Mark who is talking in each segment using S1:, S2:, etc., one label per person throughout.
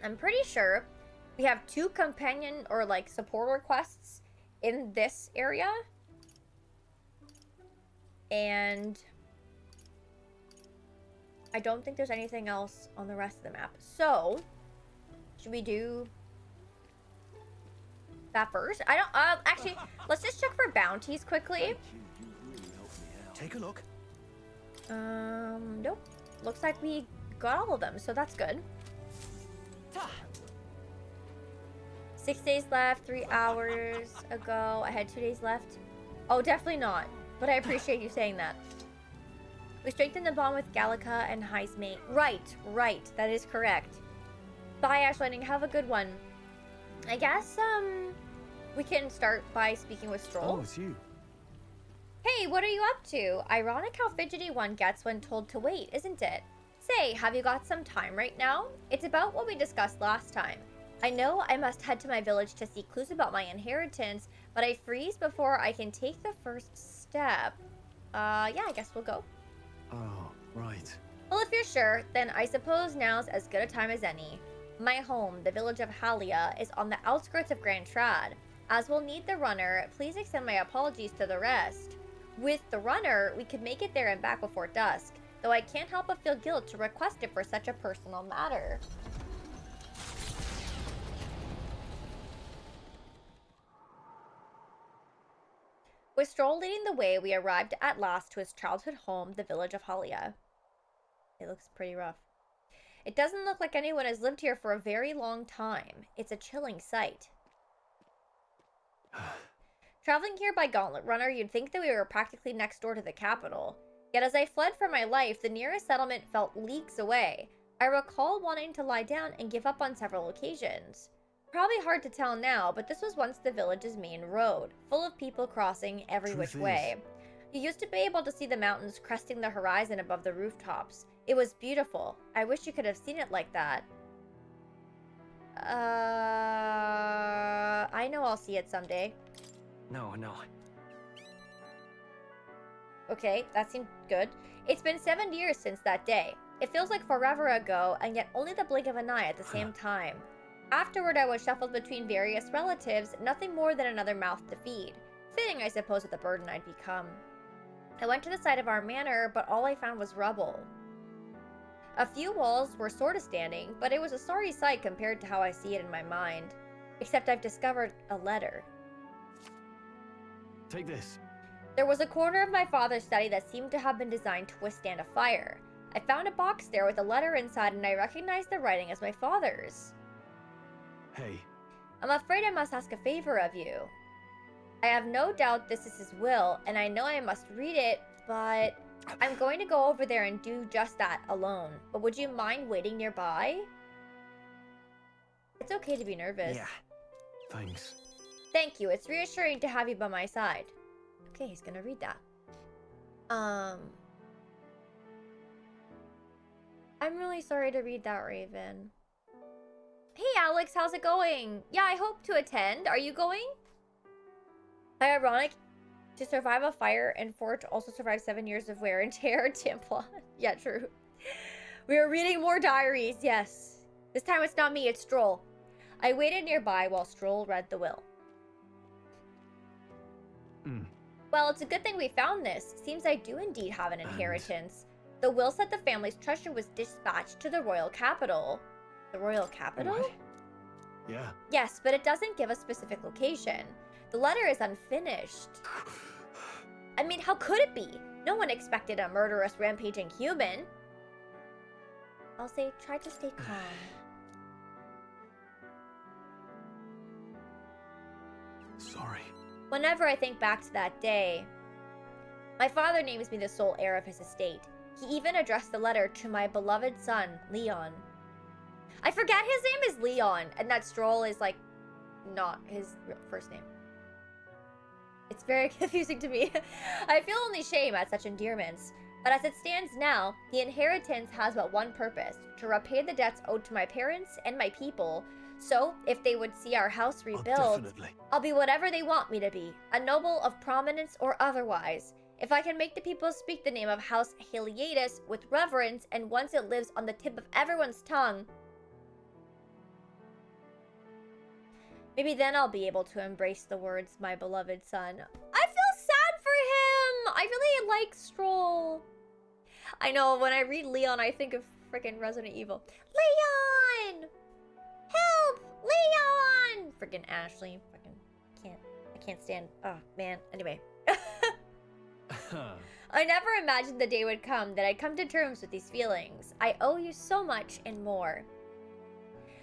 S1: I'm pretty sure we have 2 companion or like supporter quests in this area. And I don't think there's anything else on the rest of the map. So, should we do that first? I don't, actually, let's just check for bounties quickly.
S2: Take a look.
S1: Nope. Looks like we got all of them, so that's good. 6 days left, 3 hours ago. I had 2 days left. Oh, definitely not. But I appreciate you saying that. We strengthened the bond with Gallica and Heismate. Right. That is correct. Bye, Ash Lightning. Have a good one. I guess, we can start by speaking with Stroll.
S2: Oh, it's you.
S1: Hey, what are you up to? Ironic how fidgety one gets when told to wait, isn't it? Say, have you got some time right now? It's about what we discussed last time. I know I must head to my village to see clues about my inheritance, but I freeze before I can take the first step. Yeah, I guess we'll go.
S2: Oh, right.
S1: Well, if you're sure, then I suppose now's as good a time as any. My home, the village of Halia, is on the outskirts of Grand Trad. As we'll need the runner, please extend my apologies to the rest. With the runner, we could make it there and back before dusk, though I can't help but feel guilt to request it for such a personal matter. With Stroll leading the way, we arrived at last to his childhood home, the village of Halia. It looks pretty rough. It doesn't look like anyone has lived here for a very long time. It's a chilling sight. Traveling here by Gauntlet Runner, you'd think that we were practically next door to the capital. Yet as I fled for my life, the nearest settlement felt leagues away. I recall wanting to lie down and give up on several occasions. Probably hard to tell now, but this was once the village's main road, full of people crossing every which way. You used to be able to see the mountains cresting the horizon above the rooftops. It was beautiful. I wish you could have seen it like that. I know I'll see it someday.
S2: No.
S1: Okay, that seemed good. It's been 7 years since that day. It feels like forever ago, and yet only the blink of an eye at the same time. Afterward, I was shuffled between various relatives, nothing more than another mouth to feed. Fitting, I suppose, with the burden I'd become. I went to the side of our manor, but all I found was rubble. A few walls were sort of standing, but it was a sorry sight compared to how I see it in my mind. Except I've discovered a letter.
S2: Take this.
S1: There was a corner of my father's study that seemed to have been designed to withstand a fire. I found a box there with a letter inside, and I recognized the writing as my father's.
S2: Hey.
S1: I'm afraid I must ask a favor of you. I have no doubt this is his will, and I know I must read it, but I'm going to go over there and do just that alone. But would you mind waiting nearby? It's okay to be nervous.
S2: Yeah. Thanks.
S1: Thank you. It's reassuring to have you by my side. Okay, he's gonna read that. I'm really sorry to read that, Raven. Hey, Alex, how's it going? Yeah, I hope to attend. Are you going? How ironic. To survive a fire and for it to also survive 7 years of wear and tear. Timplon. Yeah, true. We are reading more diaries, yes. This time it's not me, it's Stroll. I waited nearby while Stroll read the will. Well, it's a good thing we found this. Seems I do indeed have an inheritance. The will said the family's treasure was dispatched to the royal capital. The royal capital?
S2: What? Yeah.
S1: Yes, but it doesn't give a specific location. The letter is unfinished. I mean, how could it be? No one expected a murderous, rampaging human. I'll say, try to stay calm.
S2: Sorry.
S1: Whenever I think back to that day, my father names me the sole heir of his estate. He even addressed the letter to my beloved son, Leon. I forget his name is Leon, and that Stroll is, like, not his first name. It's very confusing to me. I feel only shame at such endearments. But as it stands now, the inheritance has but one purpose, to repay the debts owed to my parents and my people. So, if they would see our house rebuilt, I'll be whatever they want me to be, a noble of prominence or otherwise. If I can make the people speak the name of House Heliatus with reverence, and once it lives on the tip of everyone's tongue, Maybe then I'll be able to embrace the words, my beloved son. I feel sad for him! I really like Stroll. I know, when I read Leon, I think of freaking Resident Evil. Leon! Help! Leon! Freaking Ashley. I can't stand. Oh, man. Anyway. I never imagined the day would come that I'd come to terms with these feelings. I owe you so much and more.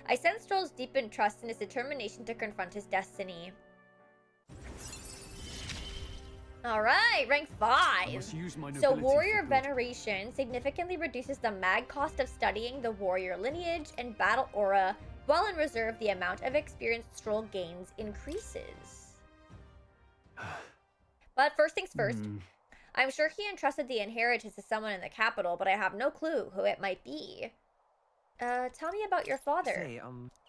S1: I sense Stroll's deepened trust in his determination to confront his destiny. Alright, rank 5. So Warrior Veneration significantly reduces the mag cost of studying the warrior lineage and battle aura, while in reserve the amount of experience Stroll gains increases. But first things first, I'm sure he entrusted the inheritance to someone in the capital, but I have no clue who it might be. Tell me about your father.
S2: Say,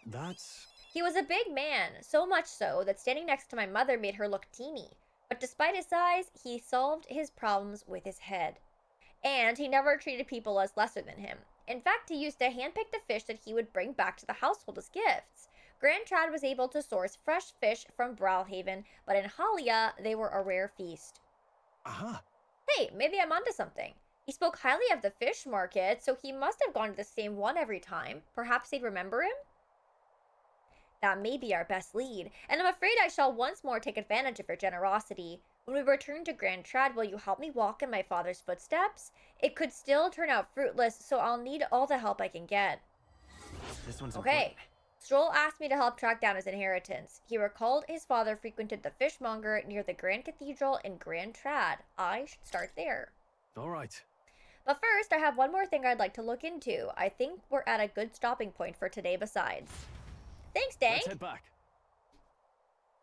S2: that's...
S1: He was a big man, so much so that standing next to my mother made her look teeny. But despite his size, he solved his problems with his head. And he never treated people as lesser than him. In fact, he used to handpick the fish that he would bring back to the household as gifts. Grand Trad was able to source fresh fish from Brilehaven, but in Halia, they were a rare feast.
S2: Aha.
S1: Hey, maybe I'm onto something. He spoke highly of the fish market, so he must have gone to the same one every time. Perhaps they'd remember him? That may be our best lead, and I'm afraid I shall once more take advantage of your generosity. When we return to Grand Trad, will you help me walk in my father's footsteps? It could still turn out fruitless, so I'll need all the help I can get.
S2: This one's
S1: Okay.
S2: important.
S1: Stroll asked me to help track down his inheritance. He recalled his father frequented the fishmonger near the Grand Cathedral in Grand Trad. I should start there.
S2: All right.
S1: But first, I have one more thing I'd like to look into. I think we're at a good stopping point for today besides. Thanks, Dank.
S2: Let's head back.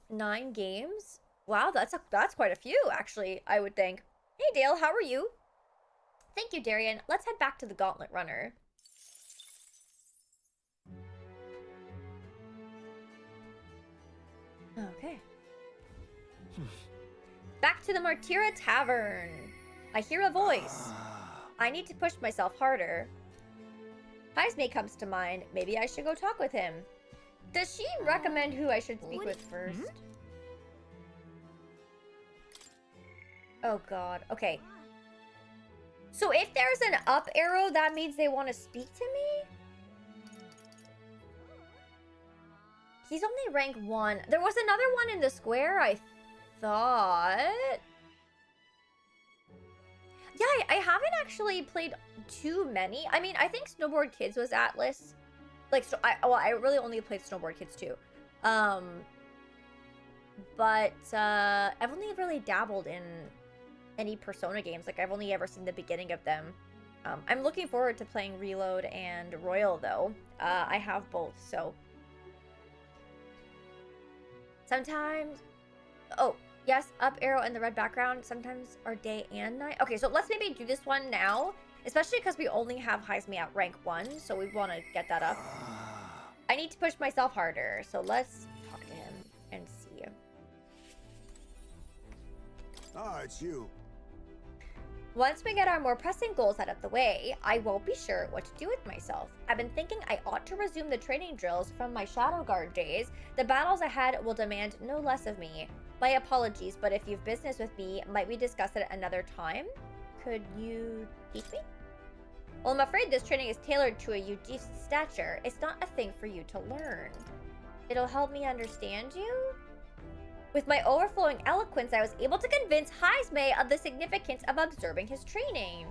S1: 9 games? Wow, that's quite a few, actually, I would think. Hey, Dale, how are you? Thank you, Darian. Let's head back to the Gauntlet Runner. Okay. Back to the Martira Tavern. I hear a voice. I need to push myself harder. Heisme comes to mind. Maybe I should go talk with him. Does she recommend who I should speak with first? Oh god. Okay. So if there's an up arrow, that means they want to speak to me? He's only rank 1. There was another one in the square, I thought. Yeah, I haven't actually played too many. I mean, I think Snowboard Kids was Atlas. Like, so I really only played Snowboard Kids too. But I've only really dabbled in any Persona games. Like, I've only ever seen the beginning of them. I'm looking forward to playing Reload and Royal, though. I have both, so. Sometimes... Oh, yes, up arrow and the red background sometimes are day and night. Okay, so let's maybe do this one now. Especially because we only have Heisme at rank 1, so we want to get that up. I need to push myself harder, so let's talk to him and see.
S3: Ah, it's you.
S1: Once we get our more pressing goals out of the way, I won't be sure what to do with myself. I've been thinking I ought to resume the training drills from my Shadow Guard days. The battles ahead will demand no less of me. My apologies, but if you've business with me, might we discuss it another time? Could you teach me? Well, I'm afraid this training is tailored to a youth's stature. It's not a thing for you to learn. It'll help me understand you? With my overflowing eloquence, I was able to convince Heisme of the significance of observing his training.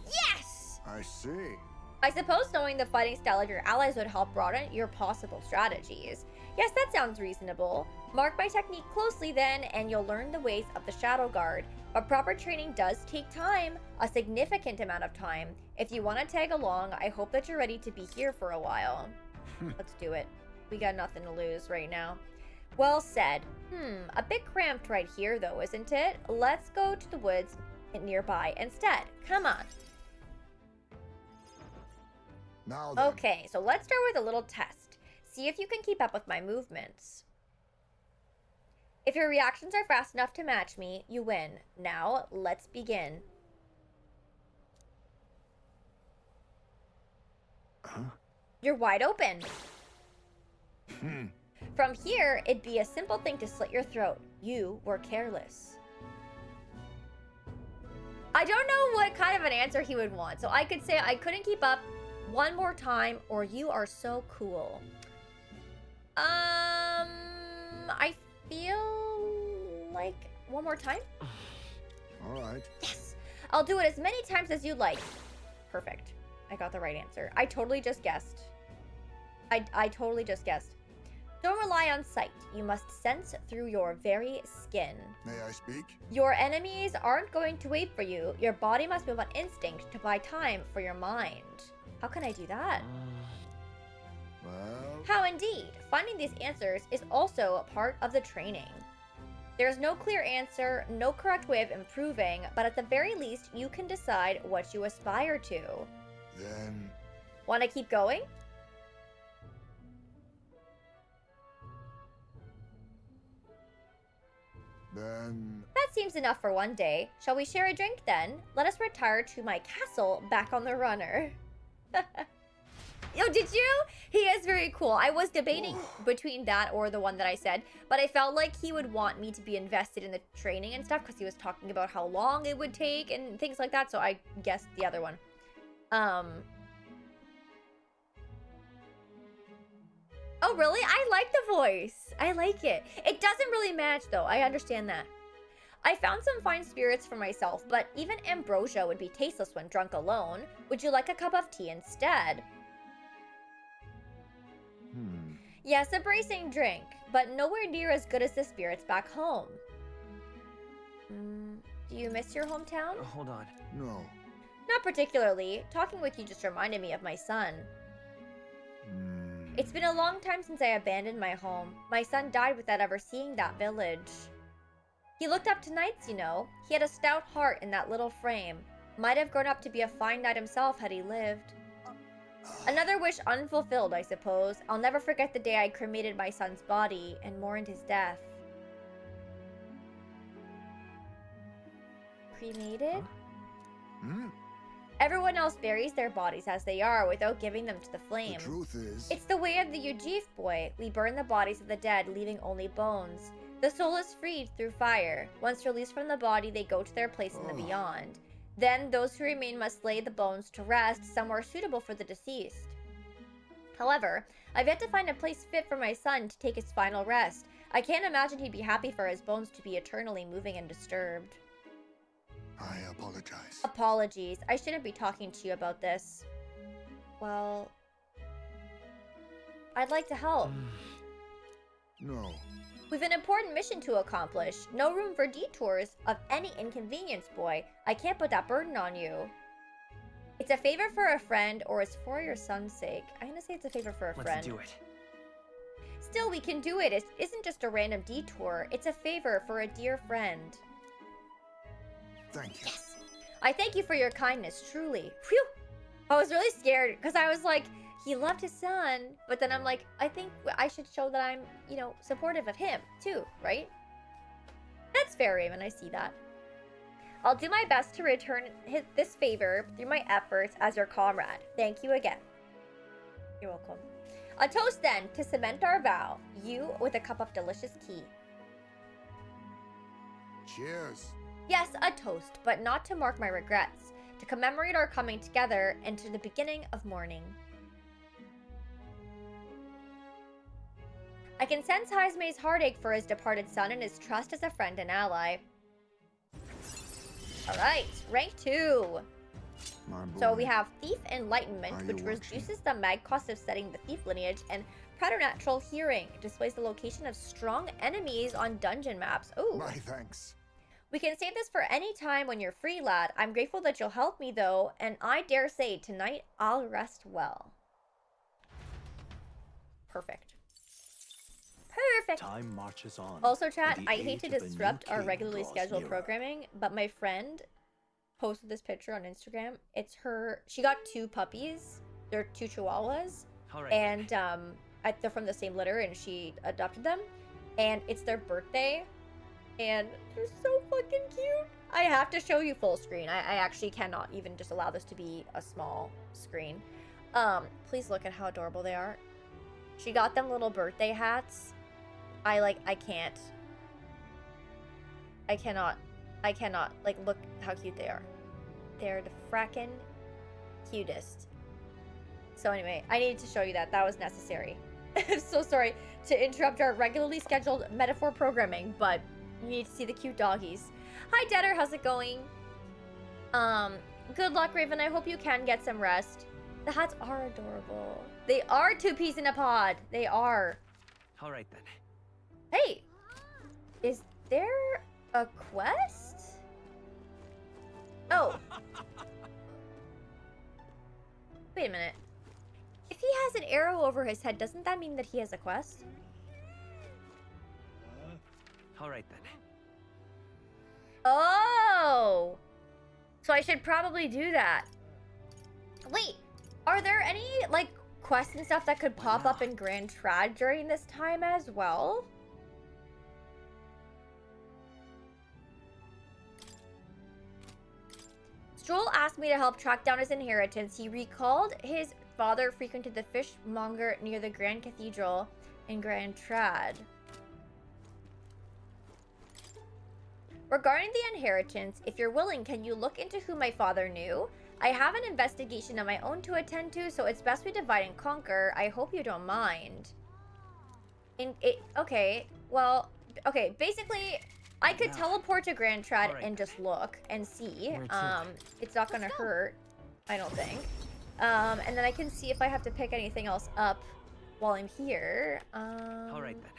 S1: Yes!
S3: I see.
S1: I suppose knowing the fighting style of your allies would help broaden your possible strategies. Yes, that sounds reasonable. Mark my technique closely then, and you'll learn the ways of the Shadow Guard. But proper training does take time, a significant amount of time. If you want to tag along, I hope that you're ready to be here for a while. Let's do it. We got nothing to lose right now. Well said. A bit cramped right here though, isn't it? Let's go to the woods nearby instead. Come on.
S3: Now then.
S1: Okay, so let's start with a little test. See if you can keep up with my movements. If your reactions are fast enough to match me, you win. Now, let's begin. You're wide open. From here, it'd be a simple thing to slit your throat. You were careless. I don't know what kind of an answer he would want. So I could say I couldn't keep up, one more time, or you are so cool. I feel like one more time.
S3: All right.
S1: Yes. I'll do it as many times as you like. Perfect. I got the right answer. I totally just guessed. I totally just guessed. Don't rely on sight. You must sense through your very skin.
S3: May I speak?
S1: Your enemies aren't going to wait for you. Your body must move on instinct to buy time for your mind. How can I do that?
S3: Well,
S1: How indeed. Finding these answers is also a part of the training. There's no clear answer, no correct way of improving, but at the very least, you can decide what you aspire to.
S3: then
S1: Want to keep going? That seems enough for one day. Shall we share a drink then? Let us retire to my castle back on the runner. Yo, did you? He is very cool. I was debating between that or the one that I said, but I felt like he would want me to be invested in the training and stuff because he was talking about how long it would take and things like that, so I guessed the other one. Oh, really? I like the voice. I like it. It doesn't really match, though. I understand that. I found some fine spirits for myself, but even ambrosia would be tasteless when drunk alone. Would you like a cup of tea instead? Yes, a bracing drink, but nowhere near as good as the spirits back home. Do you miss your hometown?
S2: Hold on.
S3: No.
S1: Not particularly. Talking with you just reminded me of my son. It's been a long time since I abandoned my home. My son died without ever seeing that village. He looked up to knights, you know. He had a stout heart in that little frame. Might have grown up to be a fine knight himself had he lived. Another wish unfulfilled, I suppose. I'll never forget the day I cremated my son's body and mourned his death. Cremated? Everyone else buries their bodies as they are without giving them to the flame.
S3: The truth is,
S1: It's the way of the Ujif boy. We burn the bodies of the dead, leaving only bones. The soul is freed through fire. Once released from the body, they go to their place in the beyond. Then those who remain must lay the bones to rest somewhere suitable for the deceased. However, I've yet to find a place fit for my son to take his final rest. I can't imagine he'd be happy for his bones to be eternally moving and disturbed.
S3: I apologize.
S1: Apologies. I shouldn't be talking to you about this. Well, I'd like to help.
S3: No.
S1: We've an important mission to accomplish. No room for detours of any inconvenience, boy. I can't put that burden on you. It's a favor for a friend, or it's for your son's sake. I'm gonna say it's a favor for a friend.
S2: Let's do it.
S1: Still, we can do it. It isn't just a random detour. It's a favor for a dear friend.
S3: Thank you.
S1: Yes. I thank you for your kindness, truly. Phew. I was really scared because I was like, he loved his son, but then I'm like, I think I should show that I'm, you know, supportive of him too, right? That's fair, Raven. I see that. I'll do my best to return this favor through my efforts as your comrade. Thank you again. You're welcome. A toast then to cement our vow. You with a cup of delicious tea.
S3: Cheers.
S1: Yes, a toast, but not to mark my regrets. To commemorate our coming together and to the beginning of mourning. I can sense Haizme's heartache for his departed son and his trust as a friend and ally. Alright, rank 2. So we have Thief Enlightenment, which reduces the mag cost of setting the thief lineage, and Preternatural Hearing. It displays the location of strong enemies on dungeon maps. Ooh.
S3: My thanks.
S1: We can save this for any time when you're free, lad. I'm grateful that you'll help me, though, and I dare say tonight I'll rest well. Perfect. Perfect.
S2: Time marches on.
S1: Also, chat,
S2: and the
S1: I hate to
S2: age of a new
S1: disrupt our
S2: king
S1: regularly
S2: draws
S1: scheduled
S2: nearer.
S1: programming, but my friend posted this picture on Instagram. It's her. She got 2 puppies. They're 2 chihuahuas,
S2: All right.
S1: and they're from the same litter, and she adopted them. And it's their birthday, and they're so fucking cute. I have to show you full screen. I actually cannot even just allow this to be a small screen. Please look at how adorable they are. She got them little birthday hats. I can't. I cannot. Like, look how cute they are. They're the frackin' cutest. So anyway, I needed to show you that. That was necessary. I'm so sorry to interrupt our regularly scheduled metaphor programming, but you need to see the cute doggies. Hi, Deader. How's it going? Good luck, Raven. I hope you can get some rest. The hats are adorable. They are two peas in a pod. They are.
S2: All right then.
S1: Hey, is there a quest? Oh. Wait a minute. If he has an arrow over his head, doesn't that mean that he has a quest?
S2: All right then.
S1: Oh! So I should probably do that. Wait, are there any, like, quests and stuff that could pop up in Grand Trad during this time as well? Stroll asked me to help track down his inheritance. He recalled his father frequented the fishmonger near the Grand Cathedral in Grand Trad. Regarding the inheritance, if you're willing, can you look into who my father knew? I have an investigation of my own to attend to, so it's best we divide and conquer. I hope you don't mind. Okay, well, okay, basically, I could teleport to Grand Trad and just look and see. It's not gonna hurt, I don't think. And then I can see if I have to pick anything else up while I'm here.
S2: All right then.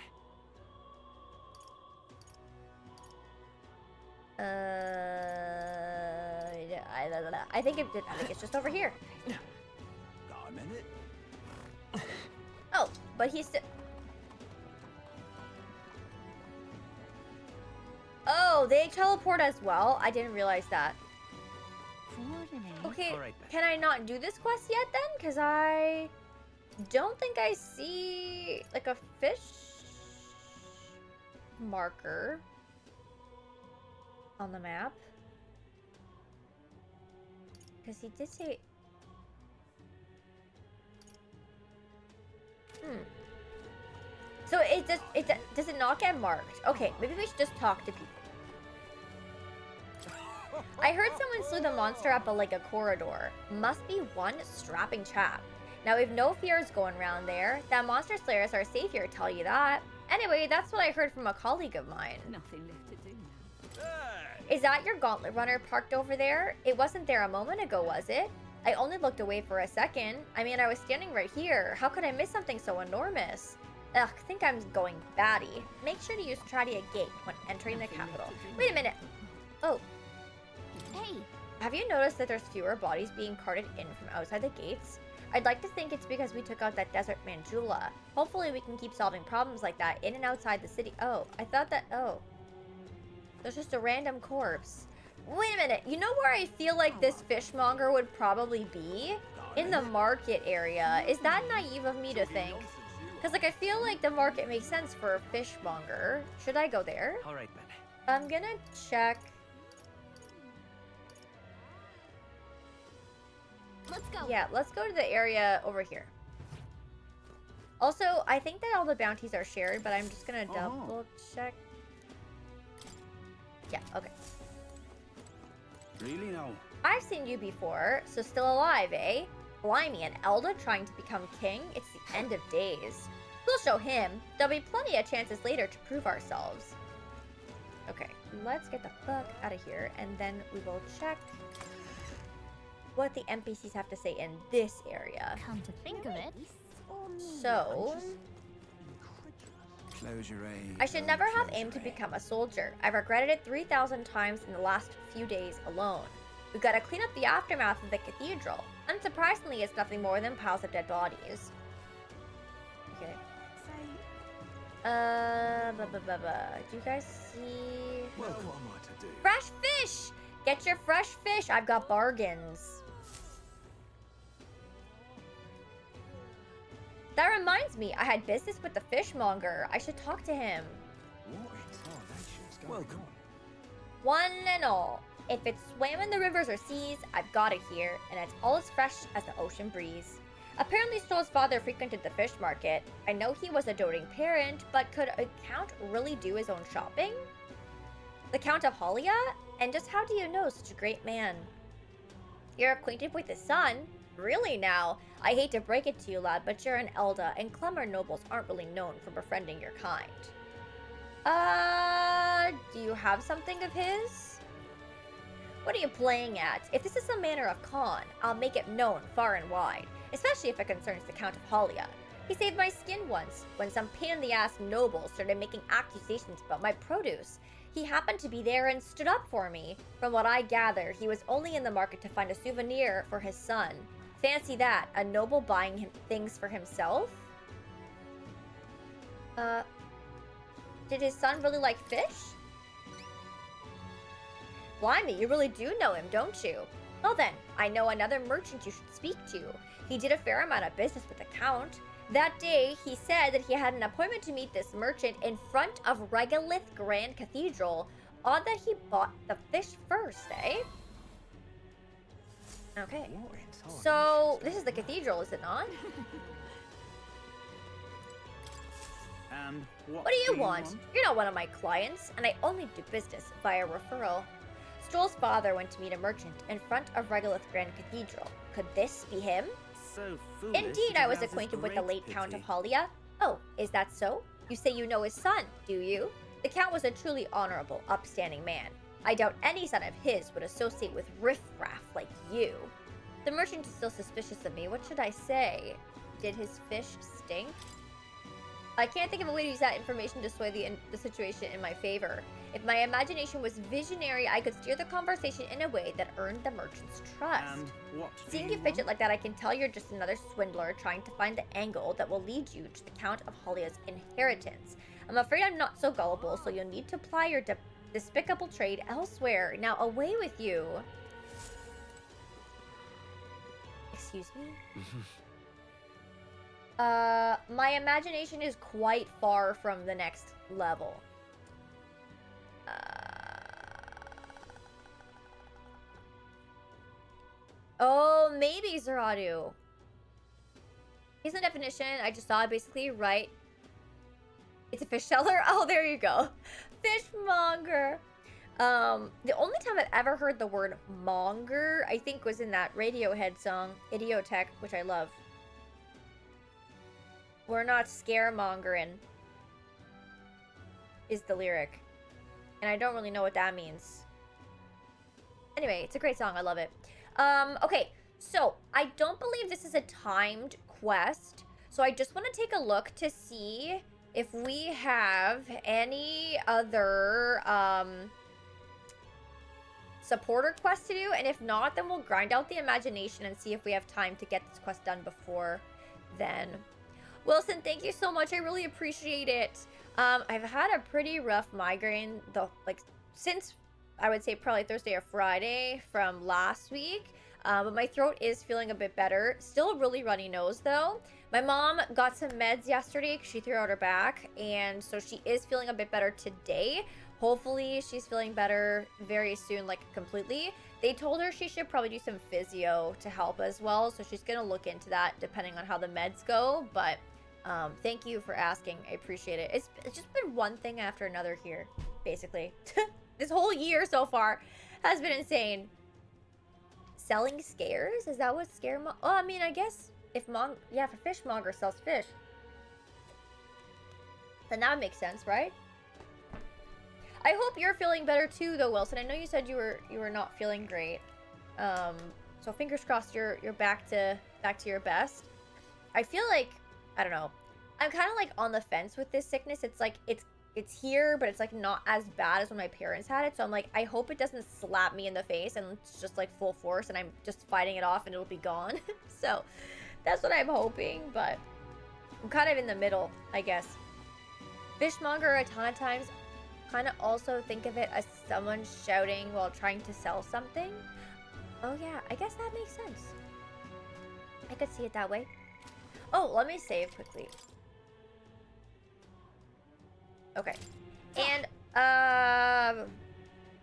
S1: I think it's just over here.
S2: Got a minute?
S1: Oh, but he's still. Oh, they teleport as well. I didn't realize that. Okay,
S2: All right, then.
S1: can I not do this quest yet then? Because I don't think I see like a fish marker on the map. Because he did say... So does it not get marked? Okay, maybe we should just talk to people. I heard someone slew the monster up a corridor. Must be one strapping chap. Now we've no fears going around there. That monster slayer is our savior, tell you that. Anyway, that's what I heard from a colleague of mine.
S4: Nothing left to do now.
S1: Is that your gauntlet runner parked over there? It wasn't there a moment ago, was it? I only looked away for a second. I mean, I was standing right here. How could I miss something so enormous? Ugh, think I'm going batty. Make sure to use Tradia Gate when entering the capital. Wait a minute. Oh.
S4: Hey!
S1: Have you noticed that there's fewer bodies being carted in from outside the gates? I'd like to think it's because we took out that desert Manjula. Hopefully we can keep solving problems like that in and outside the city. Oh, I thought that... Oh. There's just a random corpse. Wait a minute. You know where I feel like this fishmonger would probably be? In the market area. Is that naive of me to think? Because, I feel like the market makes sense for a fishmonger. Should I go there?
S2: All right then.
S1: I'm gonna check...
S4: Let's go.
S1: Yeah, let's go to the area over here. Also, I think that all the bounties are shared, but I'm just gonna double check. Yeah, okay.
S2: Really now?
S1: I've seen you before, so still alive, eh? Blimey, an Elder trying to become king? It's the end of days. We'll show him. There'll be plenty of chances later to prove ourselves. Okay, let's get the fuck out of here, and then we will check what the NPCs have to say in this area.
S4: Come to think of it.
S1: So,
S2: Close your eyes.
S1: I should never have aimed to become a soldier. I've regretted it 3,000 times in the last few days alone. We've got to clean up the aftermath of the cathedral. Unsurprisingly, it's nothing more than piles of dead bodies. Okay. Do you guys see...
S2: Well, what am I to do?
S1: Fresh fish! Get your fresh fish! I've got bargains. That reminds me, I had business with the fishmonger. I should talk to him.
S3: What in tarnation's going
S2: Welcome.
S3: on?
S1: One and all. If it's swam in the rivers or seas, I've got it here, and it's all as fresh as the ocean breeze. Apparently Stroll's father frequented the fish market. I know he was a doting parent, but could a count really do his own shopping? The Count of Halia? And just how do you know such a great man? You're acquainted with his son? Really now? I hate to break it to you, lad, but you're an Elda, and Clemmer nobles aren't really known for befriending your kind. Do you have something of his? What are you playing at? If this is a manner of con, I'll make it known far and wide, especially if it concerns the Count of Halia. He saved my skin once, when some pain-in-the-ass nobles started making accusations about my produce. He happened to be there and stood up for me. From what I gather, he was only in the market to find a souvenir for his son. Fancy that, a noble buying him things for himself? Did his son really like fish? Blimey, you really do know him, don't you? Well then, I know another merchant you should speak to. He did a fair amount of business with the Count. That day, he said that he had an appointment to meet this merchant in front of Regolith Grand Cathedral. Odd that he bought the fish first, eh? Okay. So, this is the cathedral, is it not?
S2: And
S1: What do you want? You're not one of my clients, and I only do business via referral. Stroll's father went to meet a merchant in front of Regolith Grand Cathedral. Could this be him?
S2: So foolish.
S1: Indeed, I was acquainted with the late Count of Halia. Oh, is that so? You say you know his son, do you? The Count was a truly honorable, upstanding man. I doubt any son of his would associate with riffraff like you. The merchant is still suspicious of me. What should I say? Did his fish stink? I can't think of a way to use that information to sway the situation in my favor. If my imagination was visionary, I could steer the conversation in a way that earned the merchant's trust.
S2: And what
S1: Seeing
S2: do
S1: you
S2: you
S1: fidget
S2: want?
S1: like that, I can tell you're just another swindler trying to find the angle that will lead you to the Count of Halia's inheritance. I'm afraid I'm not so gullible, so you'll need to ply your despicable trade elsewhere. Now, away with you. Excuse me? My imagination is quite far from the next level. Oh, maybe Zeradu. Here's the definition. I just saw it basically, right? It's a fish seller. Oh, there you go. Fishmonger. The only time I've ever heard the word monger, I think, was in that Radiohead song, Idiotech, which I love. We're not scaremongering, is the lyric. And I don't really know what that means. Anyway, it's a great song. I love it. Okay, so I don't believe this is a timed quest. So I just want to take a look to see if we have any other supporter quests to do. And if not, then we'll grind out the imagination and see if we have time to get this quest done before then. Wilson, thank you so much. I really appreciate it. I've had a pretty rough migraine, since I would say probably Thursday or Friday from last week. But my throat is feeling a bit better. Still a really runny nose though. My mom got some meds yesterday because she threw out her back, and so she is feeling a bit better today. Hopefully she's feeling better very soon, like completely. They told her she should probably do some physio to help as well, so she's gonna look into that depending on how the meds go. But thank you for asking. I appreciate it. It's just been one thing after another here, basically. This whole year so far has been insane. Selling scares? Is that what oh, I mean, I guess if if a fishmonger sells fish, then that makes sense, right? I hope you're feeling better too, though, Wilson. I know you said you were not feeling great. So fingers crossed you're back to your best. I feel like, I don't know, I'm kind of like on the fence with this sickness. It's like it's here, but it's like not as bad as when my parents had it. So I'm like, I hope it doesn't slap me in the face and it's just like full force and I'm just fighting it off and it'll be gone. So that's what I'm hoping, but I'm kind of in the middle, I guess. Fishmonger a ton of times kind of also think of it as someone shouting while trying to sell something. Oh yeah, I guess that makes sense. I could see it that way. Oh, let me save quickly. Okay. And,
S4: That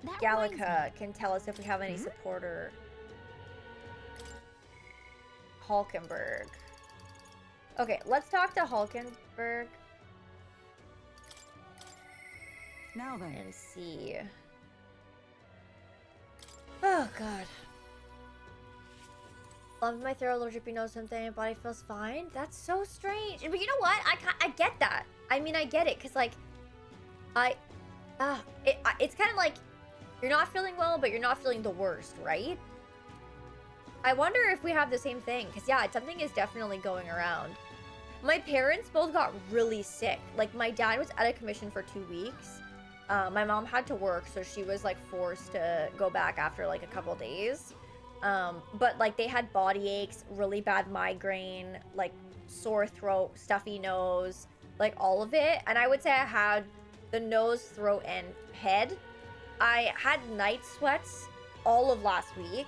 S4: reminds
S1: Gallica can tell us if we have any supporter. Hulkenberg. Okay, let's talk to Hulkenberg
S4: Now then.
S1: and see. Oh, God. Lump in my throat, a little drippy nose, something, body feels fine. That's so strange. But you know what? I get that. I mean, I get it, because, like, it's kind of like you're not feeling well, but you're not feeling the worst, right? I wonder if we have the same thing, because, yeah, something is definitely going around. My parents both got really sick. Like, my dad was out of commission for 2 weeks. My mom had to work, so she was, like, forced to go back after, like, a couple days. But, like, they had body aches, really bad migraine, like, sore throat, stuffy nose, like, all of it. And I would say I had the nose, throat, and head. I had night sweats all of last week.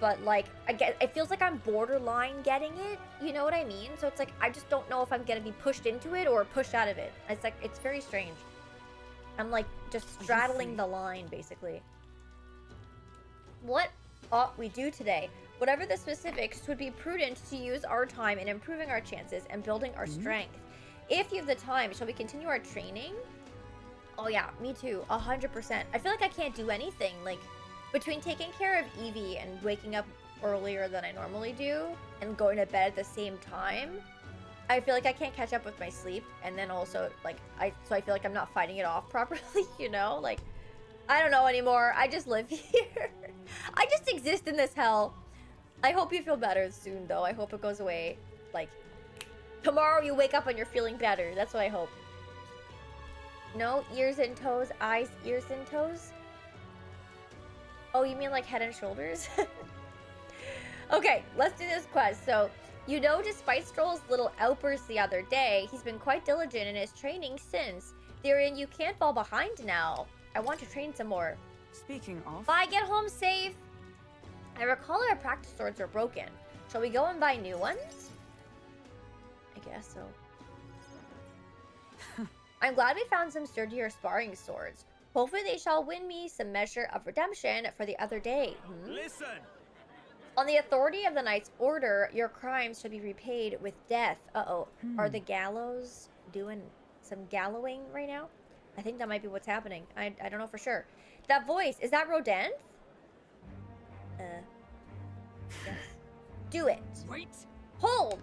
S1: But, like, it feels like I'm borderline getting it. You know what I mean? So it's like, I just don't know if I'm gonna be pushed into it or pushed out of it. It's like, it's very strange. I'm, like, just straddling the line, basically. What ought we do today? Whatever the specifics, 'twould be prudent to use our time in improving our chances and building our strength. If you have the time, shall we continue our training? Oh yeah, me too, 100%. I feel like I can't do anything, like, between taking care of Evie and waking up earlier than I normally do, and going to bed at the same time, I feel like I can't catch up with my sleep, and then also, like, so I feel like I'm not fighting it off properly, you know? Like, I don't know anymore. I just live here. I just exist in this hell. I hope you feel better soon, though. I hope it goes away. Like, tomorrow you wake up and you're feeling better. That's what I hope. No, ears and toes, eyes, ears and toes? Oh, you mean like head and shoulders? Okay, let's do this quest. So, you know, despite Stroll's little outburst the other day, he's been quite diligent in his training since. Therein, you can't fall behind now. I want to train some more.
S4: Speaking of...
S1: Bye, get home safe! I recall our practice swords are broken. Shall we go and buy new ones? I guess so. I'm glad we found some sturdier sparring swords. Hopefully they shall win me some measure of redemption for the other day.
S2: Listen!
S1: On the authority of the Knight's order, your crimes shall be repaid with death. Uh-oh. Are the gallows doing some gallowing right now? I think that might be what's happening. I don't know for sure. That voice, is that Rodenth? Yes. Do it.
S3: Wait.
S1: Hold!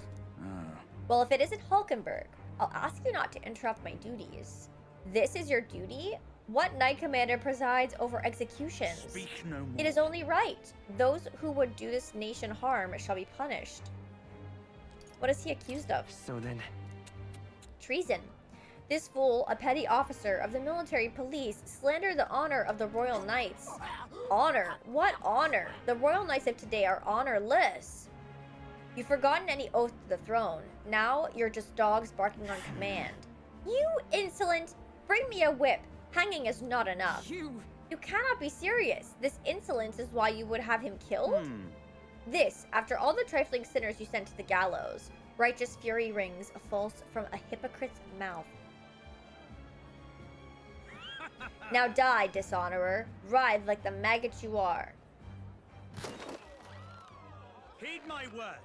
S1: Well, if it isn't Hulkenberg, I'll ask you not to interrupt my duties. This is your duty? What Knight Commander presides over executions?
S2: Speak no more.
S1: It is only right. Those who would do this nation harm shall be punished. What is he accused of?
S3: So then...
S1: Treason. This fool, a petty officer of the military police, slandered the honor of the Royal Knights. Honor? What honor? The Royal Knights of today are honorless. You've forgotten any oath to the throne. Now you're just dogs barking on command. You insolent! Bring me a whip. Hanging is not enough. You cannot be serious. This insolence is why you would have him killed? This, after all the trifling sinners you sent to the gallows. Righteous fury rings false from a hypocrite's mouth. Now die, dishonorer. Writhe like the maggot you are.
S2: Heed my words.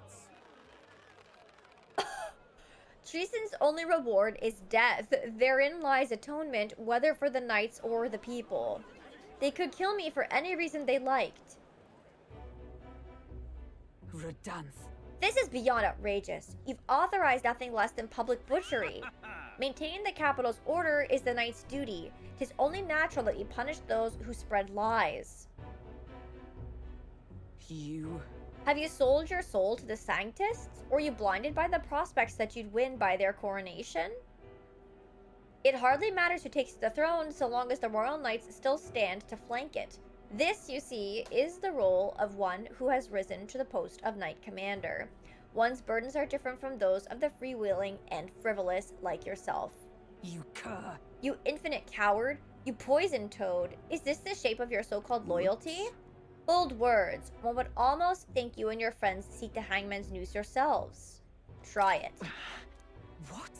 S1: Treason's only reward is death. Therein lies atonement, whether for the knights or the people. They could kill me for any reason they liked.
S4: Rodenth.
S1: This is beyond outrageous. You've authorized nothing less than public butchery. Maintaining the capital's order is the knight's duty. 'Tis only natural that you punish those who spread lies. Have you sold your soul to the Sanctists? Or were you blinded by the prospects that you'd win by their coronation? It hardly matters who takes the throne so long as the royal knights still stand to flank it. This, you see, is the role of one who has risen to the post of Knight Commander. One's burdens are different from those of the freewheeling and frivolous like yourself.
S4: You cur.
S1: You infinite coward. You poison toad. Is this the shape of your so-called loyalty? Bold words. One would almost think you and your friends seek the hangman's noose yourselves. Try it.
S4: What?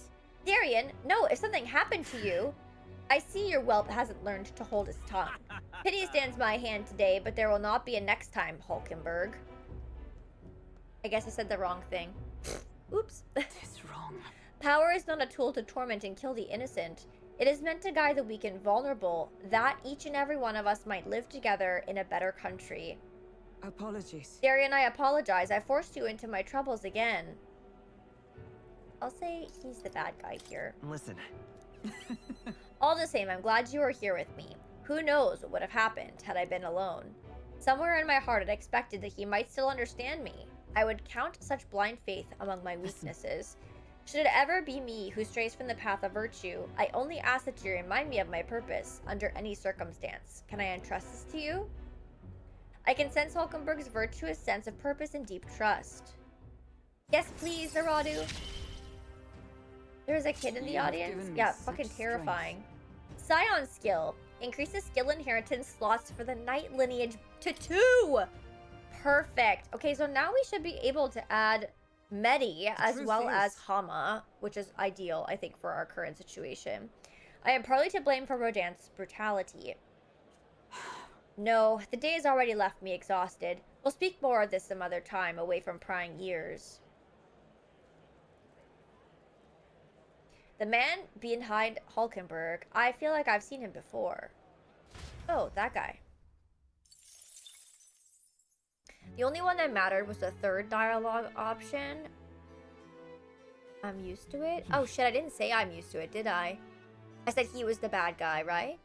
S1: Darian, no, if something happened to you... I see your whelp hasn't learned to hold his tongue. Pity stands my hand today, but there will not be a next time, Hulkenberg. I guess I said the wrong thing. Oops.
S4: It's wrong.
S1: Power is not a tool to torment and kill the innocent. It is meant to guide the weak and vulnerable, that each and every one of us might live together in a better country.
S4: Apologies.
S1: Darian, I apologize. I forced you into my troubles again. I'll say he's the bad guy here.
S5: Listen,
S1: All the same, I'm glad you are here with me. Who knows what would have happened had I been alone. Somewhere in my heart, I expected that he might still understand me. I would count such blind faith among my weaknesses. Should it ever be me who strays from the path of virtue, I only ask that you remind me of my purpose under any circumstance. Can I entrust this to you? I can sense Hulkenberg's virtuous sense of purpose and deep trust. Yes, please, Naradu. There's a kid in the
S4: You have
S1: audience?
S4: given me
S1: Yeah,
S4: such
S1: fucking
S4: strength.
S1: terrifying. Scion skill. Increases skill inheritance slots for the knight lineage to 2. Perfect. Okay, so now we should be able to add Medi as
S4: truth
S1: well as
S4: is-
S1: Hama, which is ideal, I think, for our current situation. I am partly to blame for Rodan's brutality. No, the day has already left me exhausted. We'll speak more of this some other time, away from prying ears. The man behind Hulkenberg, I feel like I've seen him before. Oh, that guy. The only one that mattered was the third dialogue option. I'm used to it. Oh shit, I didn't say I'm used to it, did I? I said he was the bad guy, right?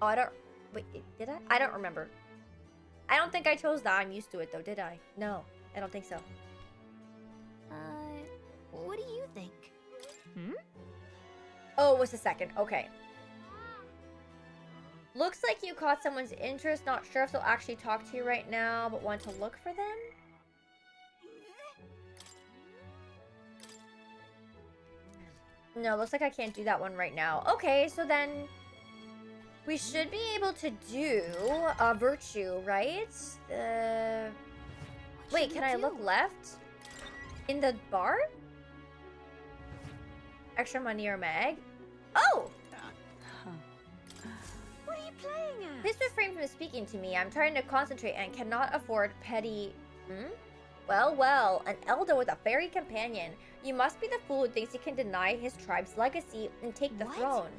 S1: Oh, I don't... Wait, did I? I don't remember. I don't think I chose that I'm used to it, though, did I? No, I don't think so.
S6: What do you think?
S1: Oh, it was the second. Okay. Looks like you caught someone's interest. Not sure if they'll actually talk to you right now, but want to look for them? No, looks like I can't do that one right now. Okay, so then we should be able to do a virtue, right? Wait, can I look left? In the bar? Extra money or mag? Oh!
S6: What are you playing at?
S1: Please refrain from speaking to me. I'm trying to concentrate and cannot afford petty... Well, well, an elder with a fairy companion. You must be the fool who thinks he can deny his tribe's legacy and take the
S6: What?
S1: throne.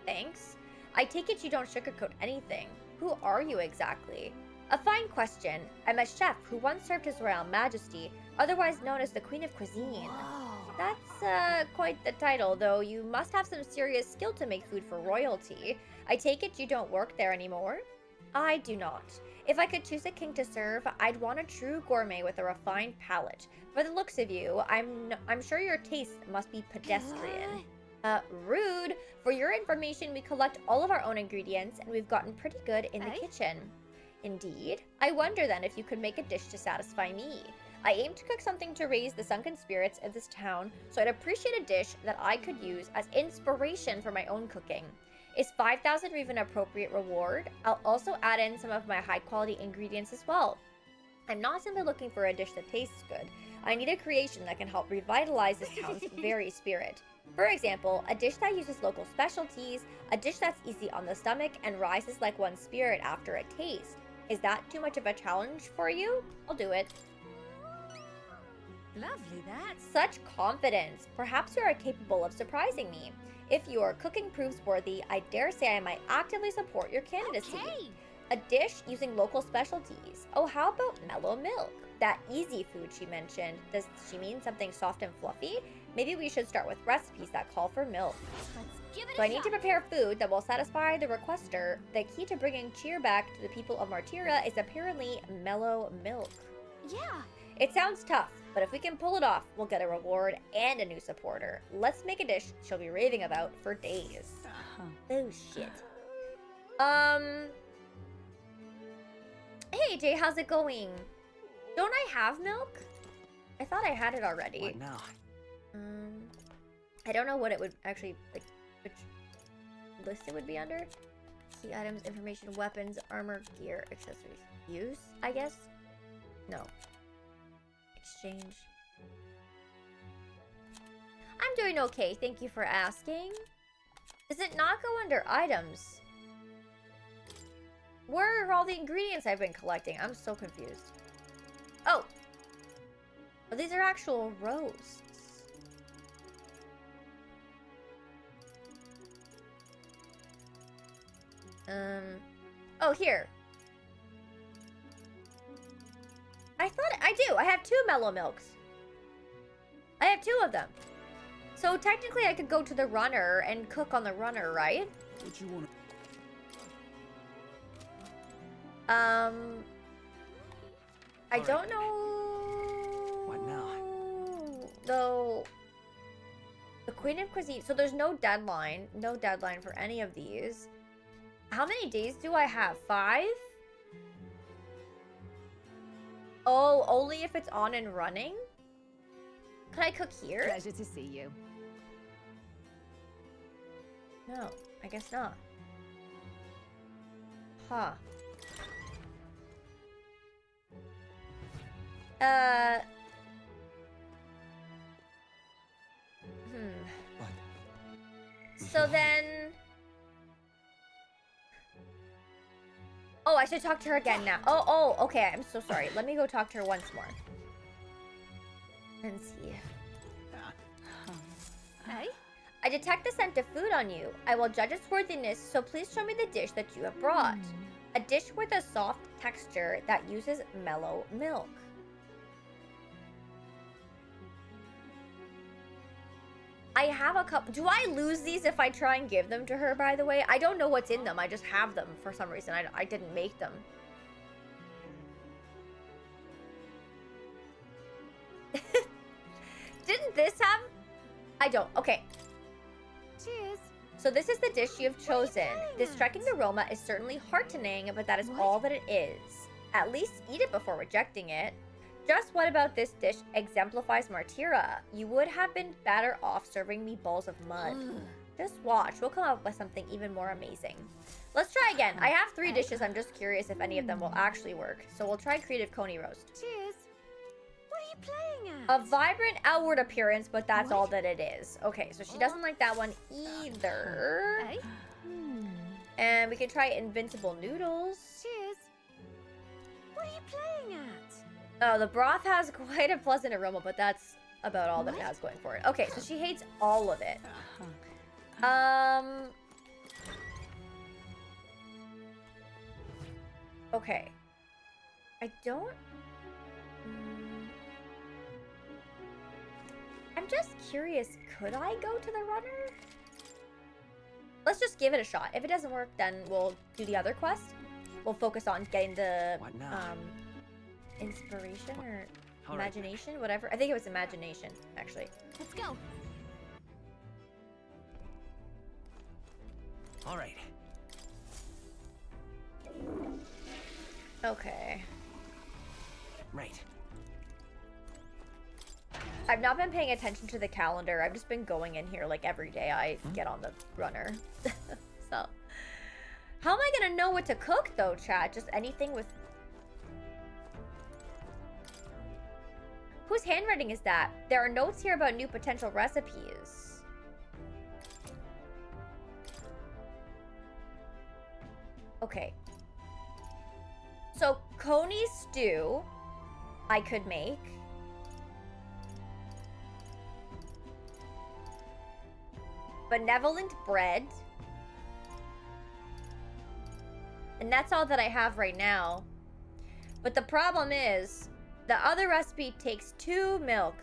S1: Thanks. I take it you don't sugarcoat anything. Who are you exactly? A fine question. I'm a chef who once served His Royal Majesty, otherwise known as the Queen of Cuisine.
S6: Whoa.
S1: That's quite the title, though you must have some serious skill to make food for royalty. I take it you don't work there anymore? I do not. If I could choose a king to serve, I'd want a true gourmet with a refined palate. For the looks of you, I'm sure your taste must be pedestrian. Rude. For your information, we collect all of our own ingredients, and we've gotten pretty good in the
S6: Eh?
S1: kitchen. Indeed. I wonder then if you could make a dish to satisfy me. I aim to cook something to raise the sunken spirits of this town, so I'd appreciate a dish that I could use as inspiration for my own cooking. Is 5,000 even an appropriate reward? I'll also add in some of my high-quality ingredients as well. I'm not simply looking for a dish that tastes good. I need a creation that can help revitalize this town's very spirit. For example, a dish that uses local specialties, a dish that's easy on the stomach and rises like one's spirit after a taste. Is that too much of a challenge for you? I'll do it.
S6: Lovely that.
S1: Such confidence. Perhaps you are capable of surprising me. If your cooking proves worthy, I dare say I might actively support your candidacy.
S6: Okay.
S1: A dish using local specialties. Oh, how about mellow milk? That easy food she mentioned. Does she mean something soft and fluffy? Maybe we should start with recipes that call for milk.
S6: Let's give it
S1: So
S6: a
S1: I need to
S6: shot.
S1: prepare food that will satisfy the requester. The key to bringing cheer back to the people of Martyra is apparently mellow milk.
S6: Yeah.
S1: It sounds tough, but if we can pull it off, we'll get a reward and a new supporter. Let's make a dish she'll be raving about for days. Oh, shit. Hey, Jay, how's it going? Don't I have milk? I thought I had it already.
S5: what now?
S1: I don't know what it would actually, like, which list it would be under. Key items, information, weapons, armor, gear, accessories. Use, I guess? No. Exchange. I'm doing okay, thank you for asking. Does it not go under items? Where are all the ingredients I've been collecting? I'm so confused. Oh! Oh, these are actual roasts. Oh, here. I thought I do. I have 2 mellow milks. I have 2 of them. So technically I could go to the runner and cook on the runner, right?
S3: What you want?
S1: I don't know.
S3: What now?
S1: Though the Queen of Cuisine. So there's no deadline. No deadline for any of these. How many days do I have? 5? Oh, only if it's on and running? Can I cook here?
S4: Pleasure to see you.
S1: No, I guess not. Huh.
S3: But
S1: So then... Oh, I should talk to her again now. Oh, okay. I'm so sorry. Let me go talk to her once more. And see.
S6: Hey?
S1: I detect the scent of food on you. I will judge its worthiness, so please show me the dish that you have brought. A dish with a soft texture that uses mellow milk. I have a couple. Do I lose these if I try and give them to her, by the way? I don't know what's in them. I just have them for some reason. I didn't make them. Didn't this have... I don't. Okay.
S6: Cheers.
S1: So this is the dish you have chosen.
S6: playing
S1: This
S6: at?
S1: striking aroma is certainly heartening, but that is
S6: What?
S1: all that it is. At least eat it before rejecting it. Just what about this dish exemplifies Martyra? You would have been better off serving me bowls of mud. Just watch. We'll come up with something even more amazing. Let's try again. I have 3 dishes. I'm just curious if any of them will actually work. So we'll try Creative Coney Roast.
S6: Cheers. What are you playing at?
S1: A vibrant outward appearance, but that's
S6: What?
S1: all that it is. Okay, so she doesn't like that one either.
S6: Hey?
S1: And we can try Invincible Noodles.
S6: Cheers. What are you playing at?
S1: Oh, the broth has quite a pleasant aroma, but that's about all that it
S6: What?
S1: has going for it. Okay, so she hates all of it. Okay. I don't... I'm just curious, could I go to the runner? Let's just give it a shot. If it doesn't work, then we'll do the other quest. We'll focus on getting the
S3: What now?
S1: inspiration or
S3: All right.
S1: imagination, whatever. I think it was imagination, actually.
S6: Let's go.
S3: all right.
S1: Okay.
S3: Right.
S1: I've not been paying attention to the calendar. I've just been going in here like every day I get on the runner. So, how am I gonna know what to cook though, chat? Just anything with... Whose handwriting is that? There are notes here about new potential recipes. Okay. So, coney stew I could make. Benevolent bread. And that's all that I have right now. But the problem is, the other recipe takes 2 milk.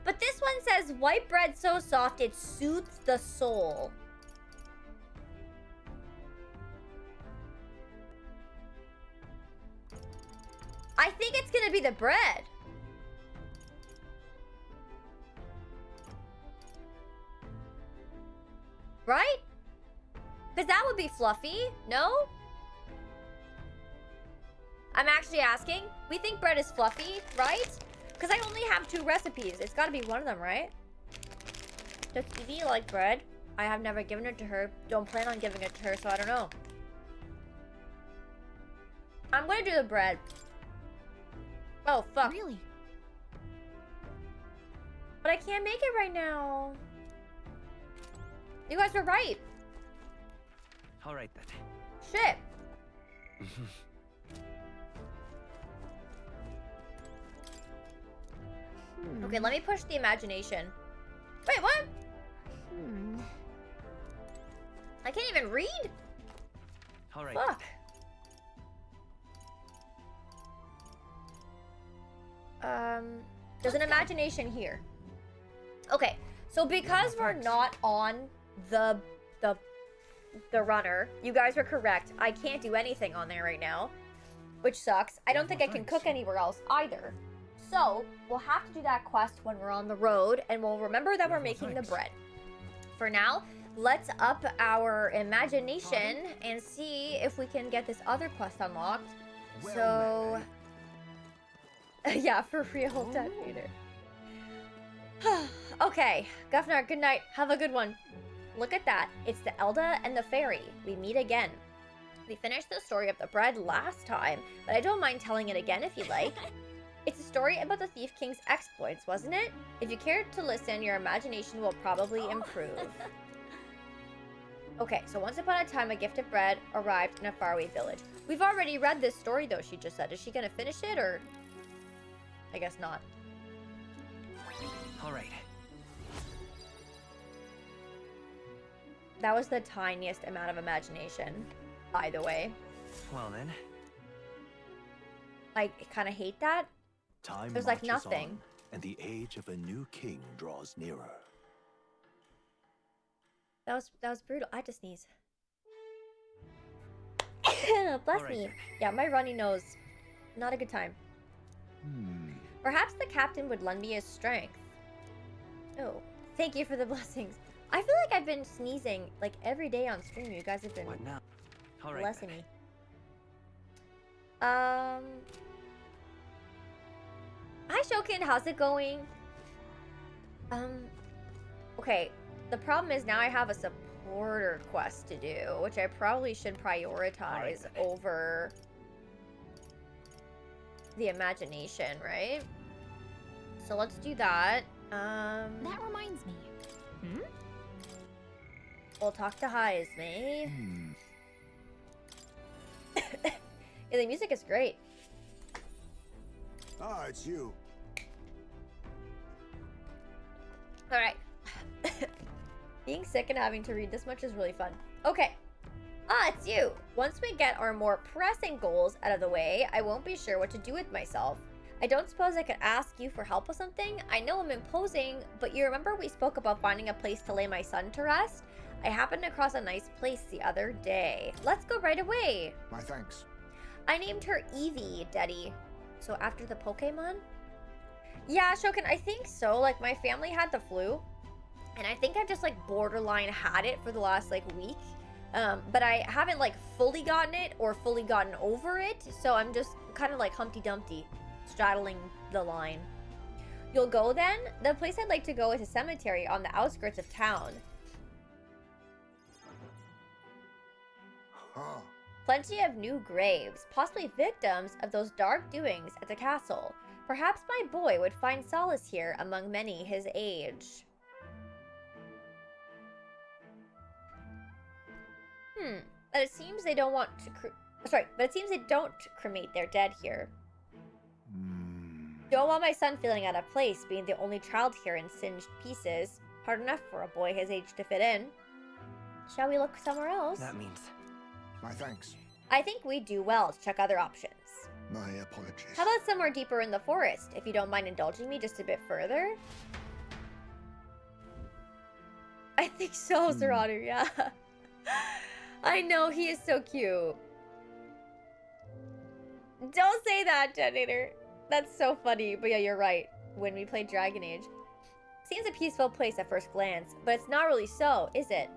S1: But this one says, white bread so soft it soothes the soul. I think it's gonna be the bread. Right? Because that would be fluffy, no? I'm actually asking. We think bread is fluffy, right? Because I only have 2 recipes. It's got to be one of them, right? Does Evie like bread? I have never given it to her. Don't plan on giving it to her, so I don't know. I'm going to do the bread. Oh, fuck.
S6: Really?
S1: But I can't make it right now. You guys were right.
S3: All right then.
S1: Shit. Okay, let me push the imagination. Wait, what? I can't even read?
S3: All right.
S1: Fuck. There's an imagination here. Okay, so because we're not on the runner, you guys were correct. I can't do anything on there right now, which sucks. I don't think I can cook anywhere else either. So we'll have to do that quest when we're on the road, and we'll remember that we're making the bread. For now, let's up our imagination and see if we can get this other quest unlocked. So, yeah, for real, detonator. Okay, Governor, good night. Have a good one. Look at that. It's the Elda and the fairy. We meet again. We finished the story of the bread last time, but I don't mind telling it again if you like. It's a story about the Thief King's exploits, wasn't it? If you care to listen, your imagination will probably improve. Okay, so once upon a time, a gift of bread arrived in a faraway village. We've already read this story, though, she just said. Is she gonna finish it, or...? I guess not.
S3: All right.
S1: That was the tiniest amount of imagination, by the way.
S3: Well then.
S1: I kind of hate that.
S5: Time
S1: There's like
S5: marches
S1: nothing.
S5: on, and the age of a new king draws nearer.
S1: That was brutal. I had to sneeze. Bless
S3: All right,
S1: me.
S3: then.
S1: Yeah, my runny nose. Not a good time.
S5: Hmm.
S1: Perhaps the captain would lend me his strength. Oh, thank you for the blessings. I feel like I've been sneezing like every day on stream. You guys have been
S3: What now? All right.
S1: blessing
S3: then.
S1: me. Hi Shokin, how's it going? Okay. The problem is now I have a supporter quest to do, which I probably should prioritize
S3: then.
S1: over the imagination, right? So let's do that.
S6: That reminds me.
S1: We'll talk to Haizme.
S5: Hmm.
S1: Yeah, the music is great.
S5: Ah, it's you.
S1: All right. Being sick and having to read this much is really fun. Okay. Ah, it's you. Once we get our more pressing goals out of the way, I won't be sure what to do with myself. I don't suppose I could ask you for help with something? I know I'm imposing, but you remember we spoke about finding a place to lay my son to rest? I happened across a nice place the other day. Let's go right away.
S5: My thanks.
S1: I named her Evie, Daddy. So after the Pokemon? Yeah, Shokin, I think so. Like, my family had the flu. And I think I've just, like, borderline had it for the last, like, week. But I haven't, like, fully gotten it or fully gotten over it. So I'm just kind of like Humpty Dumpty, straddling the line. You'll go then? The place I'd like to go is a cemetery on the outskirts of town.
S5: Huh.
S1: Plenty of new graves, possibly victims of those dark doings at the castle. Perhaps my boy would find solace here among many his age. But it seems they don't want to but it seems they don't cremate their dead here. Don't want my son feeling out of place, being the only child here in singed pieces. Hard enough for a boy his age to fit in. Shall we look somewhere else?
S3: That means.
S5: My thanks.
S1: I think we do well to check other options.
S5: My apologies.
S1: How about somewhere deeper in the forest, if you don't mind indulging me just a bit further? I think so, Sir Otter, yeah. I know, he is so cute. Don't say that, Detonator. That's so funny, but yeah, you're right. When we played Dragon Age. Seems a peaceful place at first glance, but it's not really so, is it?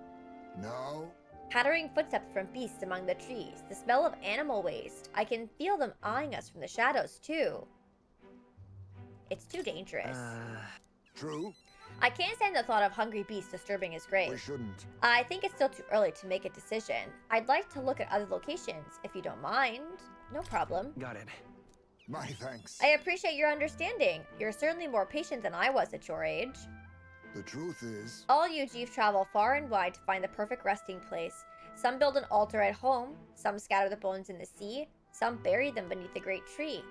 S5: No.
S1: Pattering footsteps from beasts among the trees, the smell of animal waste. I can feel them eyeing us from the shadows, too. It's too dangerous.
S5: True.
S1: I can't stand the thought of hungry beasts disturbing his grave.
S5: We shouldn't.
S1: I think it's still too early to make a decision. I'd like to look at other locations, if you don't mind. No problem.
S3: Got it.
S5: My thanks.
S1: I appreciate your understanding. You're certainly more patient than I was at your age.
S5: The truth is,
S1: All Yuji travel far and wide to find the perfect resting place. Some build an altar at home, some scatter the bones in the sea, some bury them beneath a great tree.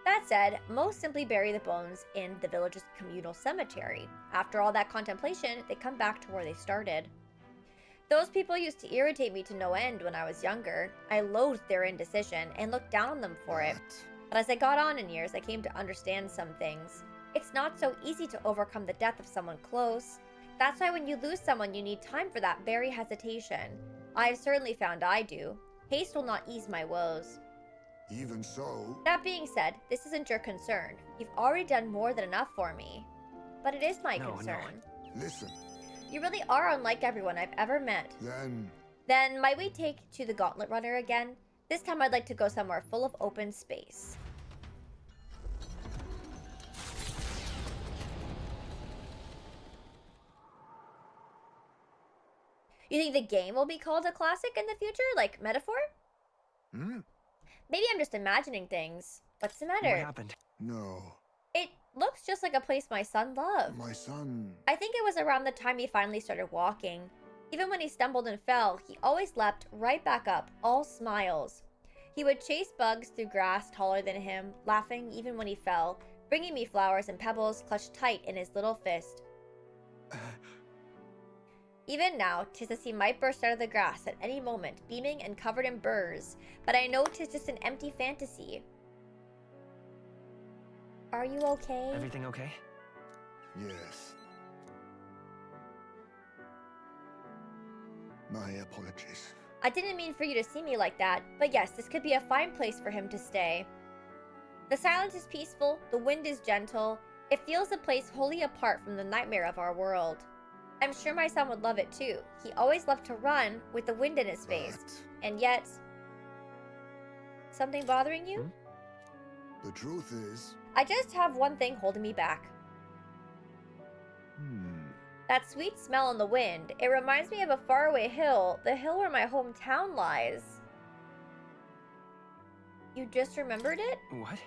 S1: That said, most simply bury the bones in the village's communal cemetery. After all that contemplation, they come back to where they started. Those people used to irritate me to no end when I was younger. I loathed their indecision and looked down on them for it. But as I got on in years, I came to understand some things. It's not so easy to overcome the death of someone close. That's why when you lose someone, you need time for that very hesitation. I've certainly found I do. Haste will not ease my woes.
S5: Even so,
S1: That being said, this isn't your concern. You've already done more than enough for me. But it is my concern.
S5: listen,
S1: You really are unlike everyone I've ever met.
S5: then
S1: Might we take to the Gauntlet Runner again? This time I'd like to go somewhere full of open space. You think the game will be called a classic in the future? Like metaphor?
S5: Hmm?
S1: Maybe I'm just imagining things. What's the matter?
S3: What happened?
S5: No.
S1: It looks just like a place my son loved.
S5: My son.
S1: I think it was around the time he finally started walking. Even when he stumbled and fell, he always leapt right back up, all smiles. He would chase bugs through grass taller than him, laughing even when he fell, bringing me flowers and pebbles clutched tight in his little fist. Even now, 'tis as he might burst out of the grass at any moment, beaming and covered in burrs, but I know 'tis just an empty fantasy. Are you okay?
S3: Everything okay?
S5: Yes. My apologies.
S1: I didn't mean for you to see me like that, but yes, this could be a fine place for him to stay. The silence is peaceful, the wind is gentle. It feels a place wholly apart from the nightmare of our world. I'm sure my son would love it too. He always loved to run with the wind in his face. And yet... Something bothering you?
S5: The truth is...
S1: I just have one thing holding me back. That sweet smell in the wind. It reminds me of a faraway hill, the hill where my hometown lies. You just remembered it?
S3: What?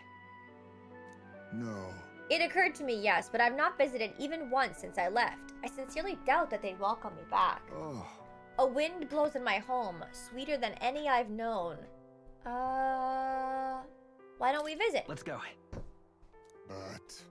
S5: No.
S1: It occurred to me, yes, but I've not visited even once since I left. I sincerely doubt that they'd welcome me back.
S5: Oh.
S1: A wind blows in my home, sweeter than any I've known. Why don't we visit?
S3: Let's go.
S5: But...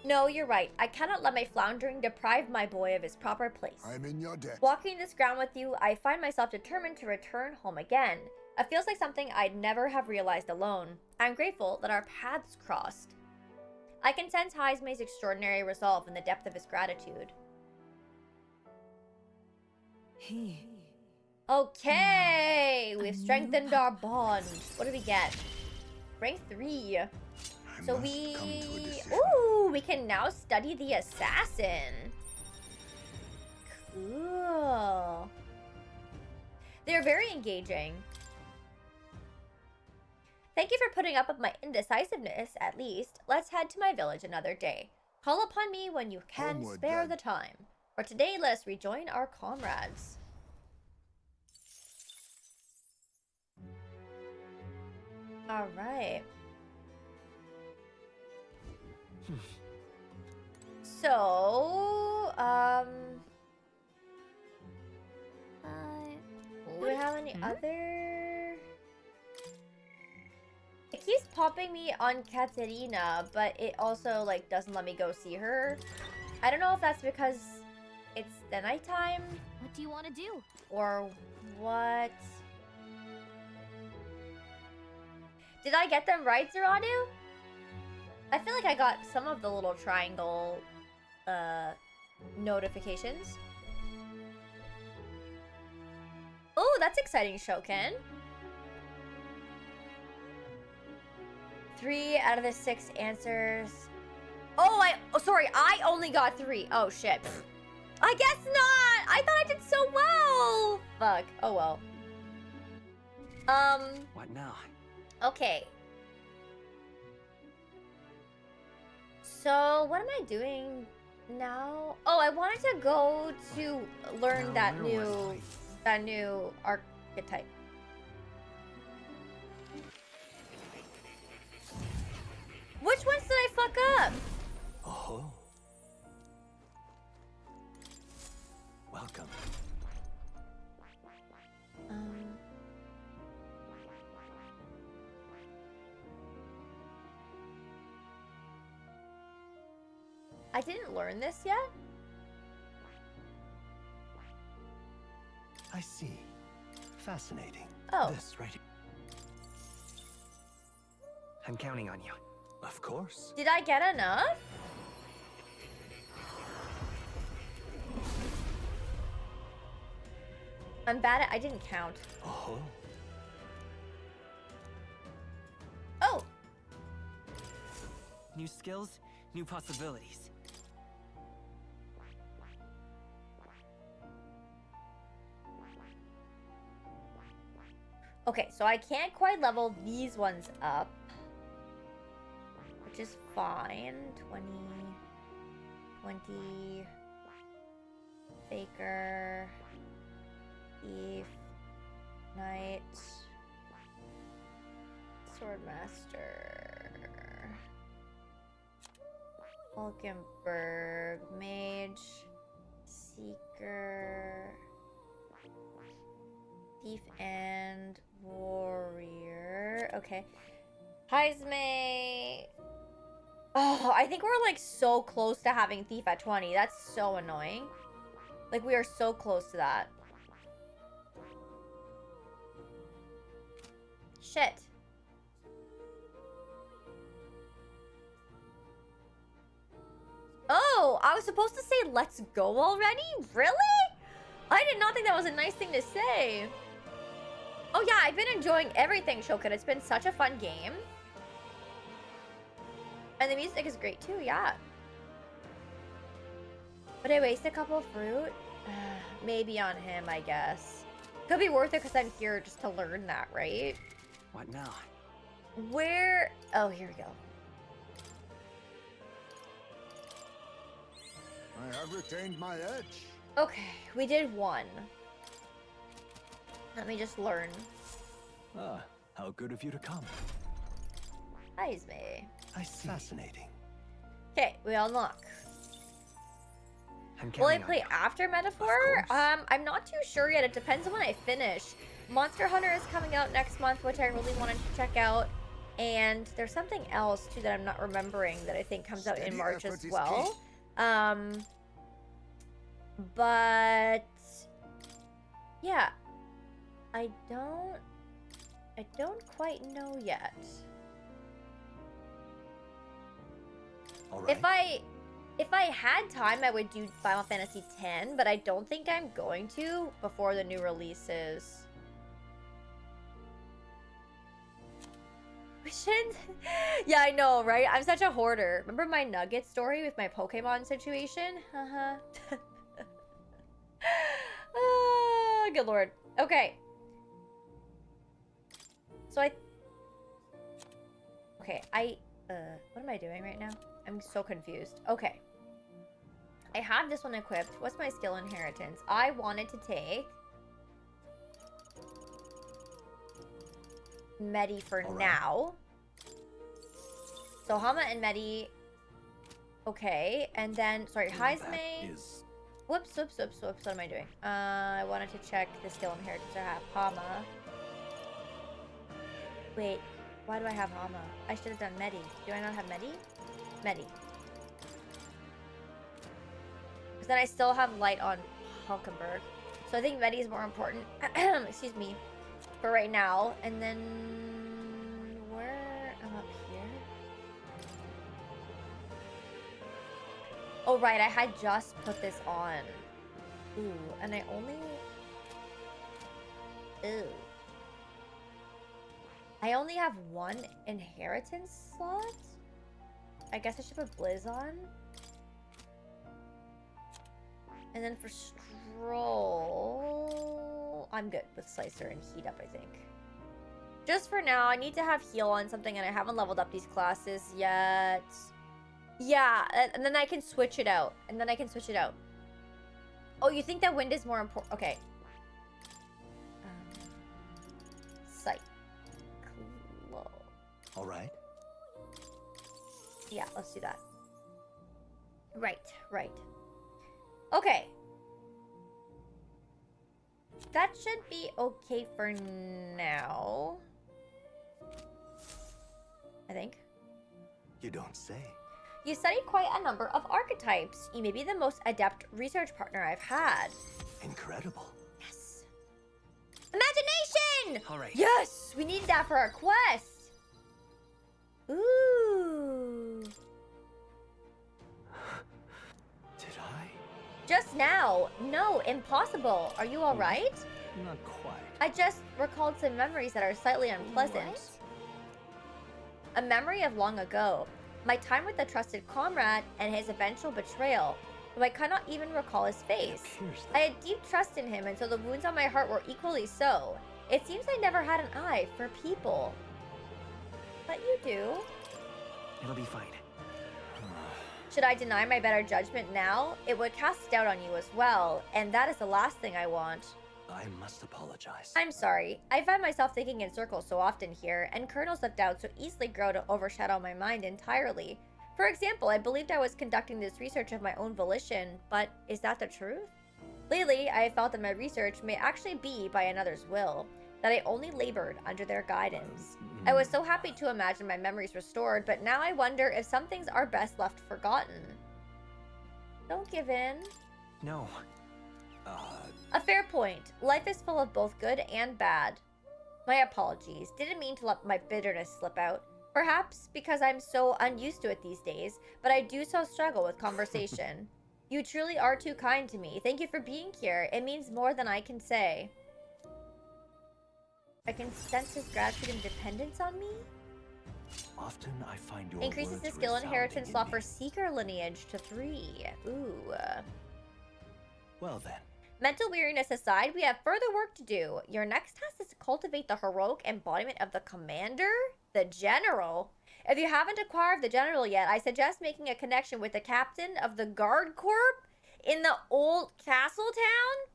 S1: No, you're right. I cannot let my floundering deprive my boy of his proper place.
S5: I'm in your debt.
S1: Walking this ground with you, I find myself determined to return home again. It feels like something I'd never have realized alone. I'm grateful that our paths crossed. I can sense Haizme's extraordinary resolve in the depth of his gratitude. Okay, we've strengthened our bond. What do we get? Rank 3. So we can now study the assassin. Cool. They're very engaging. Thank you for putting up with my indecisiveness, at least. Let's head to my village another day. Call upon me when you can
S5: Homeward,
S1: spare
S5: then.
S1: the time. For today, let us rejoin our comrades. Alright. So, do we have any other? It keeps popping me on Katerina, but it also like doesn't let me go see her. I don't know if that's because it's the nighttime
S6: What do you want to do?
S1: or what. Did I get them right, Zeradu? I feel like I got some of the little triangle notifications. Oh, that's exciting, Shoken. 3 out of the 6 answers. Oh, sorry, I only got 3. Oh, shit. I guess not. I thought I did so well. Fuck. Oh, well.
S3: What now?
S1: Okay. So, what am I doing now? Oh, I wanted to go to learn that
S3: where was
S1: new archetype. Which ones did I fuck up?
S3: Oh. Welcome.
S1: didn't learn this yet?
S3: I see. Fascinating.
S1: Oh.
S3: This right here.
S7: I'm counting on you.
S3: Of course.
S1: Did I get enough? I'm bad at... I didn't count.
S3: Oh.
S1: Oh!
S7: New skills, new possibilities.
S1: Okay, so I can't quite level these ones up. Which is fine. 20... Faker... Thief... Knight... Swordmaster... Falkenberg... Mage... Seeker... Thief and Warrior. Okay. Heisme... Oh, I think we're like so close to having Thief at 20. That's so annoying. Like we are so close to that. Shit. Oh, I was supposed to say let's go already? Really? I did not think that was a nice thing to say. Oh yeah, I've been enjoying everything, Shokin. It's been such a fun game. And the music is great too, yeah. But I waste a couple of fruit? Maybe on him, I guess. Could be worth it because I'm here just to learn that, right?
S7: What now?
S1: Where? Oh, here we go.
S5: I have retained my edge.
S1: Okay, we did one. Let me just learn.
S3: Ah, how good of you to come.
S1: Heisme.
S3: I see. Fascinating.
S1: Okay, we unlock.
S7: I'm
S1: Will I
S7: counting on
S1: play
S7: you.
S1: after Metaphor?
S3: Of course.
S1: I'm not too sure yet. It depends on when I finish. Monster Hunter is coming out next month, which I really wanted to check out. And there's something else too that I'm not remembering that I think comes out in
S5: Steady
S1: March
S5: effort
S1: as
S5: is
S1: well. But yeah, I don't quite know yet.
S3: All right.
S1: If I had time, I would do Final Fantasy X, but I don't think I'm going to before the new releases. We shouldn't... Yeah, I know, right? I'm such a hoarder. Remember my Nugget story with my Pokemon situation? Ah, good lord. Okay. So what am I doing right now? I'm so confused. Okay. I have this one equipped. What's my skill inheritance? I wanted to take Medi for
S3: All right.
S1: now. So Hama and Medi. Okay. And then, sorry,
S3: That
S1: Heisme.
S3: is
S1: Whoops. What am I doing? I wanted to check the skill inheritance I have. Hama. Wait. Why do I have Hama? I should have done Medi. Do I not have Medi? Medi. Because then I still have light on Hulkenberg. So I think Medi is more important. Excuse me. For right now. And then... where? I'm up here. Oh, right. I had just put this on. Ooh. And I only... Ooh. I only have one inheritance slot? I guess I should put Blizz on. And then for Stroll... I'm good with Slicer and Heat Up, I think. Just for now, I need to have Heal on something, and I haven't leveled up these classes yet. Yeah, and then I can switch it out. Oh, you think that Wind is more important? Okay. Sight.
S3: all right.
S1: Yeah, let's do that. Right. Okay. That should be okay for now. I think.
S3: You don't say.
S1: You study quite a number of archetypes. You may be the most adept research partner I've had.
S3: Incredible.
S1: Yes. Imagination!
S7: All right.
S1: Yes! We need that for our quest. Ooh.
S3: Did I?
S1: Just now. No, impossible. Are you all right?
S3: Not quite.
S1: I just recalled some memories that are slightly unpleasant.
S6: What?
S1: A memory of long ago. My time with a trusted comrade and his eventual betrayal. Though I cannot even recall his face.
S3: It appears
S1: I
S3: that
S1: had deep trust in him, and so the wounds on my heart were equally so. It seems I never had an eye for people. But you do.
S7: It'll be fine.
S1: Should I deny my better judgment now? It would cast doubt on you as well, and that is the last thing I want.
S3: I must apologize.
S1: I'm sorry. I find myself thinking in circles so often here, and kernels of doubt so easily grow to overshadow my mind entirely. For example, I believed I was conducting this research of my own volition, but is that the truth? Lately, I have felt that my research may actually be by another's will, that I only labored under their guidance. I was so happy to imagine my memories restored, but now I wonder if some things are best left forgotten. Don't give in.
S7: No.
S1: A fair point. Life is full of both good and bad. My apologies. Didn't mean to let my bitterness slip out. Perhaps because I'm so unused to it these days, but I do so struggle with conversation. You truly are too kind to me. Thank you for being here. It means more than I can say. I can sense his gratitude and dependence on me.
S3: Often I find your
S1: Increases the
S3: words
S1: skill
S3: resounding
S1: inheritance
S3: in
S1: law
S3: me.
S1: for seeker lineage to 3. Ooh.
S3: Well then,
S1: Mental weariness aside, we have further work to do. Your next task is to cultivate the heroic embodiment of the commander, the general. If you haven't acquired the general yet, I suggest making a connection with the captain of the guard corps in the old castle town.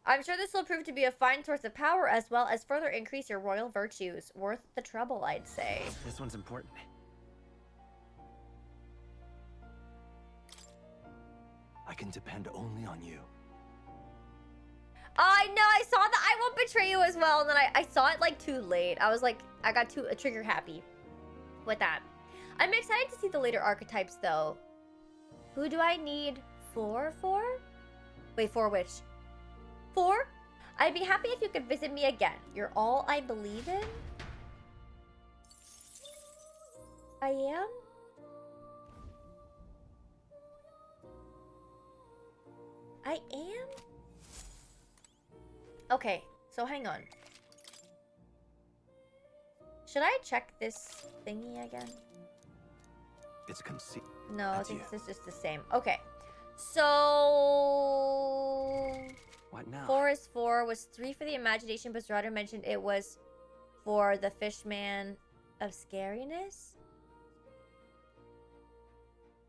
S1: I'm sure this will prove to be a fine source of power as well as further increase your royal virtues. Worth the trouble, I'd say.
S7: This one's important.
S3: I can depend only on you.
S1: I know, I saw that I won't betray you as well, and then I saw it like too late. I was like, I got too trigger happy with that. I'm excited to see the later archetypes though. Who do I need 4 for? Wait, 4 which? 4? I'd be happy if you could visit me again. You're all I believe in? I am? I am? Okay, so hang on. Should I check this thingy again?
S3: It's conceived.
S1: No, I
S3: That's
S1: think
S3: you.
S1: this is just the same. Okay. So
S7: What now?
S1: 4 is 4 was 3 for the imagination, but Zerator mentioned it was for the fishman of scariness.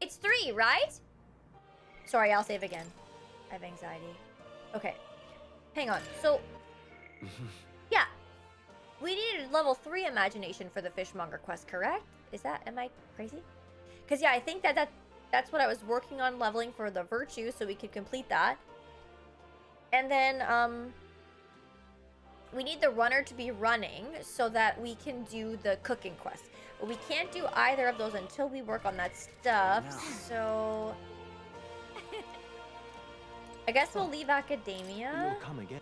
S1: It's 3, right? Sorry, I'll save again. I have anxiety. Okay. Hang on. So, yeah. We needed level 3 imagination for the fishmonger quest, correct? Am I crazy? Because, yeah, I think that's what I was working on leveling for the virtue, so we could complete that. And then, we need the runner to be running so that we can do the cooking quest. But we can't do either of those until we work on that stuff,
S7: No.
S1: so... I guess we'll leave academia.
S3: You'll come again.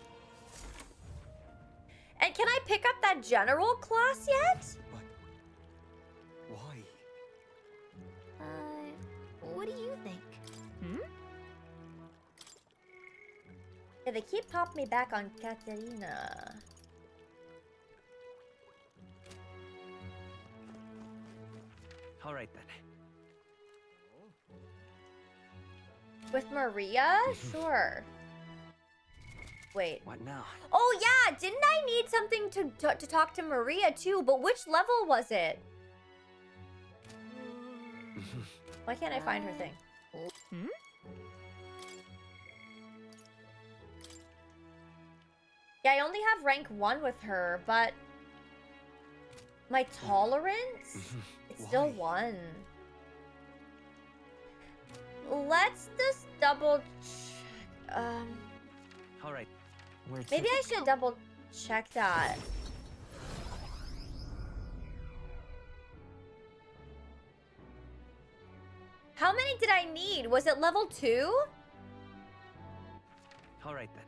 S1: And can I pick up that general class yet?
S3: But why?
S6: What do you think?
S1: Yeah, they keep popping me back on Katerina.
S7: All right then.
S1: With Maria? Sure. Wait.
S7: What now?
S1: Oh yeah, didn't I need something to talk to Maria too? But which level was it? Why can't I find her thing? Yeah, I only have rank 1 with her, but my tolerance? It's still 1. Let's just double check.
S7: All right. Where to?
S1: Maybe I should double check that. I need? Was it level 2?
S7: All right then.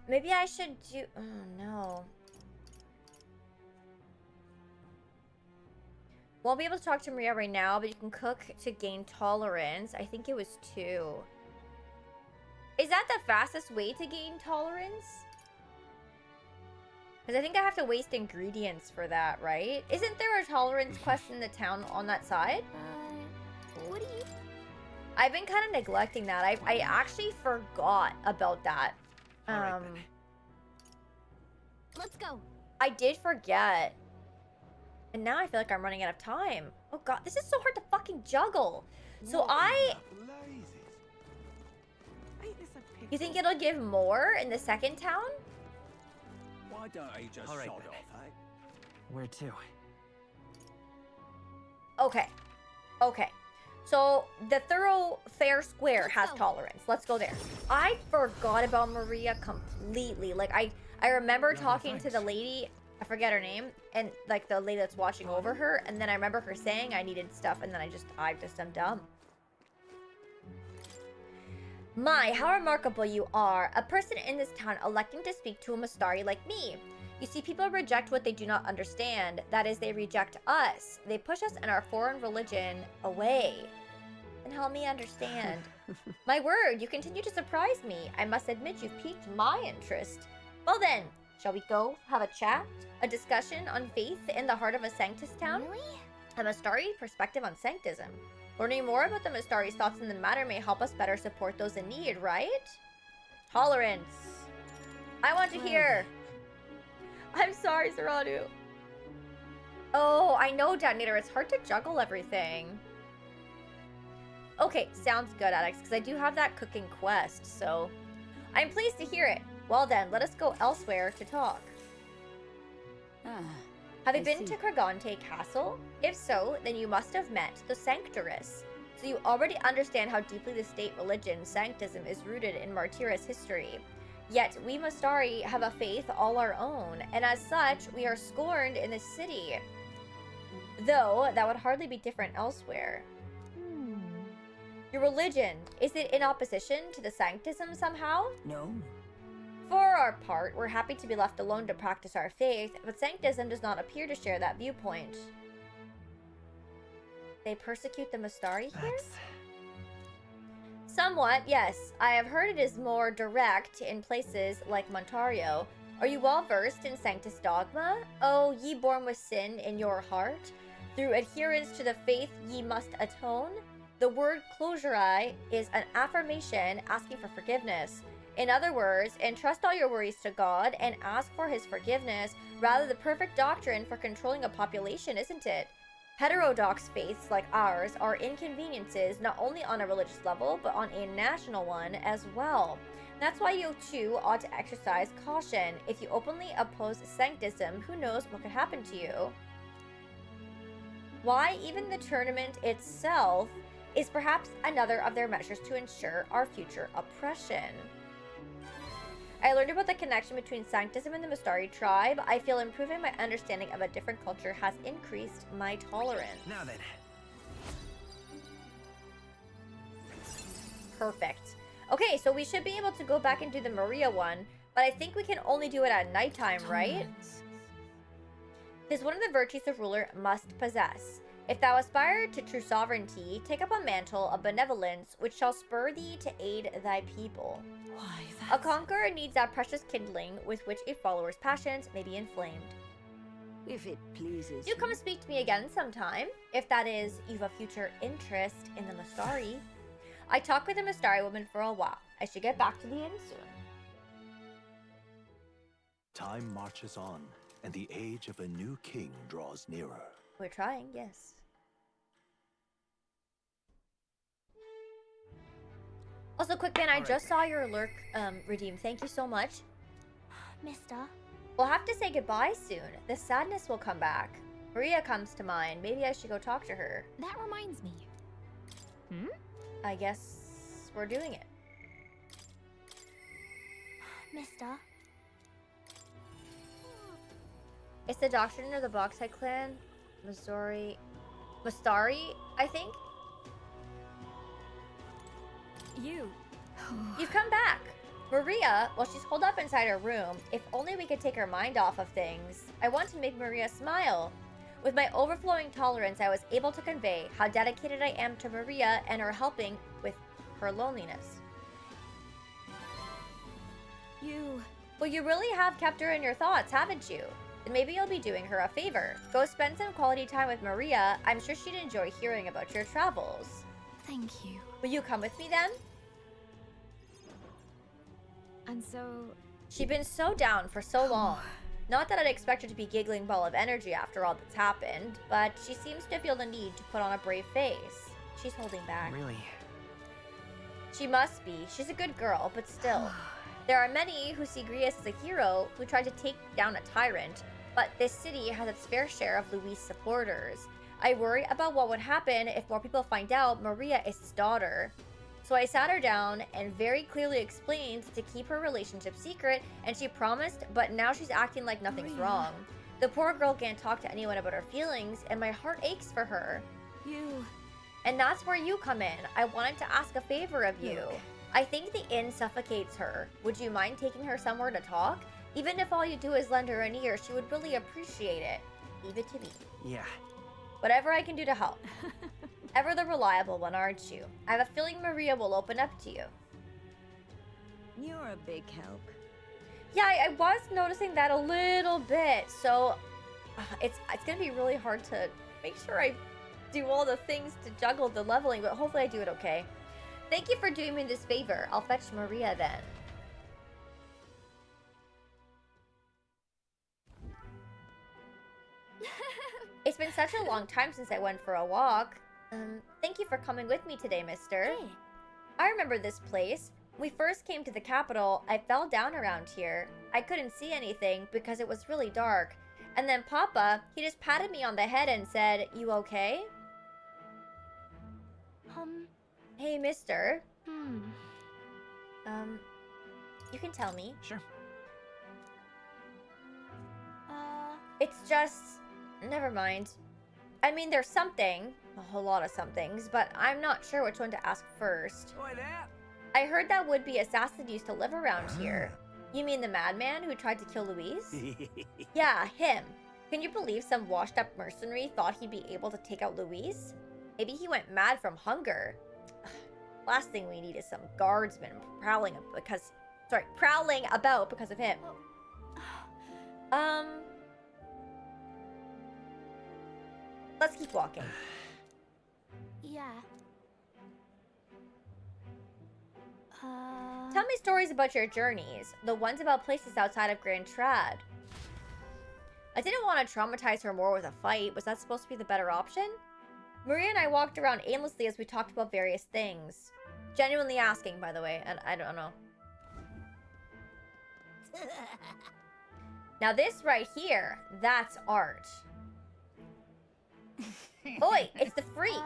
S1: Maybe I should do... Oh, no. Won't be able to talk to Maria right now, but you can cook to gain tolerance. I think it was 2. Is that the fastest way to gain tolerance? Because I think I have to waste ingredients for that, right? Isn't there a tolerance quest in the town on that side?
S6: What do you...
S1: I've been kind of neglecting that. I actually forgot about that.
S7: All right then.
S6: Let's go.
S1: I did forget. And now I feel like I'm running out of time. Oh god, this is so hard to fucking juggle. So You think it'll give more in the second town?
S2: Why don't I just
S7: All right,
S2: sod
S7: then.
S2: off, eh?
S7: Where to?
S1: Okay. Okay. So the thoroughfare square
S6: Let's
S1: has
S6: go.
S1: tolerance. Let's go there. I forgot about Maria completely. Like I remember
S7: No,
S1: talking to the
S7: thanks.
S1: lady, I forget her name, and like the lady that's watching over her, and then I remember her saying I needed stuff, and then I'm dumb. My, how remarkable you are. A person in this town electing to speak to a Mastari like me. You see, people reject what they do not understand. That is, they reject us. They push us and our foreign religion away. And help me understand. My word, you continue to surprise me. I must admit you've piqued my interest. Well then, shall we go have a chat? A discussion on faith in the heart of a Sanctus town?
S6: Really?
S1: A Mastari perspective on Sanctism. Learning more about the Mastari's thoughts in the matter may help us better support those in need, right? Tolerance. I want to hear. I'm sorry, Serrano. Oh, I know, Detonator. It's hard to juggle everything. Okay, sounds good, Alex, because I do have that cooking quest, so... I'm pleased to hear it. Well then, let us go elsewhere to talk. Have you
S4: I
S1: been
S4: see.
S1: to Kragante Castle? If so, then you must have met the Sanctoress. So you already understand how deeply the state religion, Sanctism, is rooted in Martyra's history. Yet, we Mastari have a faith all our own, and as such, we are scorned in the city. Though, that would hardly be different elsewhere. Your religion, is it in opposition to the Sanctism somehow?
S4: No.
S1: For our part, we're happy to be left alone to practice our faith, but Sanctism does not appear to share that viewpoint. They persecute the Mastari here?
S7: That's...
S1: Somewhat, yes. I have heard it is more direct in places like Montario. Are you well versed in Sanctus dogma? Oh, ye born with sin in your heart? Through adherence to the faith ye must atone? The word closuri is an affirmation asking for forgiveness. In other words, entrust all your worries to God and ask for his forgiveness, rather the perfect doctrine for controlling a population, isn't it? Heterodox faiths like ours are inconveniences not only on a religious level, but on a national one as well. That's why you too ought to exercise caution. If you openly oppose Sanctism, who knows what could happen to you? Why, even the tournament itself is perhaps another of their measures to ensure our future oppression. I learned about the connection between Sanctism and the Mastari tribe. I feel improving my understanding of a different culture has increased my tolerance.
S7: Now then.
S1: Perfect. Okay, so we should be able to go back and do the Maria one, but I think we can only do it at nighttime, right? It is one of the virtues a ruler must possess. If thou aspire to true sovereignty, take up a mantle of benevolence, which shall spur thee to aid thy people.
S4: Why,
S1: A
S4: that's...
S1: conqueror needs that precious kindling with which a follower's passions may be inflamed.
S4: If it pleases
S1: Do come speak to me again sometime, if that is, you've a future interest in the Mastari. I talked with the Mastari woman for a while. I should get back to the inn soon.
S3: Time marches on, and the age of a new king draws nearer.
S1: We're trying, yes. Also, quick man, I
S7: Alright.
S1: just saw your lurk redeem. Thank you so much.
S6: Mister.
S1: We'll have to say goodbye soon. The sadness will come back. Maria comes to mind. Maybe I should go talk to her.
S6: That reminds me.
S1: I guess we're doing it.
S6: Mister.
S1: It's the doctrine of the Boxhead clan. Mastari, I think? You've come back. Maria, well, she's holed up inside her room. If only we could take her mind off of things. I want to make Maria smile. With my overflowing tolerance, I was able to convey how dedicated I am to Maria and her helping with her loneliness. Well, you really have kept her in your thoughts, haven't you? Then maybe you'll be doing her a favor. Go spend some quality time with Maria. I'm sure she'd enjoy hearing about your travels.
S6: Thank you.
S1: Will you come with me then?
S6: And so...
S1: She'd been so down for so long. Not that I'd expect her to be a giggling ball of energy after all that's happened, but she seems to feel the need to put on a brave face. She's holding back.
S7: Really?
S1: She must be. She's a good girl, but still. There are many who see Grius as a hero who tried to take down a tyrant, but this city has its fair share of Luis supporters. I worry about what would happen if more people find out Maria is his daughter. So I sat her down and very clearly explained to keep her relationship secret, and she promised, but now she's acting like nothing's wrong. The poor girl can't talk to anyone about her feelings, and my heart aches for her. And that's where you come in. I wanted to ask a favor of you. I think the inn suffocates her. Would you mind taking her somewhere to talk? Even if all you do is lend her an ear, she would really appreciate it. Leave it to me.
S7: Yeah.
S1: Whatever I can do to help. Ever the reliable one, aren't you? I have a feeling Maria will open up to you.
S4: You're a big help.
S1: Yeah, I was noticing that a little bit. So it's gonna be really hard to make sure I do all the things to juggle the leveling, but hopefully I do it okay. Thank you for doing me this favor. I'll fetch Maria then. It's been such a long time since I went for a walk. Thank you for coming with me today, mister.
S6: Hey.
S1: I remember this place. When we first came to the capital, I fell down around here. I couldn't see anything because it was really dark. And then Papa, he just patted me on the head and said, "You okay?" Hey, mister. You can tell me.
S7: Sure.
S1: It's just... Never mind. I mean, there's something. A whole lot of somethings, but I'm not sure which one to ask first.
S2: Oi there!
S1: I heard that would-be assassin used to live around here. You mean the madman who tried to kill Luis? Yeah, him. Can you believe some washed-up mercenary thought he'd be able to take out Luis? Maybe he went mad from hunger. Last thing we need is some guardsmen prowling about because of him. Let's keep walking.
S6: Yeah.
S1: Tell me stories about your journeys, the ones about places outside of Grand Trad. I didn't want to traumatize her more with a fight. Was that supposed to be the better option? Maria and I walked around aimlessly as we talked about various things. Genuinely asking, by the way, and I don't know. Now this right here, that's art. Oi, it's the freak.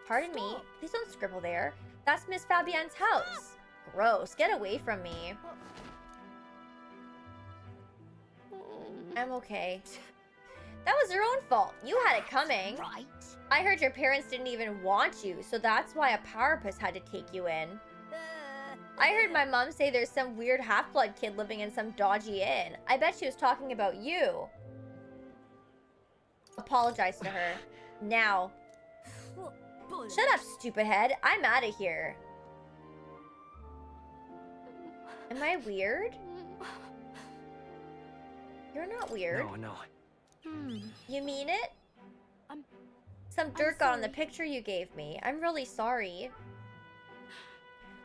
S1: Pardon me, please don't scribble there. That's Miss Fabienne's house. Gross, get away from me. I'm okay. That was your own fault. You had it coming.
S6: Right.
S1: I heard your parents didn't even want you, so that's why a powerpuss had to take you in. I heard my mom say there's some weird half-blood kid living in some dodgy inn. I bet she was talking about you. Apologize to her. Now. Shut up, stupid head. I'm out of here. Am I weird? You're not weird.
S7: No.
S1: You mean it? Some dirt got on the picture you gave me. I'm really sorry.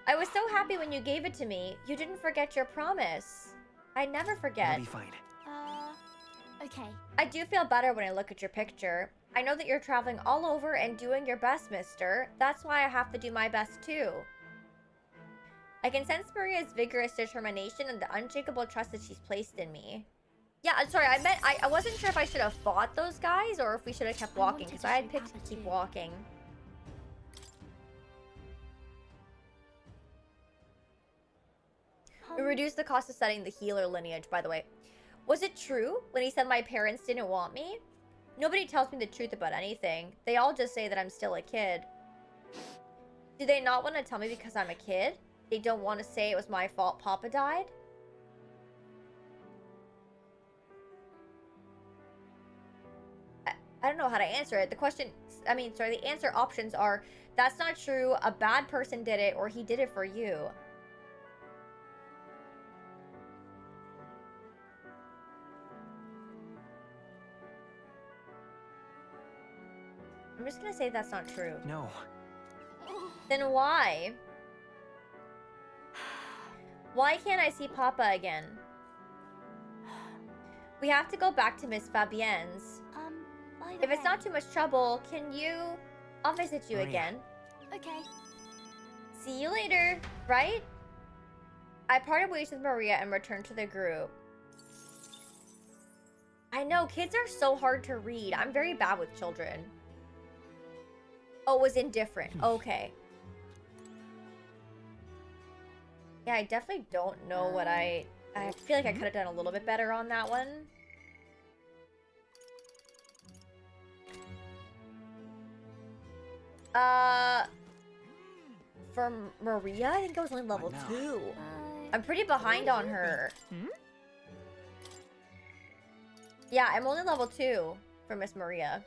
S1: I was so happy when you gave it to me. You didn't forget your promise. I never forget.
S7: It'll be fine.
S6: Okay.
S1: I do feel better when I look at your picture. I know that you're traveling all over and doing your best, mister. That's why I have to do my best too. I can sense Maria's vigorous determination and the unshakable trust that she's placed in me. Yeah, I'm sorry. I meant I wasn't sure if I should have fought those guys or if we should have kept walking because I had picked to keep walking. We reduced the cost of studying the healer lineage, by the way. Was it true when he said my parents didn't want me? Nobody tells me the truth about anything. They all just say that I'm still a kid. Do they not want to tell me because I'm a kid? They don't want to say it was my fault Papa died? I don't know how to answer it. The answer options are, that's not true, a bad person did it, or he did it for you. I'm just gonna say that's not true.
S7: No.
S1: Then why? Why can't I see Papa again? We have to go back to Miss Fabienne's.
S6: By the
S1: If it's
S6: way.
S1: not too much trouble, can you... I'll visit you
S7: Maria.
S1: again.
S6: Okay.
S1: See you later, right? I parted ways with Maria and returned to the group. I know, kids are so hard to read. I'm very bad with children. Oh, it was indifferent. Okay. Yeah, I definitely don't know what I feel like I could have done a little bit better on that one. For Maria, I think I was only level
S7: What now?
S1: 2. I'm pretty behind on her. Yeah, I'm only level 2 for Miss Maria.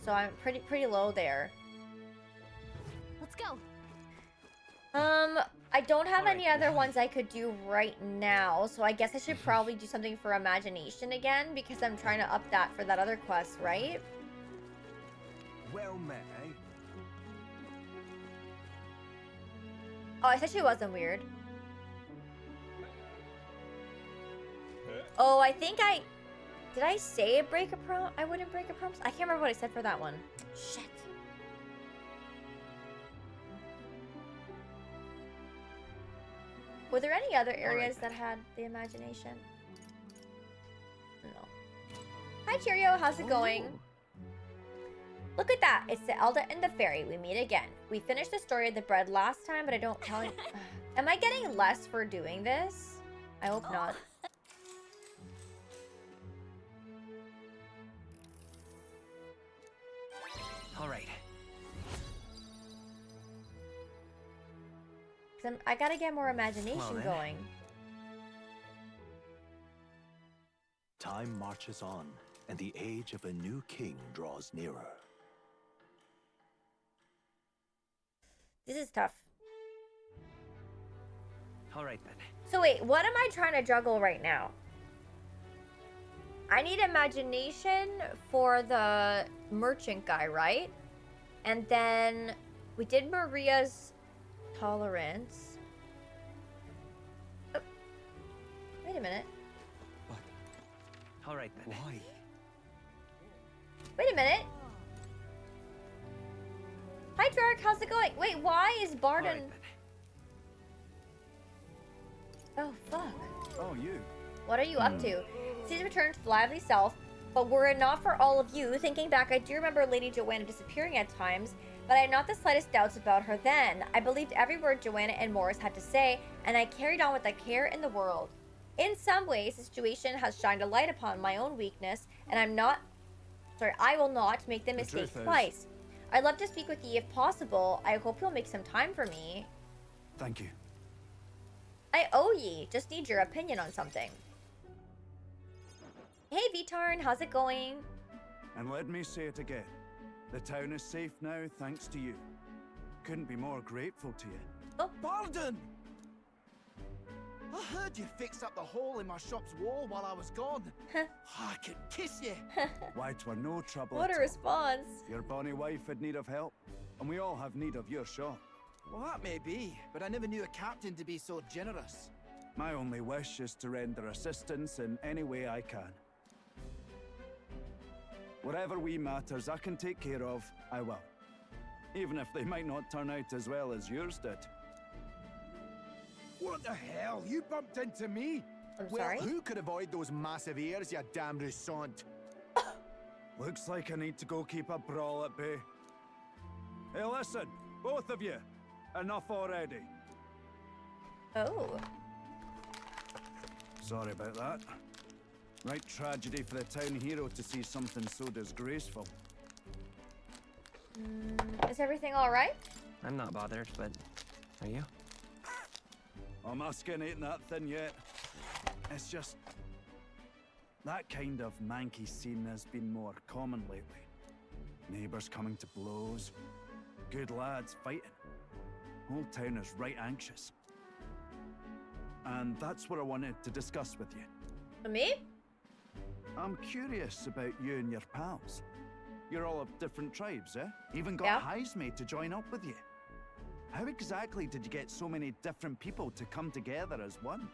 S1: So I'm pretty low there.
S6: Let's go.
S1: I don't have
S7: Alright,
S1: any other
S7: why?
S1: ones I could do right now, so I guess I should probably do something for imagination again, because I'm trying to up that for that other quest, right?
S2: Well met, eh?
S1: Oh, I said she wasn't weird. Oh, I think did I say I wouldn't break a promise? I can't remember what I said for that one. Shit. Were there any other areas that had the imagination? No. Hi, Cheerio. How's it going? Look at that. It's the Elda and the fairy. We meet again. We finished the story of the bread last time, but I don't tell you. Am I getting less for doing this? I hope not.
S7: All right.
S1: I gotta get more imagination
S7: Well then.
S1: going.
S3: Time marches on, and the age of a new king draws nearer.
S1: This is tough.
S7: All right then.
S1: So wait, what am I trying to juggle right now? I need imagination for the merchant guy, right? And then we did Maria's tolerance. Oh. Wait a minute.
S2: What?
S7: All right then.
S2: Why?
S1: Wait a minute. Hi, Drark. How's it going? Wait, why is
S7: All
S1: Barden...
S7: right then.
S1: Oh, fuck.
S2: Oh, you.
S1: What are you up to? Caesar returned to the lively self, but were it not for all of you, thinking back, I do remember Lady Joanna disappearing at times, but I had not the slightest doubts about her then. I believed every word Joanna and Morris had to say, and I carried on with the care in the world. In some ways, the situation has shined a light upon my own weakness, and I will not make the mistake
S2: truth is-
S1: twice. I'd love to speak with ye if possible. I hope you'll make some time for me.
S2: Thank you.
S1: I owe ye. Just need your opinion on something. Hey, Vitarn, how's it going?
S2: And let me say it again. The town is safe now, thanks to you. Couldn't be more grateful to you.
S1: Oh.
S8: Barden! I heard you fixed up the hole in my shop's wall while I was gone. I could kiss you.
S2: Why, 'twere no trouble
S1: What a
S2: at all.
S1: response.
S2: Your bonny wife had need of help, and we all have need of your shop.
S8: Well, that may be, but I never knew a captain to be so generous.
S2: My only wish is to render assistance in any way I can. Whatever wee matters I can take care of, I will. Even if they might not turn out as well as yours did.
S5: What the hell? You bumped into me?
S1: I'm
S5: Well,
S1: sorry.
S5: who could avoid those massive ears, you damn russant?
S2: Looks like I need to go keep a brawl at bay. Hey, listen, both of you. Enough already.
S1: Oh.
S2: Sorry about that. Right tragedy for the town hero to see something so disgraceful.
S1: Is everything all right?
S7: I'm not bothered, but are you?
S2: Oh, my skin ain't that thin yet. It's just... that kind of manky scene has been more common lately. Neighbours coming to blows. Good lads fighting. Whole town is right anxious. And that's what I wanted to discuss with you.
S1: Me?
S2: I'm curious about you and your pals. You're all of different tribes, eh? Even got
S1: Yeah.
S2: Highsmade to join up with you. How exactly did you get so many different people to come together as one?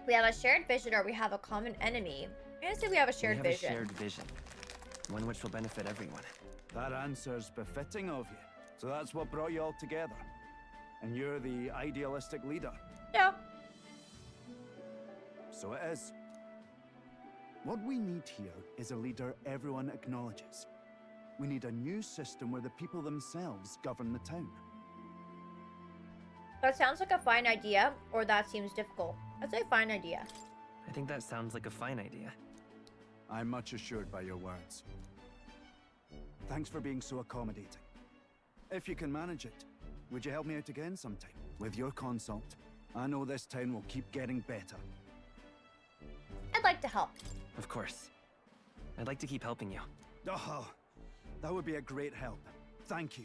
S1: We have a shared vision or we have a common enemy. I'm gonna say we have a shared
S7: we have
S1: vision.
S7: a shared vision. One which will benefit everyone.
S2: That answer's befitting of you. So that's what brought you all together. And you're the idealistic leader.
S1: Yeah.
S2: So it is. What we need here is a leader everyone acknowledges. We need a new system where the people themselves govern the town.
S1: That sounds like a fine idea, or that seems difficult. I'd say fine idea.
S7: I think that sounds like a fine idea.
S2: I'm much assured by your words. Thanks for being so accommodating. If you can manage it, would you help me out again sometime? With your consult, I know this town will keep getting better.
S1: I'd like to help.
S7: Of course. I'd like to keep helping you.
S2: Oh, that would be a great help. Thank you.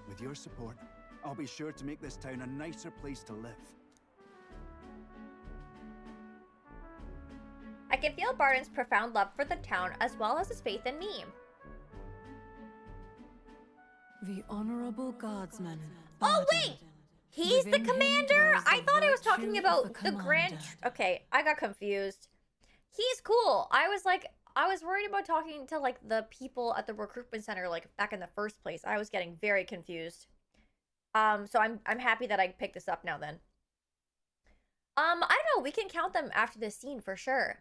S2: With your support, I'll be sure to make this town a nicer place to live.
S1: I can feel Barton's profound love for the town as well as his faith in me.
S6: The Honorable Guardsman.
S1: Oh, wait! He's the
S6: Within him
S1: commander?
S6: dwells
S1: I
S6: the
S1: thought I was talking
S6: virtue
S1: about
S6: of a
S1: the Grand...
S6: commander.
S1: Okay, I got confused. He's cool. I was worried about talking to, like, the people at the recruitment center, like, back in the first place. I was getting very confused. So I'm happy that I picked this up now then. I don't know. We can count them after this scene for sure.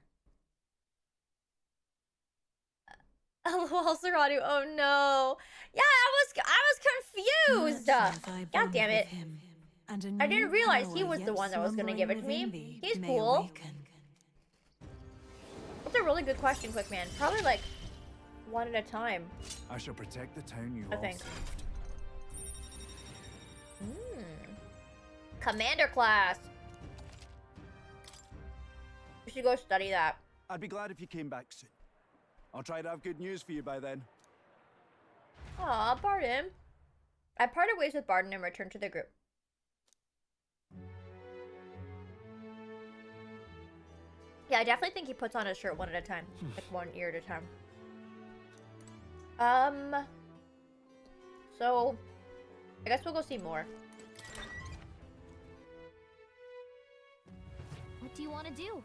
S1: LOL, Serrano. Oh no. Yeah, I was confused. God damn it. I didn't realize he was the one that was gonna give it to me. He's cool. That's a really good question, Quick Man. Probably like one at a time.
S2: I shall protect the town you
S1: I
S2: all
S1: think.
S2: saved.
S1: Commander class. We should go study that.
S2: I'd be glad if you came back soon. I'll try to have good news for you by then.
S1: Aw, Barton. I parted ways with Barton and returned to the group. Yeah, I definitely think he puts on his shirt one at a time. Like one ear at a time. So, I guess we'll go see more.
S9: What do you want to do?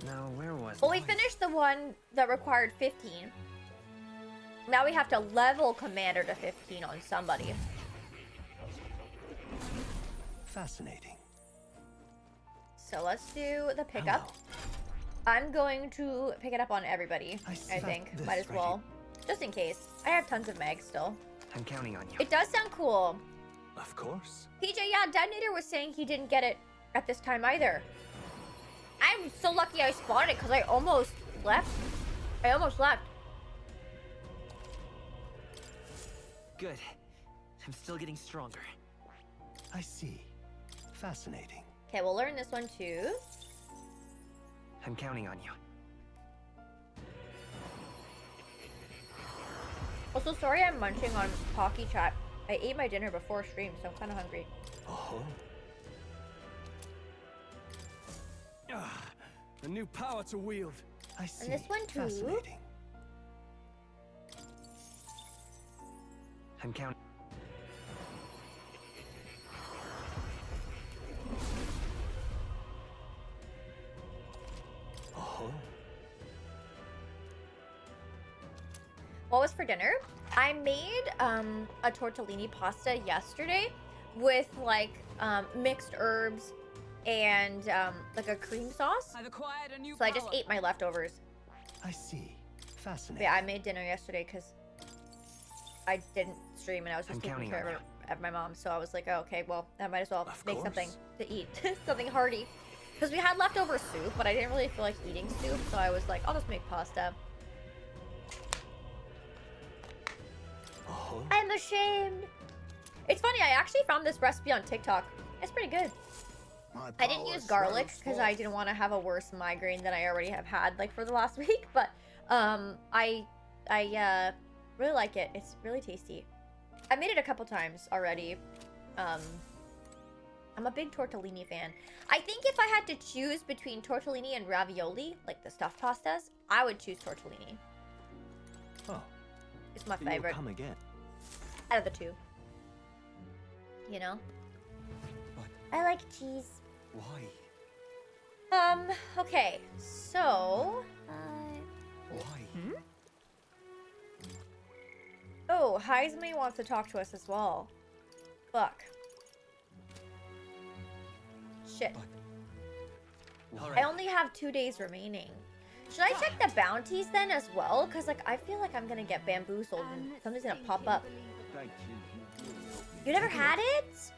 S7: Now, where was
S1: Well, we
S7: I?
S1: finished the one that required 15. Now we have to level Commander to 15 on somebody.
S3: Fascinating.
S1: So let's do the pickup.
S3: Hello.
S1: I'm going to pick it up on everybody,
S3: I
S1: I
S3: suck
S1: think.
S3: this
S1: Might as
S3: right
S1: well. Just in case. I have tons of mags still.
S7: I'm counting on you.
S1: It does sound cool.
S3: Of course.
S1: PJ, yeah, Detonator was saying he didn't get it at this time either. I'm so lucky I spotted it because I almost left.
S7: Good. I'm still getting stronger.
S3: I see. Fascinating.
S1: Okay, we'll learn this one too.
S7: I'm counting on you.
S1: Also, sorry I'm munching on Talkie Chat. I ate my dinner before stream, so I'm kind of hungry.
S3: Oh.
S8: A new power to wield.
S3: I see.
S1: this one too.
S3: Fascinating.
S7: I'm counting.
S3: Oh.
S1: What was for dinner? I made a tortellini pasta yesterday with like mixed herbs and like a cream sauce.
S6: I've acquired a new
S1: So I just ate my leftovers.
S3: I see. Fascinating.
S1: Yeah, I made dinner yesterday because I didn't stream and I was just taking care of my mom. So I was like, oh, okay, well, I might as well make something to eat, something hearty. Because we had leftover soup, but I didn't really feel like eating soup, so I was like, I'll just make pasta.
S3: Oh.
S1: I'm ashamed. It's funny, I actually found this recipe on TikTok. It's pretty good. I didn't use garlic because I didn't want to have a worse migraine than I already have had like for the last week, but I really like it. It's really tasty. I made it a couple times already. I'm a big tortellini fan. I think if I had to choose between tortellini and ravioli, like the stuffed pastas, I would choose tortellini.
S3: Oh.
S1: It's my
S3: You'll
S1: favorite.
S3: come again.
S1: Out of the two. You know?
S3: But
S1: I like cheese.
S3: why?
S1: Okay. So,
S3: Why?
S1: oh, Heisme wants to talk to us as well. Fuck. Shit.
S3: All
S1: I
S3: right.
S1: only have 2 days remaining. Should I check the bounties then as well? Because, like, I feel like I'm gonna get bamboozled and something's gonna pop up.
S2: Thank you.
S1: You never had it?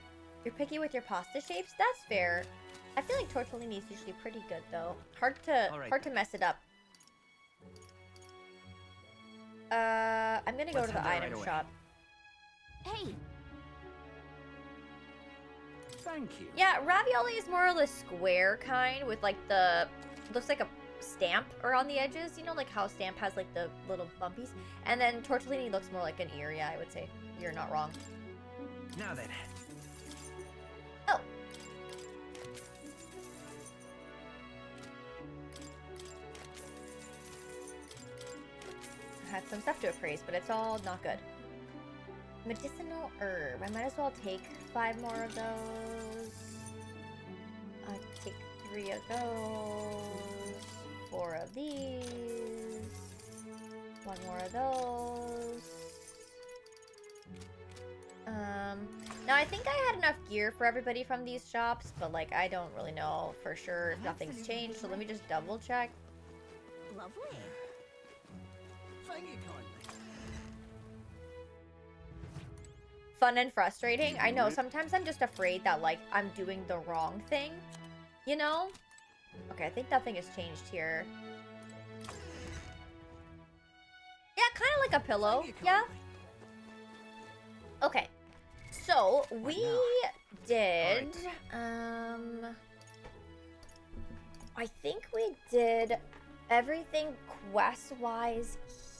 S1: You're picky with your pasta shapes? That's fair. I feel like tortellini is usually pretty good, though. Hard to mess it up. I'm gonna go to the item shop.
S6: Hey,
S2: Thank you.
S1: Yeah, ravioli is more of the square kind with like the looks like a stamp around the edges, you know, like how stamp has like the little bumpies. And then tortellini looks more like an ear, yeah, I would say. You're not wrong.
S7: Now then.
S1: Oh. I had some stuff to appraise, but it's all not good. Medicinal herb. I might as well take 5 more of those. I'll take 3 of those. 4 of these. 1 more of those. Now I think I had enough gear for everybody from these shops, but like I don't really know for sure if nothing's changed, so let me just double check.
S6: lovely.
S8: Thank you kindly.
S1: Fun and frustrating. I know, sometimes I'm just afraid that like I'm doing the wrong thing, you know? Okay, I think nothing has changed here. Yeah, kind of like a pillow. Yeah. Okay. So, we did, I think we did everything quest-wise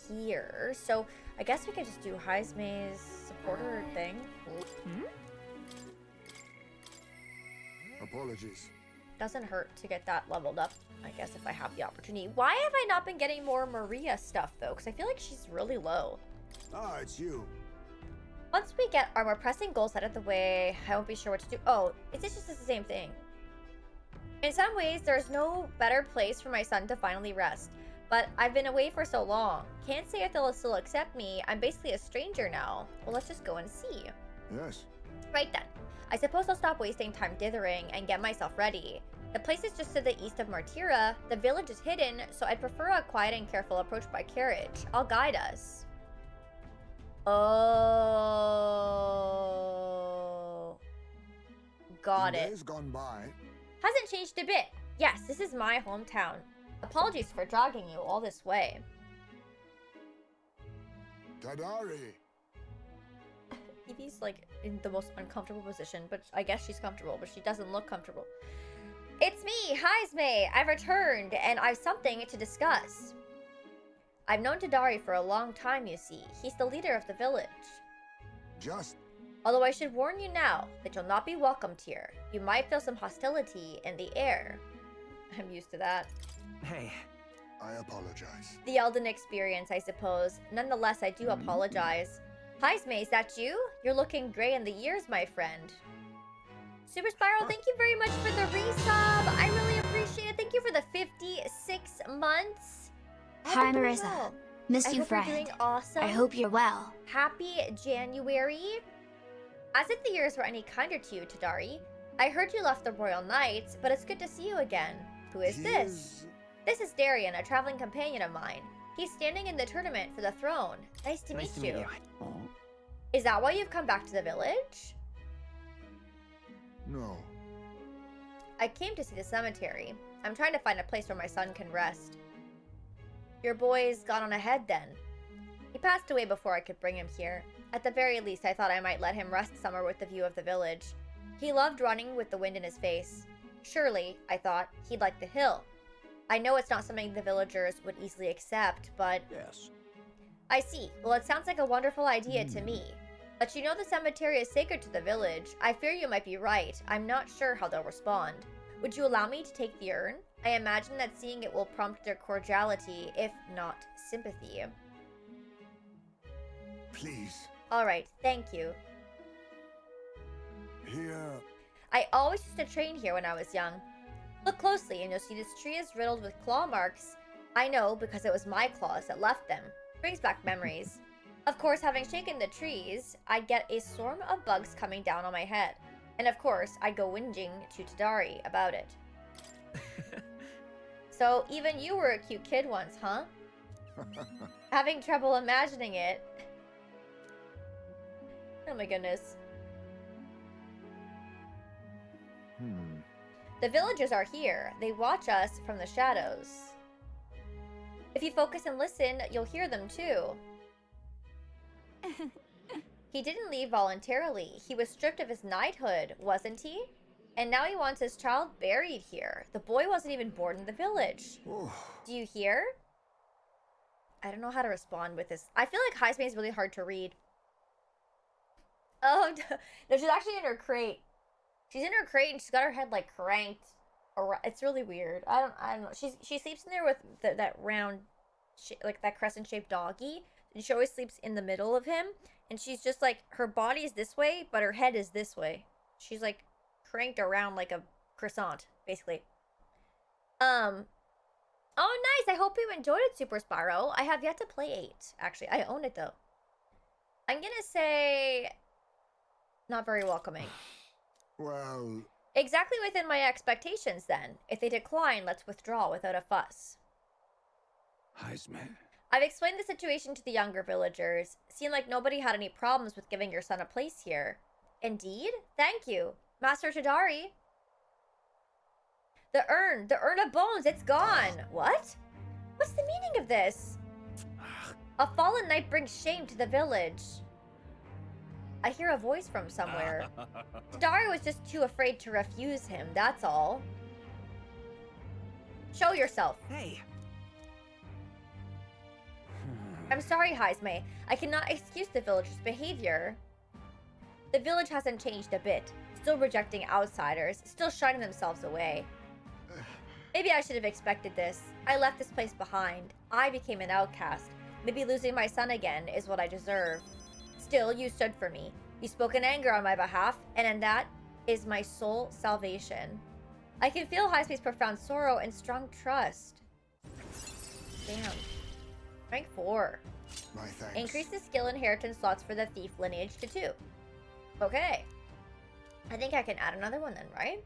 S1: here. So, I guess we could just do Heisme's supporter thing.
S5: Apologies.
S1: Doesn't hurt to get that leveled up, I guess, if I have the opportunity. Why have I not been getting more Maria stuff, though? Because I feel like she's really low.
S5: Ah, it's you.
S1: Once we get our more pressing goals out of the way, I won't be sure what to do. Oh, it's just the same thing. In some ways, there's no better place for my son to finally rest. But I've been away for so long. Can't say if they'll still accept me. I'm basically a stranger now. Well, let's just go and see.
S5: Yes.
S1: Right then. I suppose I'll stop wasting time dithering and get myself ready. The place is just to the east of Martira. The village is hidden, so I'd prefer a quiet and careful approach by carriage. I'll guide us. Oh. Got it.
S5: Days gone by.
S1: Hasn't changed a bit. Yes, this is my hometown. Apologies for dragging you all this way.
S5: Tadari.
S1: Evie's like in the most uncomfortable position, but I guess she's comfortable, but she doesn't look comfortable. It's me, Heisme. I've returned, and I've something to discuss. I've known Tadari for a long time, you see. He's the leader of the village.
S5: Just.
S1: Although I should warn you now that you'll not be welcomed here. You might feel some hostility in the air. I'm used to that.
S7: Hey,
S5: I apologize.
S1: The Elden experience, I suppose. Nonetheless, I do apologize. Heisme, is that you? You're looking gray in the ears, my friend. Super Spiral, thank you very much for the resub. I really appreciate it. Thank you for the 56 months.
S6: Hi, Marissa.
S9: Miss
S1: I
S9: you,
S1: hope you're
S9: friend.
S1: doing awesome.
S9: I hope you're well.
S1: Happy January. As if the years were any kinder to you, Tadari. I heard you left the Royal Knights, but it's good to see you again. Who is this? This is Darian, a traveling companion of mine. He's standing in the tournament for the throne. Nice to meet you. Is that why you've come back to the village?
S5: No.
S1: I came to see the cemetery. I'm trying to find a place where my son can rest. Your boy's gone on ahead then. He passed away before I could bring him here. At the very least, I thought I might let him rest somewhere with the view of the village. He loved running with the wind in his face. Surely, I thought, he'd like the hill. I know it's not something the villagers would easily accept, but...
S3: Yes.
S1: I see. Well, it sounds like a wonderful idea to me. But you know the cemetery is sacred to the village. I fear you might be right. I'm not sure how they'll respond. Would you allow me to take the urn? I imagine that seeing it will prompt their cordiality, if not sympathy.
S5: Please.
S1: Alright, thank you.
S5: Here.
S1: I always used to train here when I was young. Look closely and you'll see this tree is riddled with claw marks. I know because it was my claws that left them. Brings back memories. Of course, having shaken the trees, I'd get a swarm of bugs coming down on my head. And of course, I'd go whinging to Tadari about it. So, even you were a cute kid once, huh? Having trouble imagining it. Oh my goodness. The villagers are here. They watch us from the shadows. If you focus and listen, you'll hear them too. He didn't leave voluntarily. He was stripped of his knighthood, wasn't he? And now he wants his child buried here. The boy wasn't even born in the village. Do you hear? I don't know how to respond with this. I feel like Heisme is really hard to read. Oh, no, she's actually in her crate. She's in her crate and she's got her head like cranked. It's really weird. I don't know. She sleeps in there with that round, like that crescent-shaped doggy. And she always sleeps in the middle of him. And she's just like, her body is this way, but her head is this way. She's like cranked around like a croissant, basically. Oh, nice. I hope you enjoyed it, Super Spyro. I have yet to play 8, actually. I own it, though. I'm gonna say... not very welcoming.
S5: Well...
S1: exactly within my expectations, then. If they decline, let's withdraw without a fuss.
S2: Heisme.
S1: I've explained the situation to the younger villagers. Seemed like nobody had any problems with giving your son a place here. Indeed? Thank you. Master Tadari. The urn of bones, it's gone. What? What's the meaning of this? A fallen knight brings shame to the village. I hear a voice from somewhere. Tadari was just too afraid to refuse him, that's all. Show yourself.
S7: Hey.
S1: I'm sorry, Heisme. I cannot excuse the villager's behavior. The village hasn't changed a bit. Still rejecting outsiders, still shining themselves away. Maybe I should have expected this. I left this place behind. I became an outcast. Maybe losing my son again is what I deserve. Still, you stood for me. You spoke in anger on my behalf, and in that is my sole salvation. I can feel Heisme's profound sorrow and strong trust. Damn. Rank 4.
S5: My thanks.
S1: Increase the skill inheritance slots for the thief lineage to 2. Okay. I think I can add another one then, right?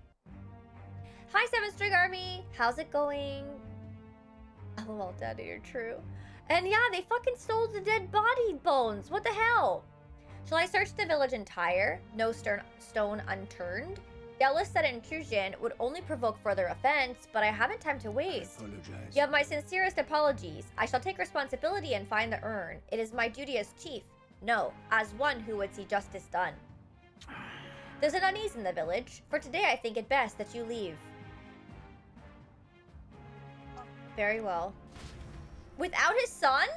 S1: Hi, 7 String Army! How's it going? LOL, Daddy, you're true. And yeah, they fucking stole the dead body bones. What the hell? Shall I search the village entire? No stone unturned? Doubtless that intrusion would only provoke further offense, but I haven't time to waste.
S2: I apologize.
S1: You have my sincerest apologies. I shall take responsibility and find the urn. It is my duty as chief. No, as one who would see justice done. There's an unease in the village. For today, I think it best that you leave. Very well. Without his son?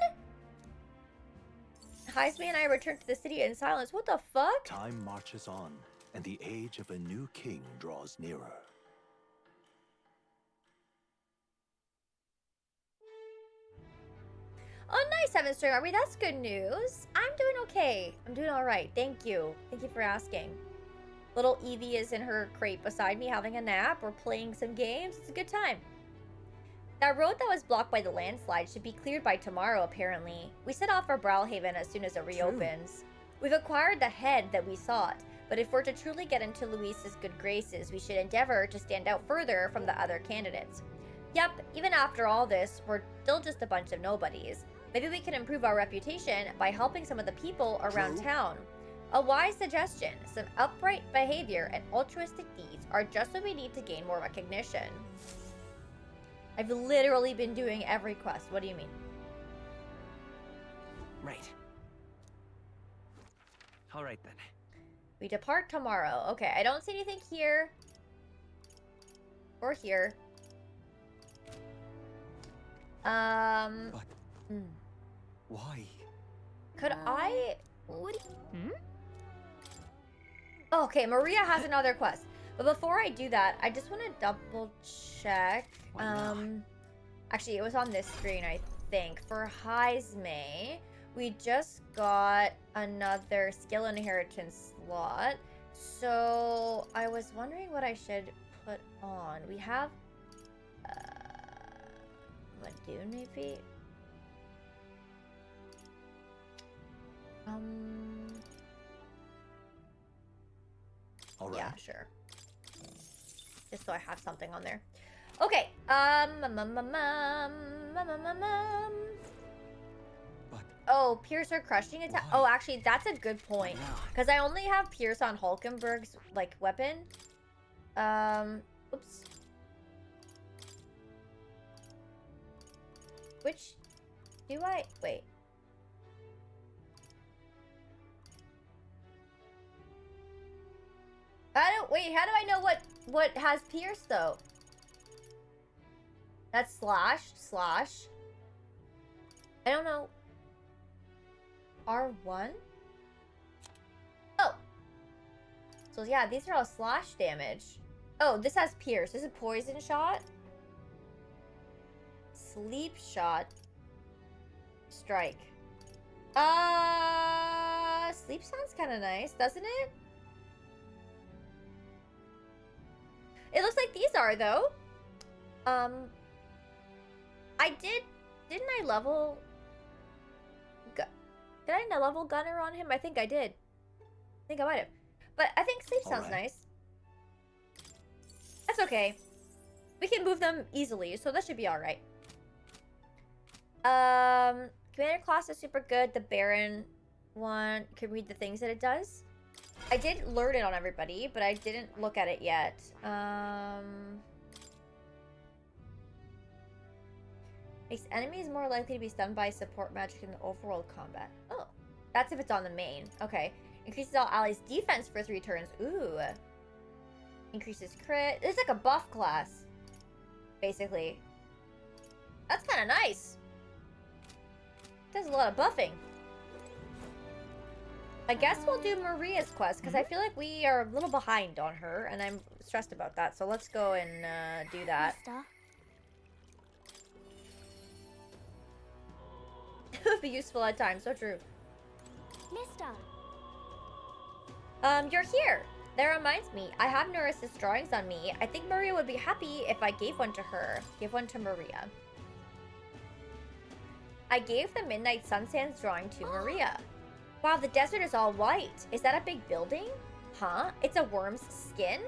S1: Heisme and I returned to the city in silence. What the fuck?
S3: Time marches on, and the age of a new king draws nearer.
S1: Oh, nice, 7 String Army. That's good news. I'm doing okay. I'm doing all right. Thank you. Thank you for asking. Little Evie is in her crate beside me having a nap. We're playing some games. It's a good time. That road that was blocked by the landslide should be cleared by tomorrow, apparently. We set off for Brilehaven as soon as it reopens. We've acquired the head that we sought, but if we're to truly get into Luis's good graces, we should endeavor to stand out further from the other candidates. Yep, even after all this, we're still just a bunch of nobodies. Maybe we can improve our reputation by helping some of the people around town. A wise suggestion. Some upright behavior and altruistic deeds are just what we need to gain more recognition. I've literally been doing every quest. What do you mean?
S7: Right. All right then.
S1: We depart tomorrow. Okay, I don't see anything here. Or here.
S3: But why?
S1: Could I...
S6: What do you...
S1: Okay, Maria has another quest. But before I do that, I just want to double check.
S3: Why not?
S1: Actually, it was on this screen, I think. For Heisme, we just got another skill inheritance slot. So I was wondering what I should put on. We have what do maybe?
S3: All right.
S1: Yeah, sure. Just so I have something on there. Okay.
S3: But
S1: Oh, Pierce or crushing attack.
S3: Why?
S1: Oh, actually, that's a good point.
S3: Why not?
S1: Because I only have Pierce on Hulkenberg's like weapon. Oops. Which do I wait? Wait, how do I know what has Pierce though? That's slash. I don't know. R1? Oh. So yeah, these are all slash damage. Oh, this has pierce. This is poison shot. Sleep shot. Strike. Sleep sounds kind of nice, doesn't it? It looks like these are though. Didn't I level? Did I level Gunner on him? I think I did. I think I might have. But I think sleep sounds nice. That's okay. We can move them easily, so that should be alright. Commander class is super good. The Baron one, can read the things that it does. I did learn it on everybody, but I didn't look at it yet. Makes enemies more likely to be stunned by support magic in the overworld combat. Oh, that's if it's on the main. Okay. Increases all allies' defense for 3 turns. Ooh. Increases crit. It's like a buff class, basically. That's kind of nice. Does a lot of buffing. I guess we'll do Maria's quest, because I feel like we are a little behind on her, and I'm stressed about that. So let's go and do that.
S6: Mister?
S1: It would be useful at times, so true.
S6: Mister?
S1: You're here. That reminds me, I have Norris's drawings on me. I think Maria would be happy if I gave one to her. Give one to Maria. I gave the Midnight Sun Sands drawing to Maria. Wow, the desert is all white. Is that a big building? Huh? It's a worm's skin?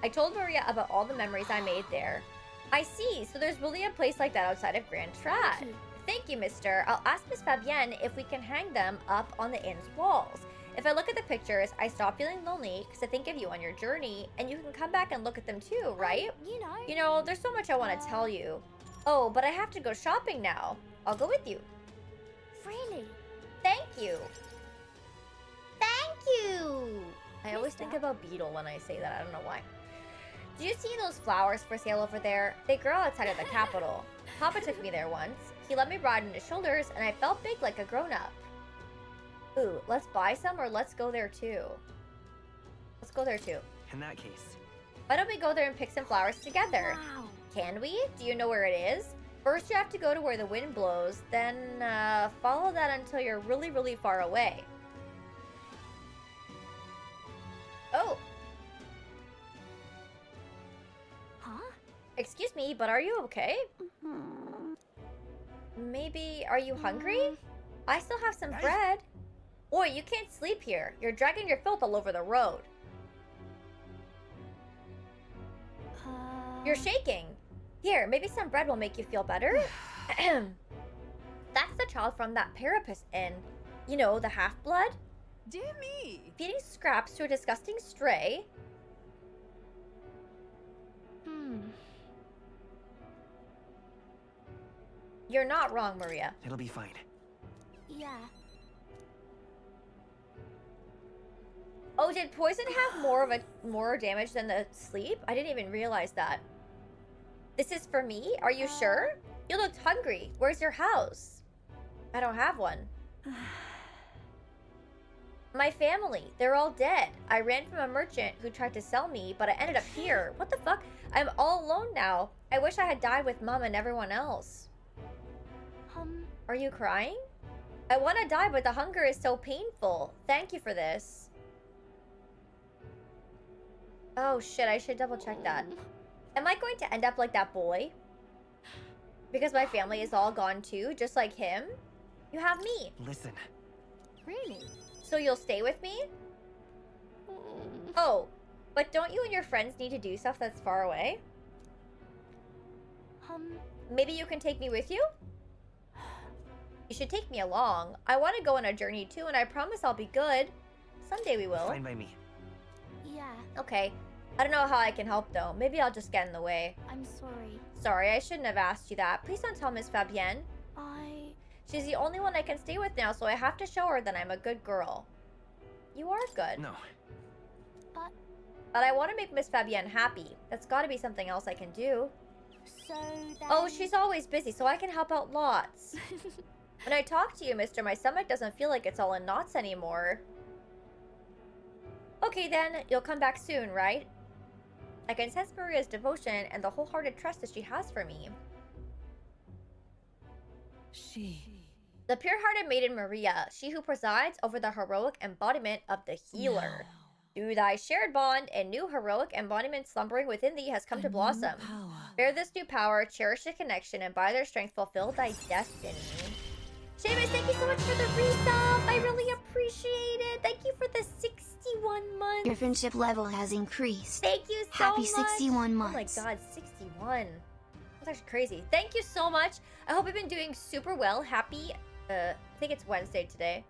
S1: I told Maria about all the memories I made there. I see, so there's really a place like that outside of Grand Trad. Thank you, mister. I'll ask Miss Fabienne if we can hang them up on the inn's walls. If I look at the pictures, I stop feeling lonely because I think of you on your journey, and you can come back and look at them too, right? You know, there's so much I want to tell you. Oh, but I have to go shopping now. I'll go with you.
S6: Really?
S1: Thank you. Thank you. I always think about Beetle when I say that. I don't know why. Do you see those flowers for sale over there? They grow outside of the capital. Papa took me there once. He let me ride on his shoulders, and I felt big like a grown-up. Ooh, let's buy some or let's go there too. Let's go there too.
S7: In that case.
S1: Why don't we go there and pick some flowers together?
S6: Wow.
S1: Can we? Do you know where it is? First, you have to go to where the wind blows, then follow that until you're really, really far away. Oh.
S6: Huh?
S1: Excuse me, but are you okay? Maybe, are you hungry? I still have some bread. Boy, you can't sleep here. You're dragging your filth all over the road. You're shaking. Here, maybe some bread will make you feel better. That's the child from that Parapus inn. You know, the half-blood?
S6: Dear me.
S1: Feeding scraps to a disgusting stray. You're not wrong, Maria.
S7: It'll be fine.
S6: Yeah.
S1: Oh, did poison have more damage than the sleep? I didn't even realize that. This is for me? Are you sure? You looked hungry. Where's your house? I don't have one. My family, they're all dead. I ran from a merchant who tried to sell me, but I ended up here. What the fuck? I'm all alone now. I wish I had died with Mom and everyone else. Are you crying? I want to die, but the hunger is so painful. Thank you for this. Oh shit, I should double check that. Am I going to end up like that boy? Because my family is all gone too, just like him? You have me.
S7: Listen.
S6: Really?
S1: So you'll stay with me? Oh, but don't you and your friends need to do stuff that's far away? Maybe you can take me with you? You should take me along. I want to go on a journey too, and I promise I'll be good. Someday we will.
S7: Fine by me.
S6: Yeah,
S1: Okay. I don't know how I can help though. Maybe I'll just get in the way.
S6: I'm sorry.
S1: Sorry, I shouldn't have asked you that. Please don't tell Miss Fabienne. She's the only one I can stay with now, so I have to show her that I'm a good girl. You are good.
S7: No.
S1: But I want to make Miss Fabienne happy. That's got to be something else I can do.
S6: So then...
S1: Oh, she's always busy, so I can help out lots. When I talk to you, mister, my stomach doesn't feel like it's all in knots anymore. Okay then, you'll come back soon, right? I can sense Maria's devotion and the wholehearted trust that she has for me. The pure-hearted maiden Maria, she who presides over the heroic embodiment of the healer. Through thy shared bond, a new heroic embodiment slumbering within thee has come to blossom. Bear this new power, cherish the connection, and by their strength fulfill thy destiny. Seamus, thank you so much for the resub. I really appreciate it. Thank you for the 61 months.
S9: Your friendship level has increased.
S1: Thank you so
S9: Happy
S1: much.
S9: 61 months.
S1: Oh my god, 61. That's actually crazy. Thank you so much. I hope you've been doing super well. Happy, I think it's Wednesday today.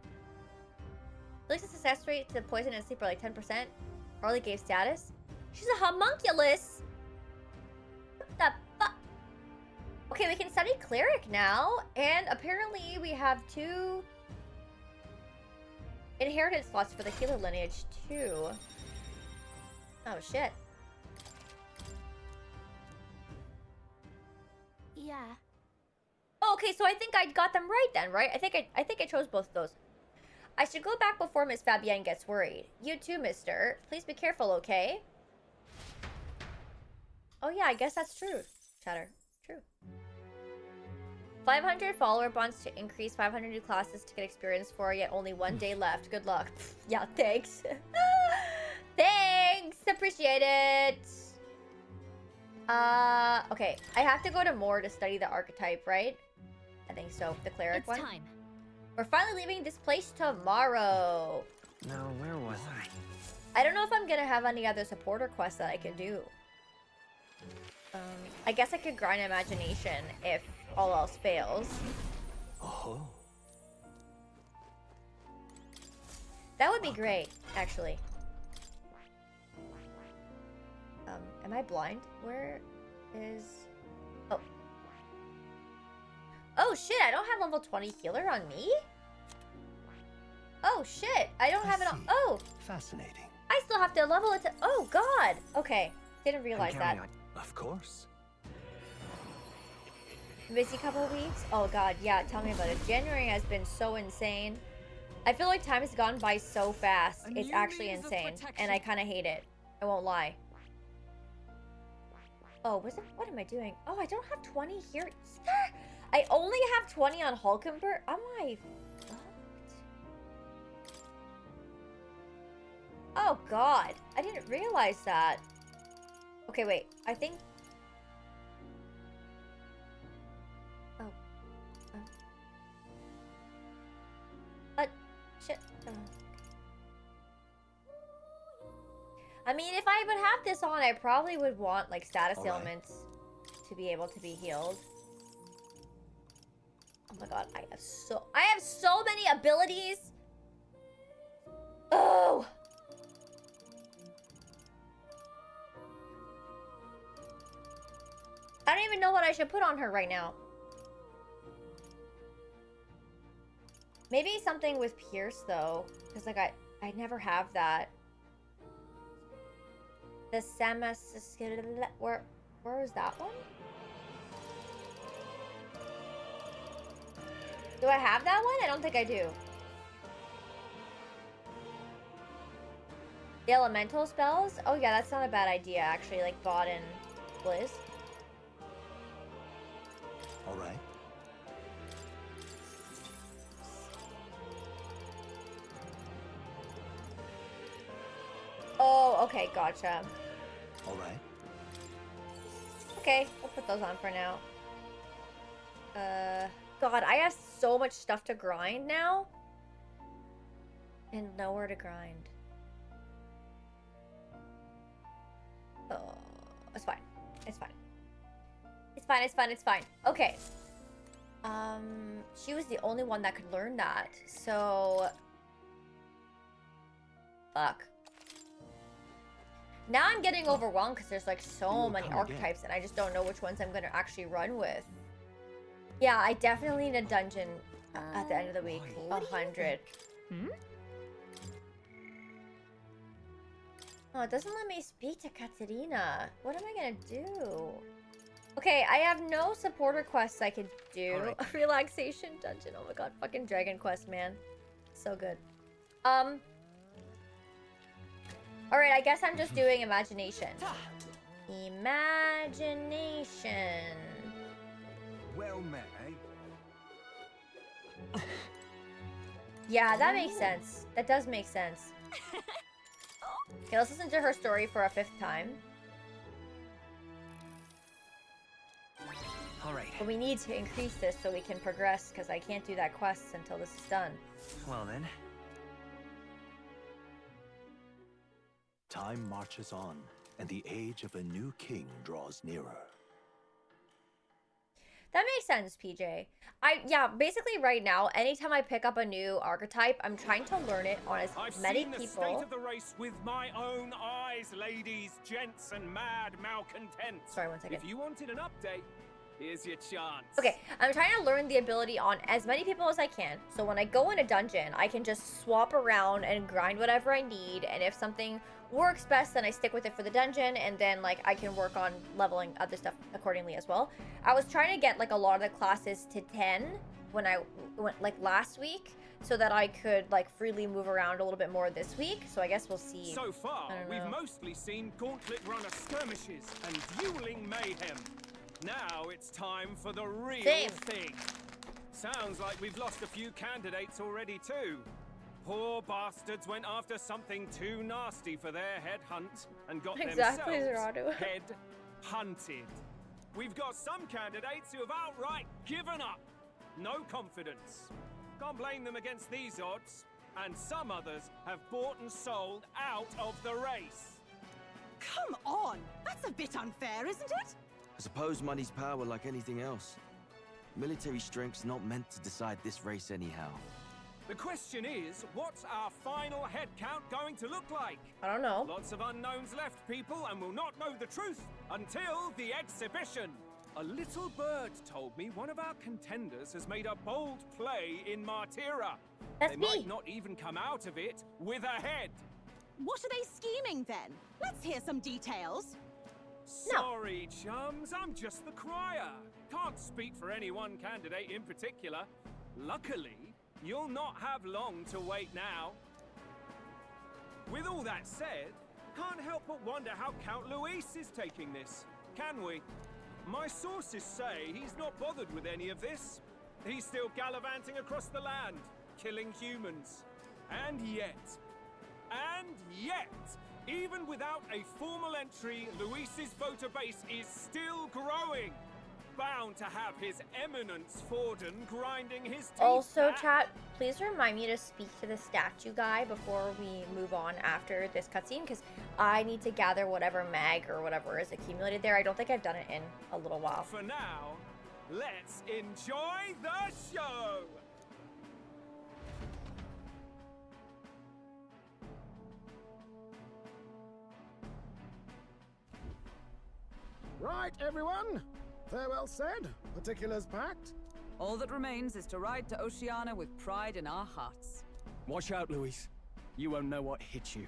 S1: At least the success rate to poison and sleep are like 10%. Harley gave status. She's a homunculus. What the fuck? Okay, we can study cleric now. And apparently we have 2 inheritance slots for the healer lineage too. Oh shit.
S6: Yeah.
S1: Oh, okay, so I think I got them right then, right? I think I chose both of those. I should go back before Miss Fabienne gets worried. You too, mister. Please be careful, okay? Oh yeah, I guess that's true. Chatter. True. 500 follower bonds to increase 500 new classes to get experience for, yet only 1 day left. Good luck. Yeah, thanks. Thanks! Appreciate it! Okay. I have to go to more to study the archetype, right? I think so. The cleric one.
S6: It's time.
S1: We're finally leaving this place tomorrow.
S7: Now, where was I?
S1: I don't know if I'm gonna have any other supporter quests that I can do. I guess I could grind imagination if all else fails.
S3: Oh.
S1: That would be great, actually. Am I blind? Where is... Oh. Oh shit, I don't have level 20 healer on me? Oh shit, I don't have it on... Oh!
S3: Fascinating.
S1: I still have to level it to... Oh god! Okay, didn't realize
S7: I'm
S1: that.
S7: counting on-
S3: Of course.
S1: Busy couple of weeks? Oh god, yeah, tell me about it. January has been so insane. I feel like time has gone by so fast. It's actually insane. And I kind of hate it. I won't lie. Oh, what am I doing? Oh, I don't have 20 here. I only have 20 on Hulkenberg. Am I fucked? Oh god, I didn't realize that. Okay, wait. I think Shit. Oh. I mean, if I would have this on, I probably would want, like, status ailments to be able to be healed. Oh my god, I have so many abilities! Oh! I don't even know what I should put on her right now. Maybe something with Pierce, though. Because, like, I never have that. The Samas... Where was that one? Do I have that one? I don't think I do. The elemental spells? Oh yeah, that's not a bad idea, actually. Like, Bot and Blizz.
S3: Alright.
S1: Oh, okay, gotcha.
S3: Alright.
S1: Okay, we'll put those on for now. God, I have so much stuff to grind now. And nowhere to grind. Oh, it's fine. It's fine. It's fine, it's fine, it's fine. Okay. She was the only one that could learn that. So... Fuck. Now I'm getting overwhelmed because there's like so many archetypes and I just don't know which ones I'm going to actually run with. Yeah, I definitely need a dungeon at the end of the week. 100. Oh, it doesn't let me speak to Katarina. What am I going to do? Okay, I have no support requests I could do. Right. A relaxation dungeon. Oh my god, fucking Dragon Quest, man. So good. Alright, I guess I'm just doing imagination. Imagination.
S8: Well met, eh?
S1: Yeah, that makes sense. That does make sense. Okay, let's listen to her story for a 5th time.
S7: Alright.
S1: But we need to increase this so we can progress, because I can't do that quest until this is done.
S7: Well then.
S3: Time marches on, and the age of a new king draws nearer.
S1: That makes sense, PJ. Yeah, basically right now, anytime I pick up a new archetype, I'm trying to learn it on as many people.
S10: I've seen the state of the race with my own eyes, ladies, gents, and mad malcontents.
S1: Sorry, one second.
S10: If you wanted an update, here's your chance.
S1: Okay, I'm trying to learn the ability on as many people as I can. So when I go in a dungeon, I can just swap around and grind whatever I need. And if something works best, then I stick with it for the dungeon. And then, like, I can work on leveling other stuff accordingly as well. I was trying to get, like, a lot of the classes to 10 when I went, like, last week. So that I could, like, freely move around a little bit more this week. So I guess we'll see.
S10: So far, we've mostly seen gauntlet runner skirmishes and dueling mayhem. Now it's time for the real thing. Sounds like we've lost a few candidates already too. Poor bastards went after something too nasty for their head hunt and got themselves head hunted. We've got some candidates who have outright given up. No confidence. Can't blame them against these odds. And some others have bought and sold out of the race.
S6: Come on! That's a bit unfair, isn't it?
S11: I suppose money's power like anything else. Military strength's not meant to decide this race anyhow.
S10: The question is, what's our final head count going to look like?
S1: I don't know.
S10: Lots of unknowns left, people, and we'll not know the truth until the exhibition. A little bird told me one of our contenders has made a bold play in Martira.
S1: That's
S10: they
S1: me.
S10: might not even come out of it with a head.
S6: What are they scheming then? Let's hear some details.
S10: Sorry, chums, I'm just the crier. Can't speak for any one candidate in particular. Luckily, you'll not have long to wait now. With all that said, can't help but wonder how Count Luis is taking this, can we? My sources say he's not bothered with any of this. He's still gallivanting across the land, killing humans. And yet, even without a formal entry, Luis's voter base is still growing. bound to have his eminence Forden grinding his teeth
S1: Also,
S10: back.
S1: chat, please remind me to speak to the statue guy before we move on after this cutscene, because I need to gather whatever mag or whatever is accumulated there. I don't think I've done it in a little while.
S10: For now, let's enjoy the show!
S8: Right, everyone. Farewell said, particulars packed.
S12: All that remains is to ride to Oceania with pride in our hearts.
S13: Watch out, Louise. You won't know what hit you.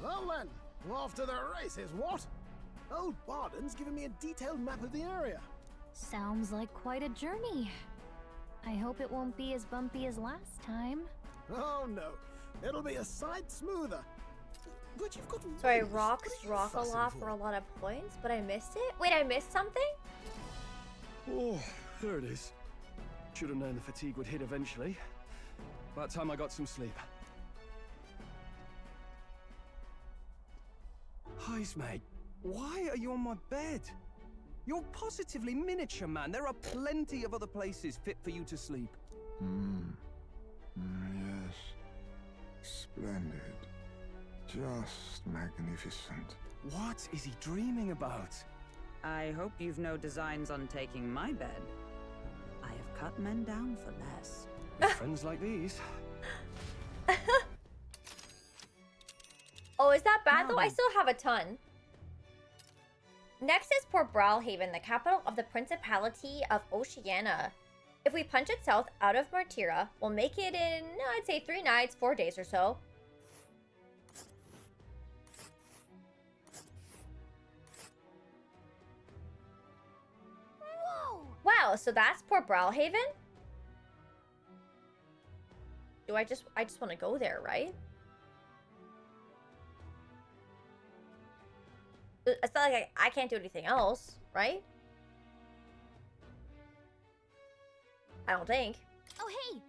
S8: Well then, off to the races, what? Old Barden's given me a detailed map of the area.
S6: Sounds like quite a journey. I hope it won't be as bumpy as last time.
S8: Oh no, it'll be a sight smoother. But you've got
S1: Sorry, rocks rock a lot for a lot of points, but I missed it? Wait, I missed something?
S13: Oh, there it is. Should have known the fatigue would hit eventually. By the time I got some sleep. Heis, mate. Why are you on my bed? You're positively miniature, man. There are plenty of other places fit for you to sleep.
S5: Yes. Splendid. Just magnificent.
S13: What is he dreaming about?
S12: I hope you've no designs on taking my bed. I have cut men down for less.
S13: With friends like these.
S1: Oh, is that bad though? I still have a ton. Next is Port Brilehaven, the capital of the Principality of Oceania. If we punch it south out of Martira, we'll make it in, I'd say 3 nights, 4 days or so.
S6: Whoa!
S1: Wow, so that's Port Brilehaven? I just want to go there, right? It's not like I can't do anything else, right? I don't think.
S6: Oh, hey!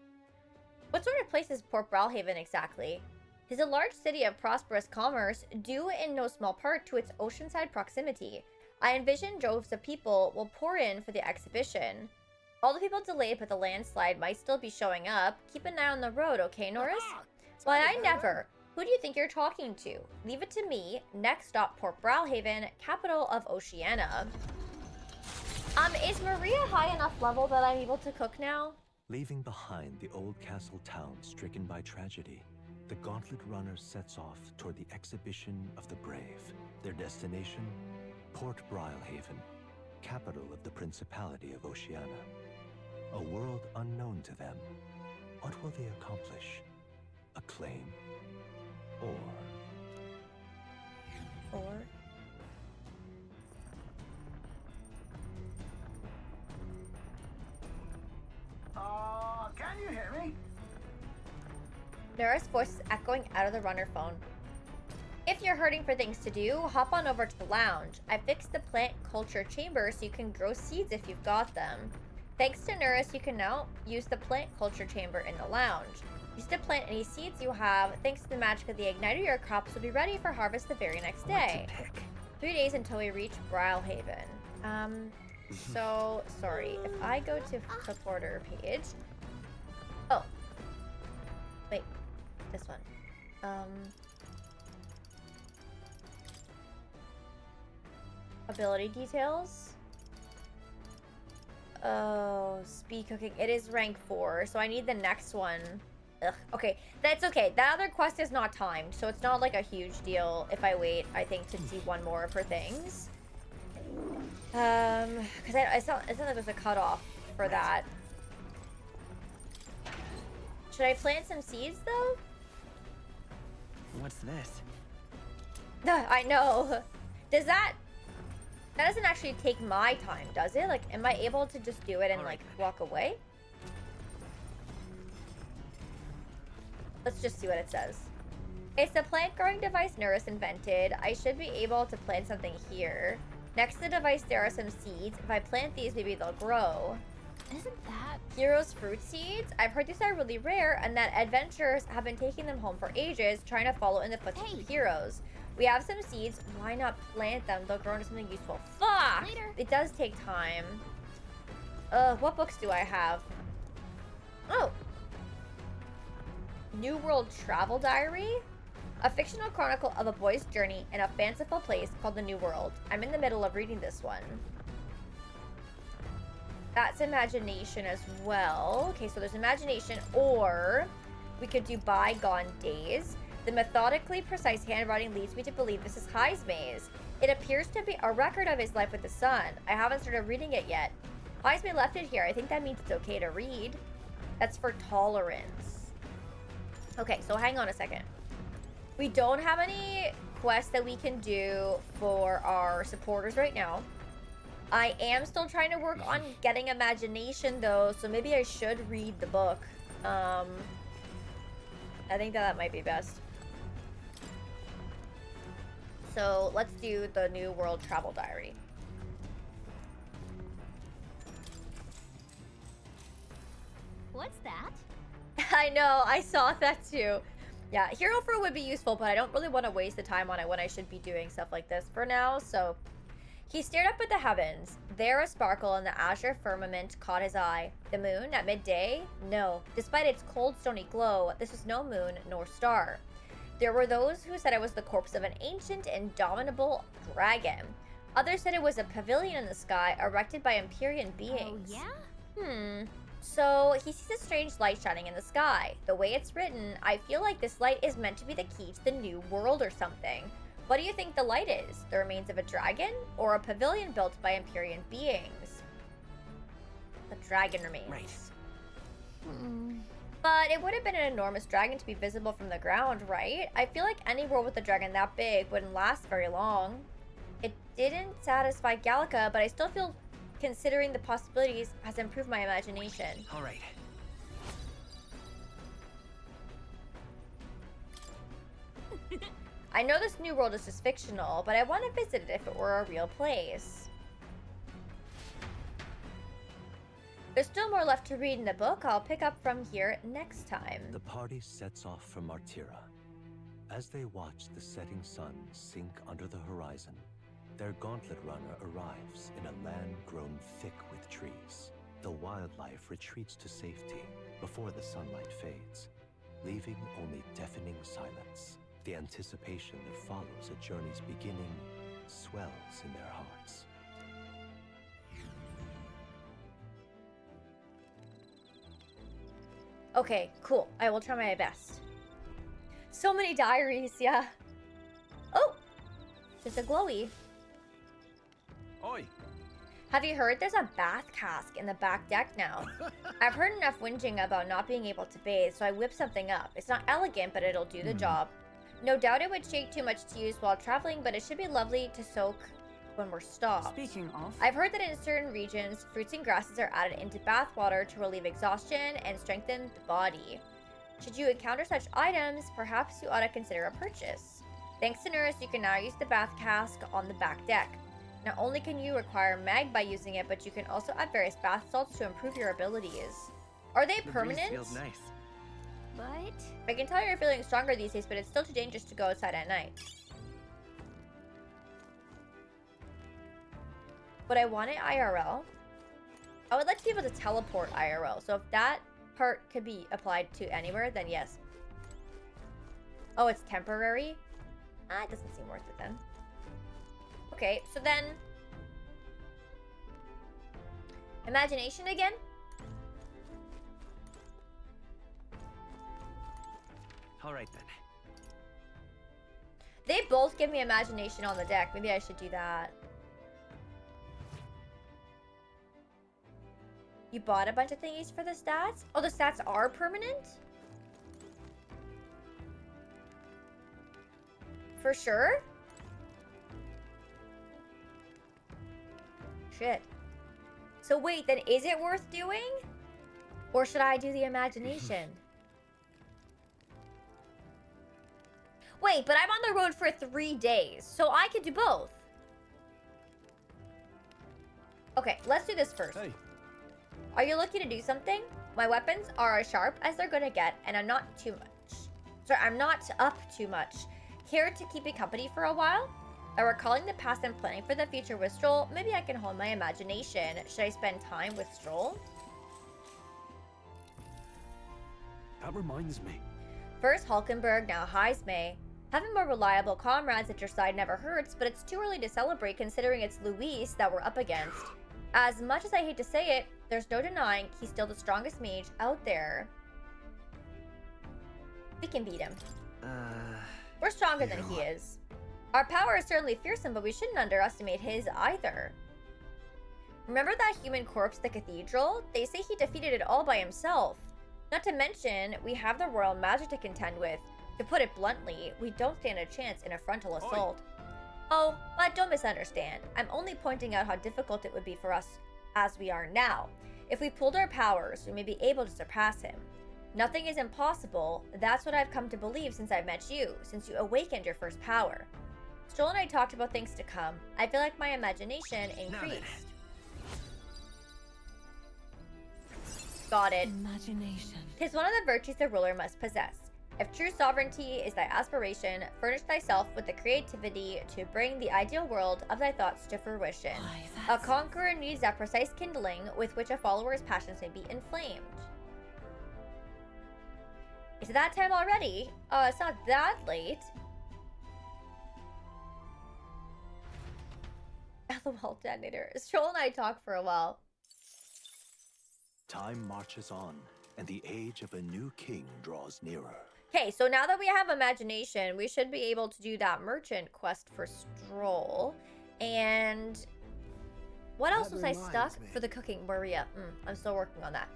S1: What sort of place is Port Brilehaven exactly? It is a large city of prosperous commerce, due in no small part to its oceanside proximity. I envision droves of people will pour in for the exhibition. All the people delayed by the landslide might still be showing up. Keep an eye on the road, okay, Norris? Why, I never. Who do you think you're talking to? Leave it to me. Next stop, Port Brilehaven, capital of Oceania. Is Maria high enough level that I'm able to cook now?
S3: Leaving behind the old castle town stricken by tragedy, the Gauntlet Runner sets off toward the exhibition of the brave. Their destination, Port Brilehaven, capital of the Principality of Oceania. A world unknown to them. What will they accomplish? Acclaim? Or...
S8: Can you hear me?
S1: Nura's voice is echoing out of the runner phone. If you're hurting for things to do, hop on over to the lounge. I fixed the plant culture chamber so you can grow seeds if you've got them. Thanks to Nurus, you can now use the plant culture chamber in the lounge. Use to plant any seeds you have. Thanks to the magic of the igniter, your crops will be ready for harvest the very next day. 3 days until we reach Brilehaven. So, sorry. If I go to the supporter page... Oh. Wait. This one. Ability details. Oh, speed cooking. It is rank 4, so I need the next one. Ugh, okay, that's okay. That other quest is not timed, so it's not like a huge deal if I wait, I think, to see one more of her things. Because I thought there was a cutoff for that. Should I plant some seeds, though?
S7: What's this?
S1: I know. Does that... That doesn't actually take my time, does it? Like, am I able to just do it and, like, walk away? Let's just see what it says. It's the plant growing device Nurus invented. I should be able to plant something here. Next to the device, there are some seeds. If I plant these, maybe they'll grow.
S6: Isn't that...
S1: Heroes fruit seeds? I've heard these are really rare and that adventurers have been taking them home for ages, trying to follow in the footsteps of heroes. We have some seeds. Why not plant them? They'll grow into something useful. Fuck!
S6: Later.
S1: It does take time. What books do I have? Oh. New World Travel Diary? A fictional chronicle of a boy's journey in a fanciful place called the New World. I'm in the middle of reading this one. That's imagination as well. Okay, so there's imagination, or we could do Bygone Days. The methodically precise handwriting leads me to believe this is Mailbox. It appears to be a record of his life with the sun. I haven't started reading it yet. Mailbox left it here. I think that means it's okay to read. That's for tolerance. Okay, so hang on a second. We don't have any quests that we can do for our supporters right now. I am still trying to work on getting imagination though, so maybe I should read the book. I think that might be best. So let's do the New World Travel Diary.
S6: What's that?
S1: I know, I saw that too. Yeah, Hero Fruit would be useful, but I don't really want to waste the time on it when I should be doing stuff like this for now, so... He stared up at the heavens. There, a sparkle in the azure firmament caught his eye. The moon at midday? No. Despite its cold, stony glow, this was no moon nor star. There were those who said it was the corpse of an ancient, indomitable dragon. Others said it was a pavilion in the sky erected by Empyrean beings.
S6: Oh, yeah?
S1: So, he sees a strange light shining in the sky. The way it's written, I feel like this light is meant to be the key to the new world or something. What do you think the light is? The remains of a dragon? Or a pavilion built by Empyrean beings? The dragon remains.
S7: Right.
S1: But it would have been an enormous dragon to be visible from the ground, right? I feel like any world with a dragon that big wouldn't last very long. It didn't satisfy Gallica, but I still feel considering the possibilities has improved my imagination.
S7: All right.
S1: I know this new world is just fictional, but I want to visit it if it were a real place. There's still more left to read in the book. I'll pick up from here next time.
S3: The party sets off from Martira. As they watch the setting sun sink under the horizon, their gauntlet runner arrives in a land grown thick with trees. The wildlife retreats to safety before the sunlight fades, leaving only deafening silence. The anticipation that follows a journey's beginning swells in their hearts.
S1: Okay, cool. I will try my best. So many diaries, yeah. Oh! There's a glowy.
S10: Oi!
S1: Have you heard there's a bath cask in the back deck now? I've heard enough whinging about not being able to bathe, so I whipped something up. It's not elegant, but it'll do the job. No doubt it would shake too much to use while traveling, but it should be lovely to soak when we're stopped.
S12: Speaking of...
S1: I've heard that in certain regions, fruits and grasses are added into bath water to relieve exhaustion and strengthen the body. Should you encounter such items, perhaps you ought to consider a purchase. Thanks to Nurse, you can now use the bath cask on the back deck. Not only can you acquire mag by using it, but you can also add various bath salts to improve your abilities. Are they permanent?
S7: The breeze feels nice.
S6: But...
S1: I can tell you're feeling stronger these days, but it's still too dangerous to go outside at night. But I want it IRL. I would like to be able to teleport IRL, so if that part could be applied to anywhere, then yes. Oh, it's temporary? Ah, it doesn't seem worth it then. Okay, so then... Imagination again?
S7: All right, then.
S1: They both give me imagination on the deck. Maybe I should do that. You bought a bunch of thingies for the stats? Oh, the stats are permanent? For sure? Shit. So wait, then is it worth doing? Or should I do the imagination? Wait, but I'm on the road for 3 days, so I could do both. Okay, let's do this first.
S10: Hey.
S1: Are you looking to do something? My weapons are as sharp as they're gonna get, and I'm not up too much. Care to keep me company for a while? By recalling the past and planning for the future with Stroll, maybe I can hold my imagination. Should I spend time with Stroll?
S3: That reminds me.
S1: First Hulkenberg, now Heismay. Having more reliable comrades at your side never hurts, but it's too early to celebrate considering it's Luis that we're up against. As much as I hate to say it, there's no denying he's still the strongest mage out there. We can beat him. We're stronger than he is. Our power is certainly fearsome, but we shouldn't underestimate his either. Remember that human corpse at the cathedral? They say he defeated it all by himself. Not to mention, we have the royal magic to contend with. To put it bluntly, we don't stand a chance in a frontal assault. Oh, but don't misunderstand. I'm only pointing out how difficult it would be for us as we are now. If we pulled our powers, we may be able to surpass him. Nothing is impossible. That's what I've come to believe since I met you, since you awakened your first power. Stroll and I talked about things to come. I feel like my imagination increased. Got it.
S6: Imagination.
S1: 'Tis one of the virtues a ruler must possess. If true sovereignty is thy aspiration, furnish thyself with the creativity to bring the ideal world of thy thoughts to fruition. A conqueror needs that precise kindling with which a follower's passions may be inflamed. It's that time already? It's not that late. LOL, detonator. Stroll and I talked for a while.
S3: Time marches on, and the age of a new king draws nearer.
S1: Okay, so now that we have imagination, we should be able to do that merchant quest for Stroll. And what else was I stuck? For the cooking, Maria. I'm still working on that.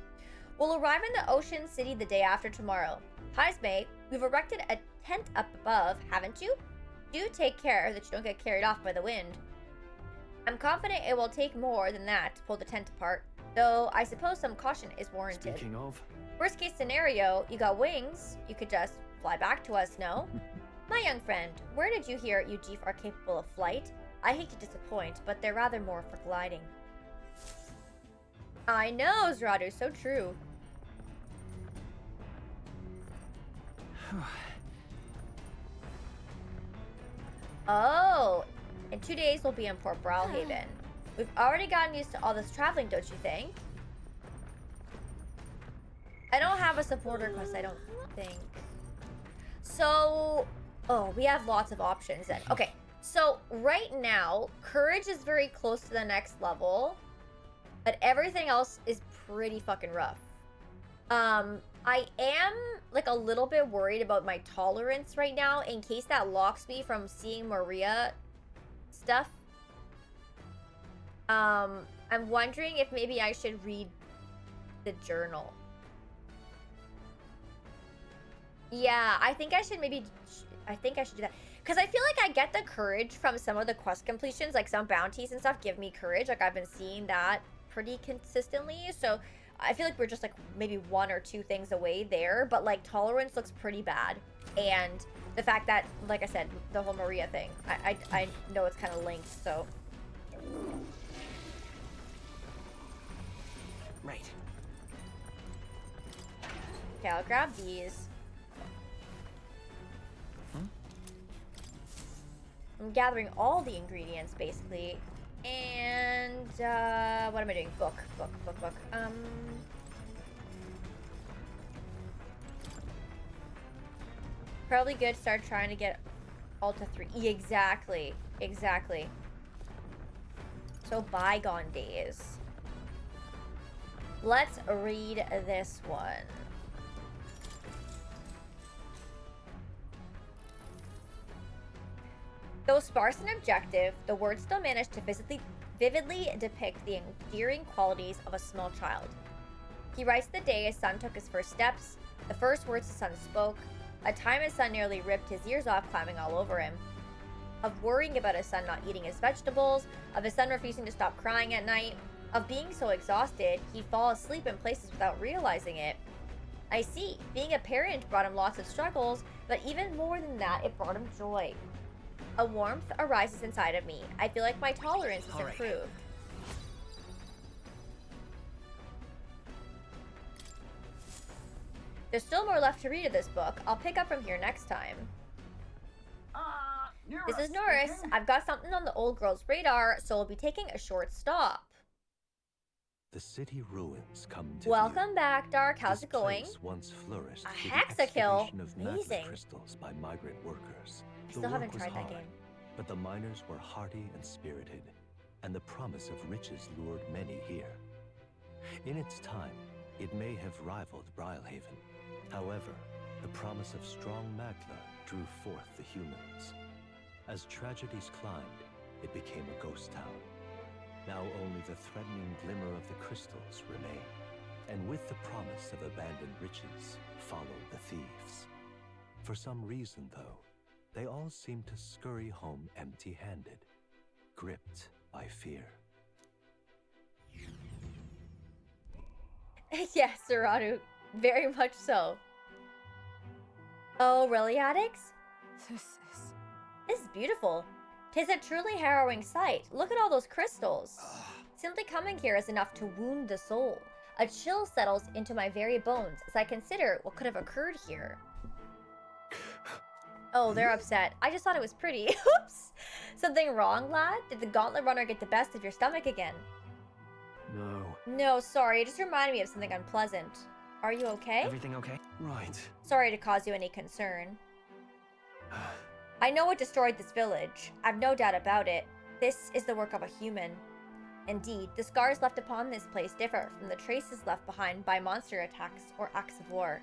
S1: We'll arrive in the Ocean City the day after tomorrow. Heismay, we've erected a tent up above, haven't you? Do take care that you don't get carried off by the wind. I'm confident it will take more than that to pull the tent apart, though I suppose some caution is warranted.
S3: Speaking of...
S1: Worst case scenario, you got wings. You could just fly back to us, no? My young friend, where did you hear you Jeef are capable of flight? I hate to disappoint, but they're rather more for gliding. I know, Zradu, so true. Oh, in 2 days we'll be in Port Brilehaven. We've already gotten used to all this traveling, don't you think? I don't have a supporter quest, I don't think. So, oh, we have lots of options then. Okay, so right now, courage is very close to the next level, but everything else is pretty fucking rough. I am like a little bit worried about my tolerance right now in case that locks me from seeing Maria stuff. I'm wondering if maybe I should read the journal. Yeah, I think I should maybe, I think I should do that. Because I feel like I get the courage from some of the quest completions, like some bounties and stuff give me courage. Like I've been seeing that pretty consistently. So I feel like we're just like maybe 1 or 2 things away there. But like tolerance looks pretty bad. And the fact that, like I said, the whole Maria thing, I know it's kind of linked, so.
S13: Right.
S1: Okay, I'll grab these. I'm gathering all the ingredients, basically. And, what am I doing? Book. Probably good start trying to get Alta 3. Exactly. So, bygone days. Let's read this one. Though sparse and objective, the words still manage to vividly depict the endearing qualities of a small child. He writes the day his son took his first steps, the first words his son spoke, a time his son nearly ripped his ears off climbing all over him, of worrying about his son not eating his vegetables, of his son refusing to stop crying at night, of being so exhausted he'd fall asleep in places without realizing it. I see, being a parent brought him lots of struggles, but even more than that, it brought him joy. A warmth arises inside of me. I feel like my tolerance has improved. There's still more left to read of this book. I'll pick up from here next time. This is Norris. I've got something on the old girl's radar, so we'll be taking a short stop.
S3: The city ruins come to
S1: Welcome
S3: view.
S1: back, Dark. How's
S3: This
S1: it going?
S3: place once flourished
S1: A
S3: through
S1: hexakill.
S3: the excavation of
S1: Amazing.
S3: magma crystals by migrant workers.
S1: I
S3: The
S1: still
S3: work
S1: haven't
S3: was
S1: tried that
S3: hard,
S1: game.
S3: but the miners were hardy and spirited, and the promise of riches lured many here. In its time, it may have rivaled Brilehaven. However, the promise of strong magma drew forth the humans. As tragedies climbed, it became a ghost town. Now only the threatening glimmer of the crystals remain. And with the promise of abandoned riches followed the thieves. For some reason, though, they all seem to scurry home empty-handed, gripped by fear.
S1: Yes, Serrano. Very much so. Oh, really, addicts? This is beautiful. 'Tis a truly harrowing sight. Look at all those crystals. Simply coming here is enough to wound the soul. A chill settles into my very bones as I consider what could have occurred here. Oh, they're upset. I just thought it was pretty. Oops! Something wrong, lad? Did the gauntlet runner get the best of your stomach again?
S7: No.
S1: No, sorry. It just reminded me of something unpleasant. Are you okay?
S7: Everything okay?
S3: Right.
S1: Sorry to cause you any concern. I know what destroyed this village. I've no doubt about it. This is the work of a human. Indeed, the scars left upon this place differ from the traces left behind by monster attacks or acts of war.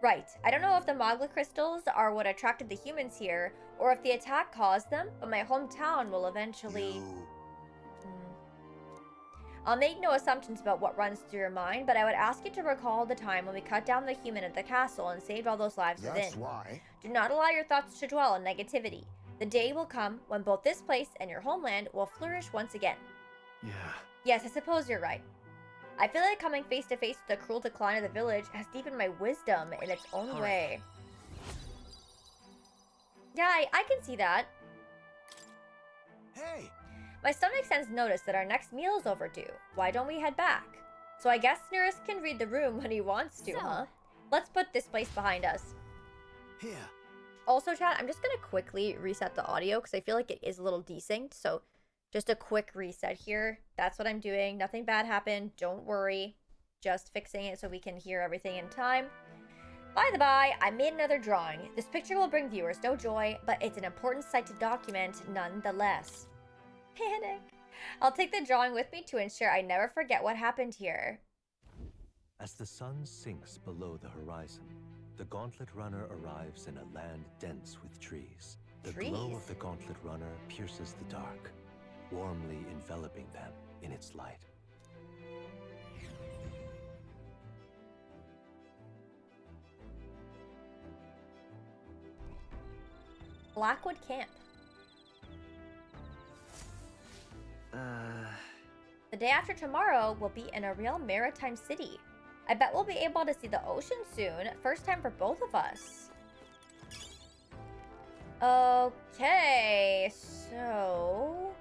S1: Right, I don't know if the Magla crystals are what attracted the humans here, or if the attack caused them, but my hometown will eventually... I'll make no assumptions about what runs through your mind, but I would ask you to recall the time when we cut down the human at the castle and saved all those lives within.
S5: That's why.
S1: Do not allow your thoughts to dwell on negativity. The day will come when both this place and your homeland will flourish once again.
S7: Yeah.
S1: Yes, I suppose you're right. I feel like coming face to face with the cruel decline of the village has deepened my wisdom in its own way. Yeah, I can see that.
S8: Hey!
S1: My stomach sends notice that our next meal is overdue. Why don't we head back? So I guess Nerus can read the room when he wants to, huh? Let's put this place behind us.
S8: Here.
S1: Also, chat, I'm just going to quickly reset the audio because I feel like it is a little desynced. So just a quick reset here. That's what I'm doing. Nothing bad happened. Don't worry. Just fixing it so we can hear everything in time. By the by, I made another drawing. This picture will bring viewers no joy, but it's an important sight to document nonetheless. Panic. I'll take the drawing with me to ensure I never forget what happened here.
S3: As the sun sinks below the horizon, the Gauntlet Runner arrives in a land dense with trees. The glow of the Gauntlet Runner pierces the dark, warmly enveloping them in its light.
S1: Blackwood Camp. The day after tomorrow, we'll be in a real maritime city. I bet we'll be able to see the ocean soon. First time for both of us. Okay, so...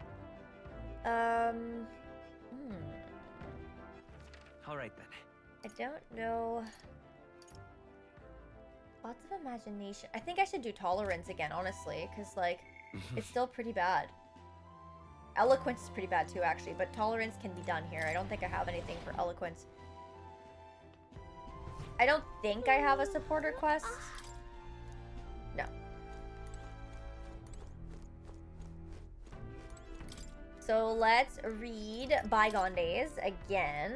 S7: Alright then.
S1: I don't know... Lots of imagination. I think I should do tolerance again, honestly, because, like, it's still pretty bad. Eloquence is pretty bad too, actually, but tolerance can be done here. I don't think I have anything for eloquence. I don't think I have a support request. No. So let's read Bygone Days again.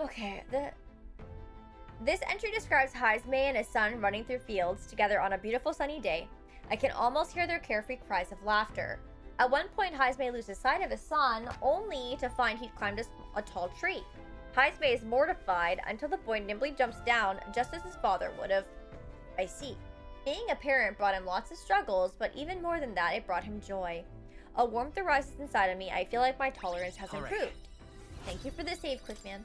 S1: Okay. This entry describes Haisme and his son running through fields together on a beautiful sunny day. I can almost hear their carefree cries of laughter. At one point, Haisme loses sight of his son, only to find he'd climbed a tall tree. Haisme is mortified until the boy nimbly jumps down, just as his father would have. I see. Being a parent brought him lots of struggles, but even more than that, it brought him joy. A warmth arises inside of me. I feel like my tolerance has improved. Thank you for the save, Quickman.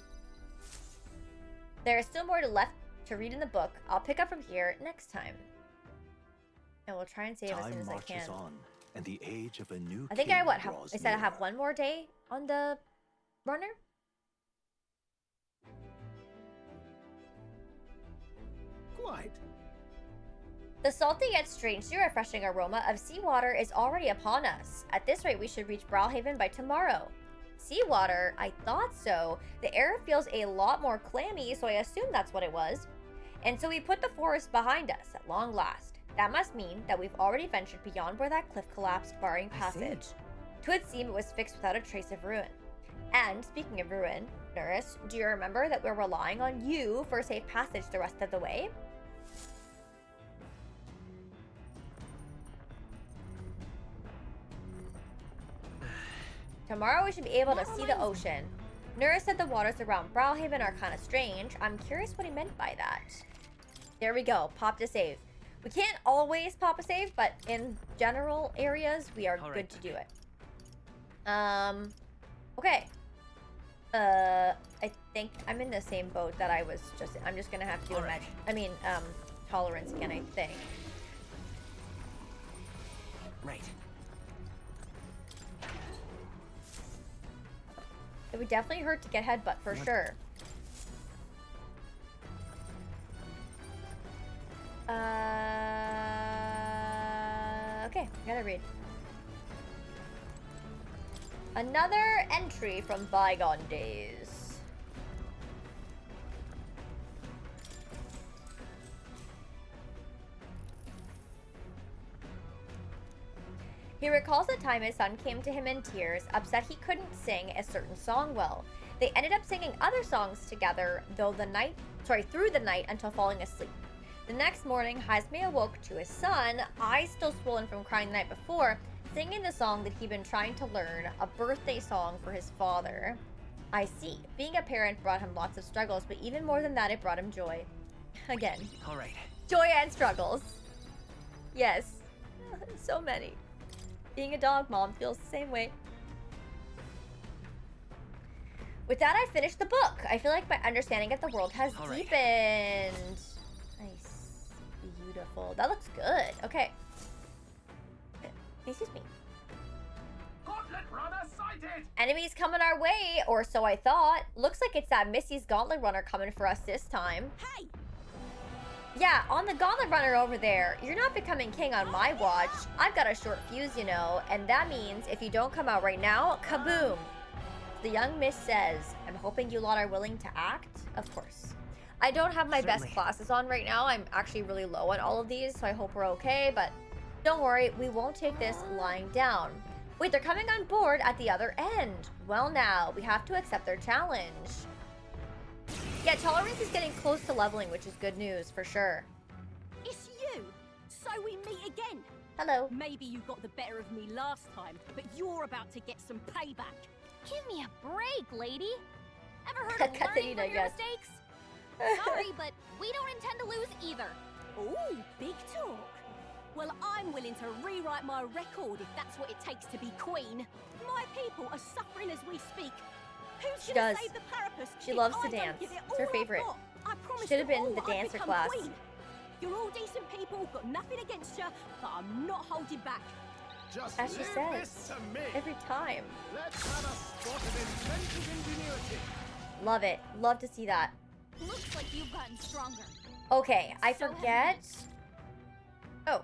S1: There is still more left to read in the book. I'll pick up from here next time. And we'll try and save as soon as I can.
S3: On, and the age of a new
S1: I think I
S3: I
S1: said I have one more day on the runner?
S8: Quite.
S1: The salty yet strangely refreshing aroma of seawater is already upon us. At this rate, we should reach Brilehaven by tomorrow. Seawater? I thought so. The air feels a lot more clammy, so I assume that's what it was. And so we put the forest behind us at long last. That must mean that we've already ventured beyond where that cliff collapsed, barring passage. To it seemed it was fixed without a trace of ruin. And speaking of ruin, Nurse, do you remember that we're relying on you for safe passage the rest of the way? Tomorrow we should be able to see the ocean. Nurse said the waters around Brilehaven are kind of strange. I'm curious what he meant by that. There we go. Pop to save. We can't always pop a save, but in general areas, we are good to do it. Okay. I think I'm in the same boat that I was just in. I'm just gonna have to do tolerance again, I think.
S11: Right.
S1: It would definitely hurt to get headbutt for sure. Okay, gotta read. Another entry from bygone days. He recalls the time his son came to him in tears, upset he couldn't sing a certain song well. They ended up singing other songs together through the night until falling asleep. The next morning, Hazme awoke to his son, eyes still swollen from crying the night before, singing the song that he'd been trying to learn, a birthday song for his father. I see. Being a parent brought him lots of struggles, but even more than that, it brought him joy. Again.
S7: All right.
S1: Joy and struggles. Yes. So many. Being a dog mom feels the same way. With that, I finished the book. I feel like my understanding of the world has deepened. Nice. Beautiful. That looks good. Okay. Excuse me.
S10: Gauntlet runner sighted!
S1: Enemies coming our way, or so I thought. Looks like it's that Missy's Gauntlet Runner coming for us this time.
S14: Hey!
S1: Yeah, on the Gauntlet Runner over there. You're not becoming king on my watch. I've got a short fuse, you know, and that means if you don't come out right now, kaboom! The young miss says, I'm hoping you lot are willing to act. Of course. I don't have my best classes on right now. I'm actually really low on all of these, so I hope we're okay, but don't worry, we won't take this lying down. Wait, they're coming on board at the other end. Well now, we have to accept their challenge. Yeah, tolerance is getting close to leveling, which is good news for sure.
S14: It's you! So we meet again!
S1: Hello.
S14: Maybe you got the better of me last time, but you're about to get some payback.
S6: Give me a break, lady. Ever heard of learning from your mistakes? Sorry, but we don't intend to lose either.
S14: Ooh, big talk. Well, I'm willing to rewrite my record if that's what it takes to be queen. My people are suffering as we speak. Who's gonna save the Parapus?
S1: She loves to dance. It's her favorite. Should have been the dancer class.
S14: Queen. You're all decent people, got nothing against you, but I'm not holding back.
S8: Just
S1: as she says, every time.
S8: Let's have a spot of inventive ingenuity.
S1: Love it. Love to see that.
S6: Looks like you've gotten stronger.
S1: Okay, I forget. Oh.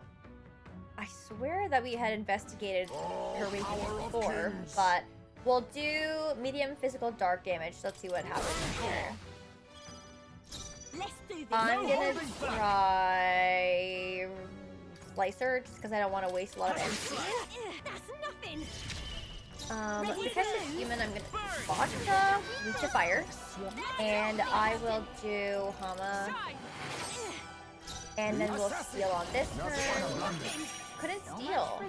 S1: I swear that we had investigated her weakness before, but we'll do medium physical dark damage. Let's see what happens here.
S14: Let's do this.
S1: I'm gonna try Slicer just because I don't want to waste a lot of MP.
S14: That's nothing.
S1: Because this human, I'm gonna vodka, reach of fire, and I will do Hama, and then we'll steal on this turn. Couldn't steal.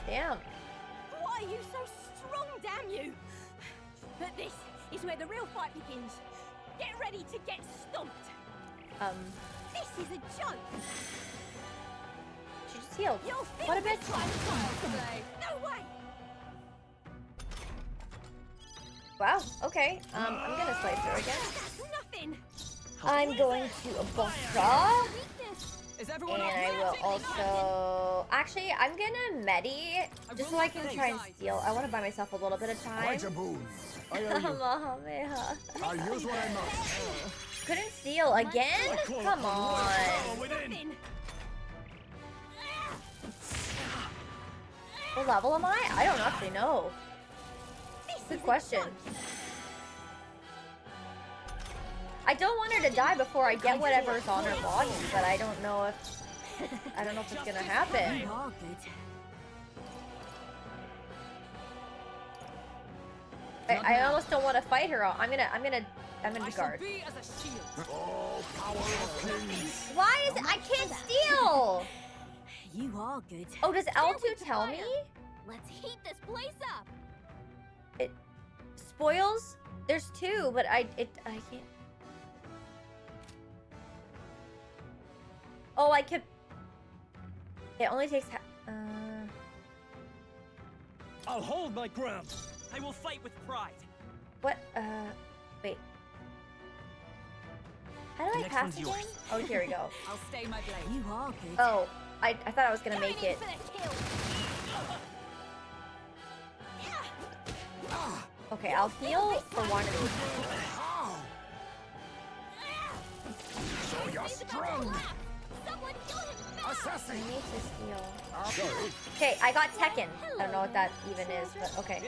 S1: Damn.
S14: Why are you so strong, damn you? But this is where the real fight begins. Get ready to get stomped. This is a joke.
S1: She just healed. What a bitch.
S14: No way.
S1: Wow, okay. I'm gonna slice her again.
S14: That's nothing.
S1: I'm going to Abostra. And I will also So, actually, I'm gonna medi just so I can try and steal. I want to buy myself a little bit of time.
S5: Quite a boon. I owe you. I'll use what I must.
S1: Couldn't steal again? Come on. What level am I? I don't actually know. Good question. I don't want her to die before I get whatever's on her body, but I don't know if it's gonna happen. I almost don't want to fight her. I'm gonna guard. Why is it I can't steal?
S14: You are good.
S1: Oh, does L2 tell me?
S14: Let's heat this place up.
S1: It spoils. There's two, but I can't. Oh, I could. It only takes.
S10: I'll hold my ground. I will fight with pride.
S1: What? Wait. How do I pass again? Oh, here we go.
S12: I'll stay my blade.
S14: You are good.
S1: Oh, I thought I was gonna make it. Okay, I'll heal for one of these.
S5: So you're strong.
S1: I need to steal. Okay, I got Tekken. I don't know what that even is, but okay.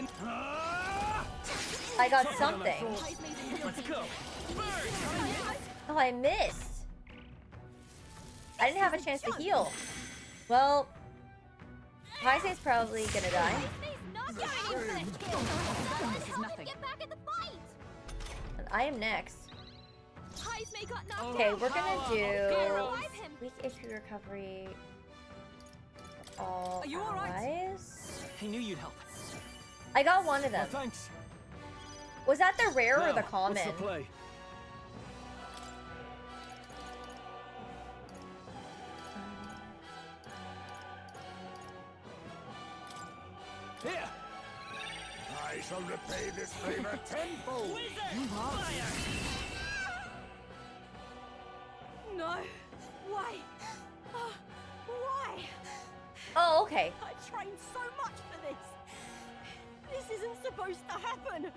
S1: I got something.
S10: Let's go.
S1: Oh, I missed. I didn't have a chance to heal. Well, Marissaemma's probably gonna die. And I am next. Okay, we're gonna do weak HP recovery. All allies.
S10: I knew you'd help.
S1: I got one of them.
S10: Thanks.
S1: Was that the rare or the
S10: Now,
S1: common?
S10: what's the play? Here.
S5: I shall repay this favor tenfold.
S14: You are. No. Why? Why?
S1: Oh, okay.
S14: I trained so much for this. This isn't supposed to happen.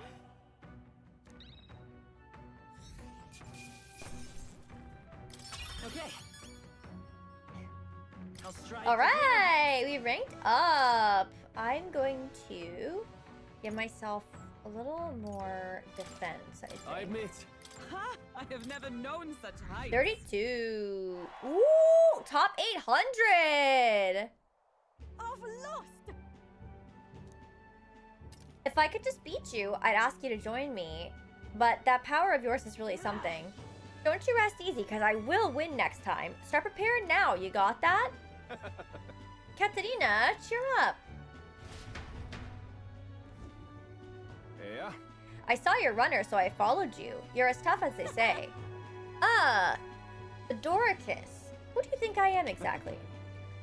S10: Okay. I'll strike.
S1: All right, we ranked up. I'm going to give myself a little more defense, I think.
S10: I admit.
S12: Ha! I have never known such height.
S1: 32. Ooh, top 800.
S14: I've lost.
S1: If I could just beat you, I'd ask you to join me. But that power of yours is really something. Don't you rest easy, because I will win next time. Start preparing now, you got that? Katarina, cheer up.
S10: Yeah?
S1: I saw your runner, so I followed you. You're as tough as they say. Doricus. Who do you think I am exactly?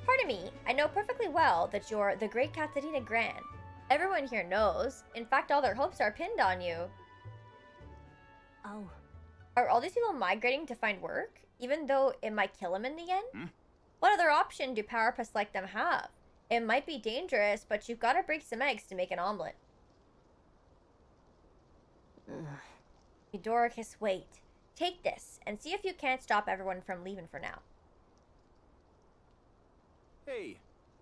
S1: Pardon me, I know perfectly well that you're the great Katarina Gran. Everyone here knows. In fact, all their hopes are pinned on you.
S14: Oh.
S1: Are all these people migrating to find work? Even though it might kill them in the end? What other option do powerpuss like them have? It might be dangerous, but you've got to break some eggs to make an omelet. Doricus, wait. Take this, and see if you can't stop everyone from leaving for now.
S10: Hey.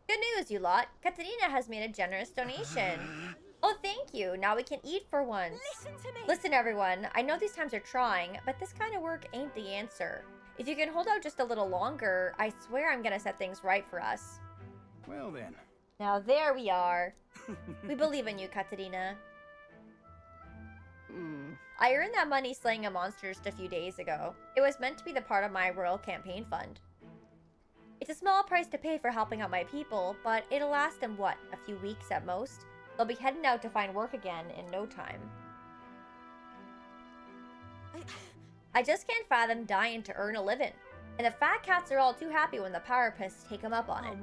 S1: Good news, you lot. Katarina has made a generous donation. Oh, thank you. Now we can eat for once.
S14: Listen to me.
S1: Listen, everyone. I know these times are trying, but this kind of work ain't the answer. If you can hold out just a little longer, I swear I'm gonna set things right for us.
S10: Well then.
S1: Now there we are. We believe in you, Katarina. I earned that money slaying a monster just a few days ago. It was meant to be the part of my royal campaign fund. It's a small price to pay for helping out my people, but it'll last them, what, a few weeks at most? They'll be heading out to find work again in no time. I just can't fathom dying to earn a living. And the fat cats are all too happy when the powerpuss take them up on it.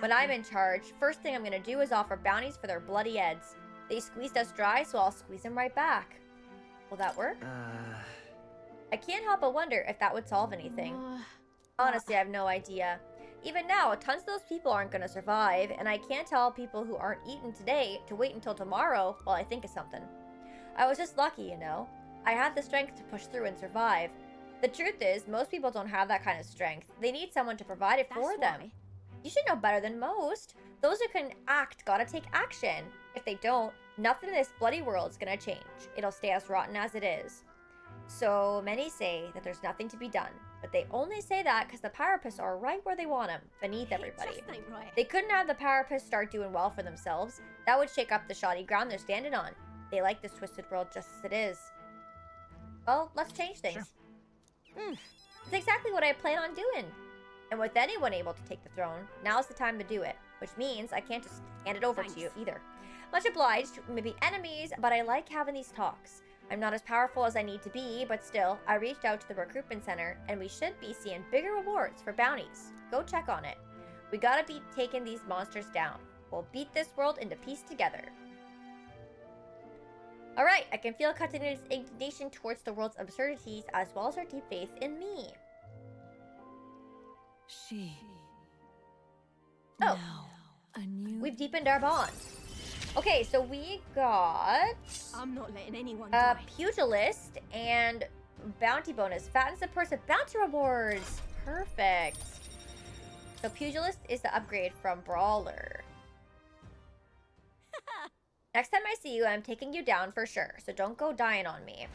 S1: When I'm in charge, first thing I'm gonna do is offer bounties for their bloody heads. They squeezed us dry, so I'll squeeze them right back. Will that work? I can't help but wonder if that would solve anything. Honestly, I have no idea. Even now, tons of those people aren't gonna survive, and I can't tell people who aren't eaten today to wait until tomorrow while I think of something. I was just lucky, you know? I had the strength to push through and survive. The truth is, most people don't have that kind of strength. They need someone to provide it for them. You should know better than most. Those who can act gotta take action. If they don't, nothing in this bloody world's gonna change. It'll stay as rotten as it is. So many say that there's nothing to be done, but they only say that because the Pyropists are right where they want them, beneath everybody. They couldn't have the Pyropists start doing well for themselves. That would shake up the shoddy ground they're standing on. They like this twisted world just as it is. Well, let's change things. Sure. It's exactly what I plan on doing. And with anyone able to take the throne, now's the time to do it. Which means I can't just hand it over to you either. Much obliged, we may be enemies, but I like having these talks. I'm not as powerful as I need to be, but still, I reached out to the recruitment center, and we should be seeing bigger rewards for bounties. Go check on it. We gotta be taking these monsters down. We'll beat this world into peace together. Alright, I can feel Katarina's indignation towards the world's absurdities, as well as her deep faith in me. Oh, we've deepened our bond. Okay, so we got
S14: I'm not letting anyone die.
S1: Pugilist and bounty bonus. Fattens the purse with bounty rewards. Perfect. So Pugilist is the upgrade from Brawler. Next time I see you, I'm taking you down for sure. So don't go dying on me.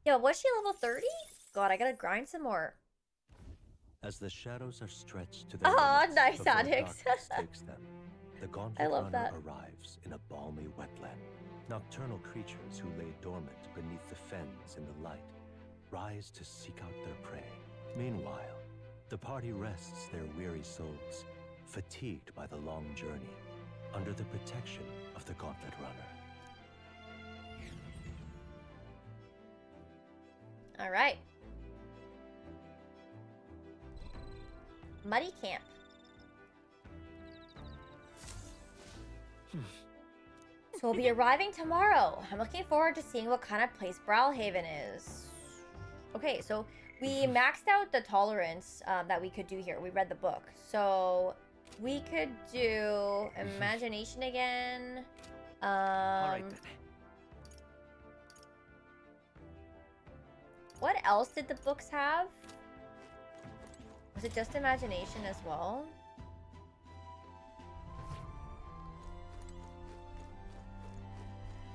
S1: Yo, was she level 30? God, I gotta grind some more.
S3: As the shadows are stretched to their limits
S1: nice,
S3: before
S1: Addicts.
S3: darkness takes them, the Gauntlet
S1: I love
S3: Runner
S1: that.
S3: arrives in a balmy wetland. Nocturnal creatures who lay dormant beneath the fens in the light rise to seek out their prey. Meanwhile, the party rests their weary souls, fatigued by the long journey, under the protection of the Gauntlet Runner.
S1: All right. Muddy Camp. So we'll be arriving tomorrow. I'm looking forward to seeing what kind of place Brilehaven is. Okay, so we maxed out the tolerance that we could do here. We read the book. So we could do imagination again.
S7: All right then.
S1: What else did the books have? Was it just imagination as well?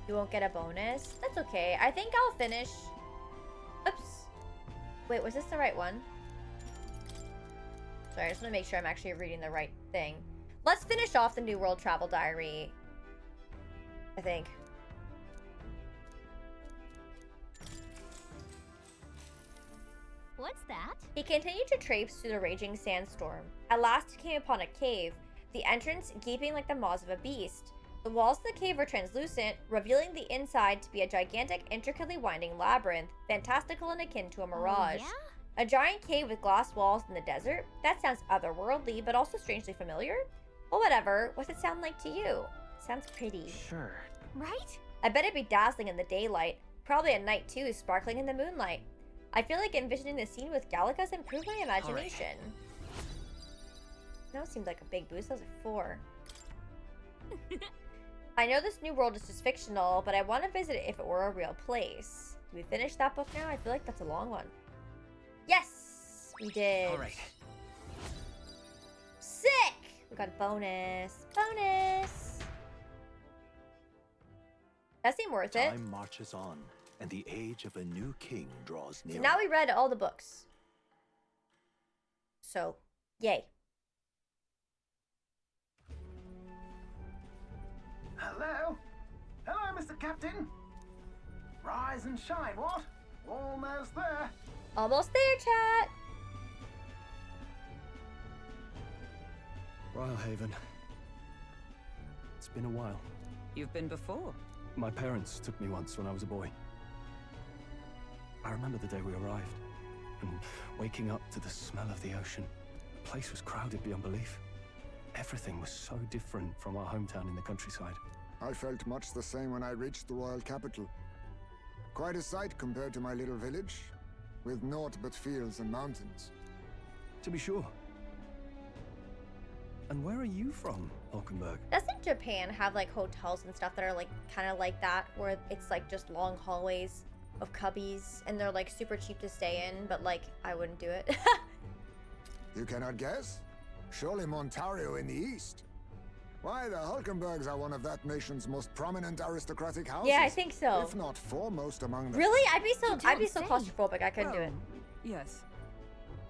S1: You won't get a bonus? That's okay. I think I'll finish. Oops. Wait, was this the right one? Sorry, I just want to make sure I'm actually reading the right thing. Let's finish off the New World Travel Diary. I think.
S6: What's that?
S1: He continued to traipse through the raging sandstorm. At last he came upon a cave, the entrance gaping like the maws of a beast. The walls of the cave were translucent, revealing the inside to be a gigantic, intricately winding labyrinth, fantastical and akin to a mirage.
S6: Oh,
S1: A giant cave with glass walls in the desert? That sounds otherworldly, but also strangely familiar. Well, whatever. What's it sound like to you? Sounds pretty.
S7: Sure.
S6: Right?
S1: I bet it'd be dazzling in the daylight. Probably at night too, sparkling in the moonlight. I feel like envisioning the scene with Gallica's improved my imagination. Now it seems like a big boost. That was a 4. I know this new world is just fictional, but I want to visit it if it were a real place. Did we finish that book now? I feel like that's a long one. Yes! We did.
S7: All right.
S1: Sick! We got a bonus. Bonus! That seemed worth it.
S3: Time marches on, and the age of a new king draws near.
S1: So now we read all the books. So, yay.
S8: Hello? Hello, Mr. Captain. Rise and shine, what? Almost there.
S1: Almost there, chat.
S13: Brilehaven. It's been a while.
S12: You've been before?
S13: My parents took me once when I was a boy. I remember the day we arrived, and waking up to the smell of the ocean. The place was crowded beyond belief. Everything was so different from our hometown in the countryside.
S5: I felt much the same when I reached the royal capital. Quite a sight compared to my little village, with naught but fields and mountains.
S13: To be sure. And where are you from, Hulkenberg?
S1: Doesn't Japan have like hotels and stuff that are like kind of like that, where it's like just long hallways of cubbies and they're like super cheap to stay in, but like I wouldn't do it.
S5: You cannot guess? Surely Montario in the east. Why, the Hulkenbergs are one of that nation's most prominent aristocratic houses.
S1: Yeah, I think so.
S5: If not foremost among them.
S1: Really? I'd be so claustrophobic. I couldn't do it.
S12: Yes.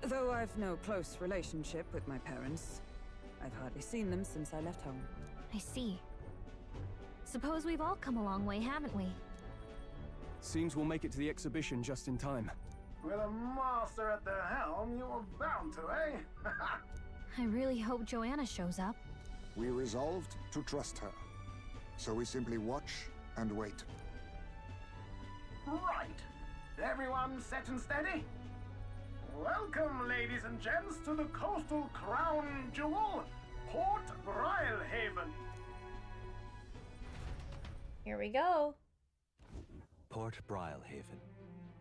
S12: Though I've no close relationship with my parents, I've hardly seen them since I left home.
S6: I see. Suppose we've all come a long way, haven't we?
S13: Seems we'll make it to the exhibition just in time.
S8: With a master at the helm, you're bound to, eh?
S6: I really hope Joanna shows up.
S5: We resolved to trust her. So we simply watch and wait.
S8: Right. Everyone set and steady? Welcome, ladies and gents, to the coastal crown jewel, Port Brilehaven.
S1: Here we go.
S3: Port Brilehaven,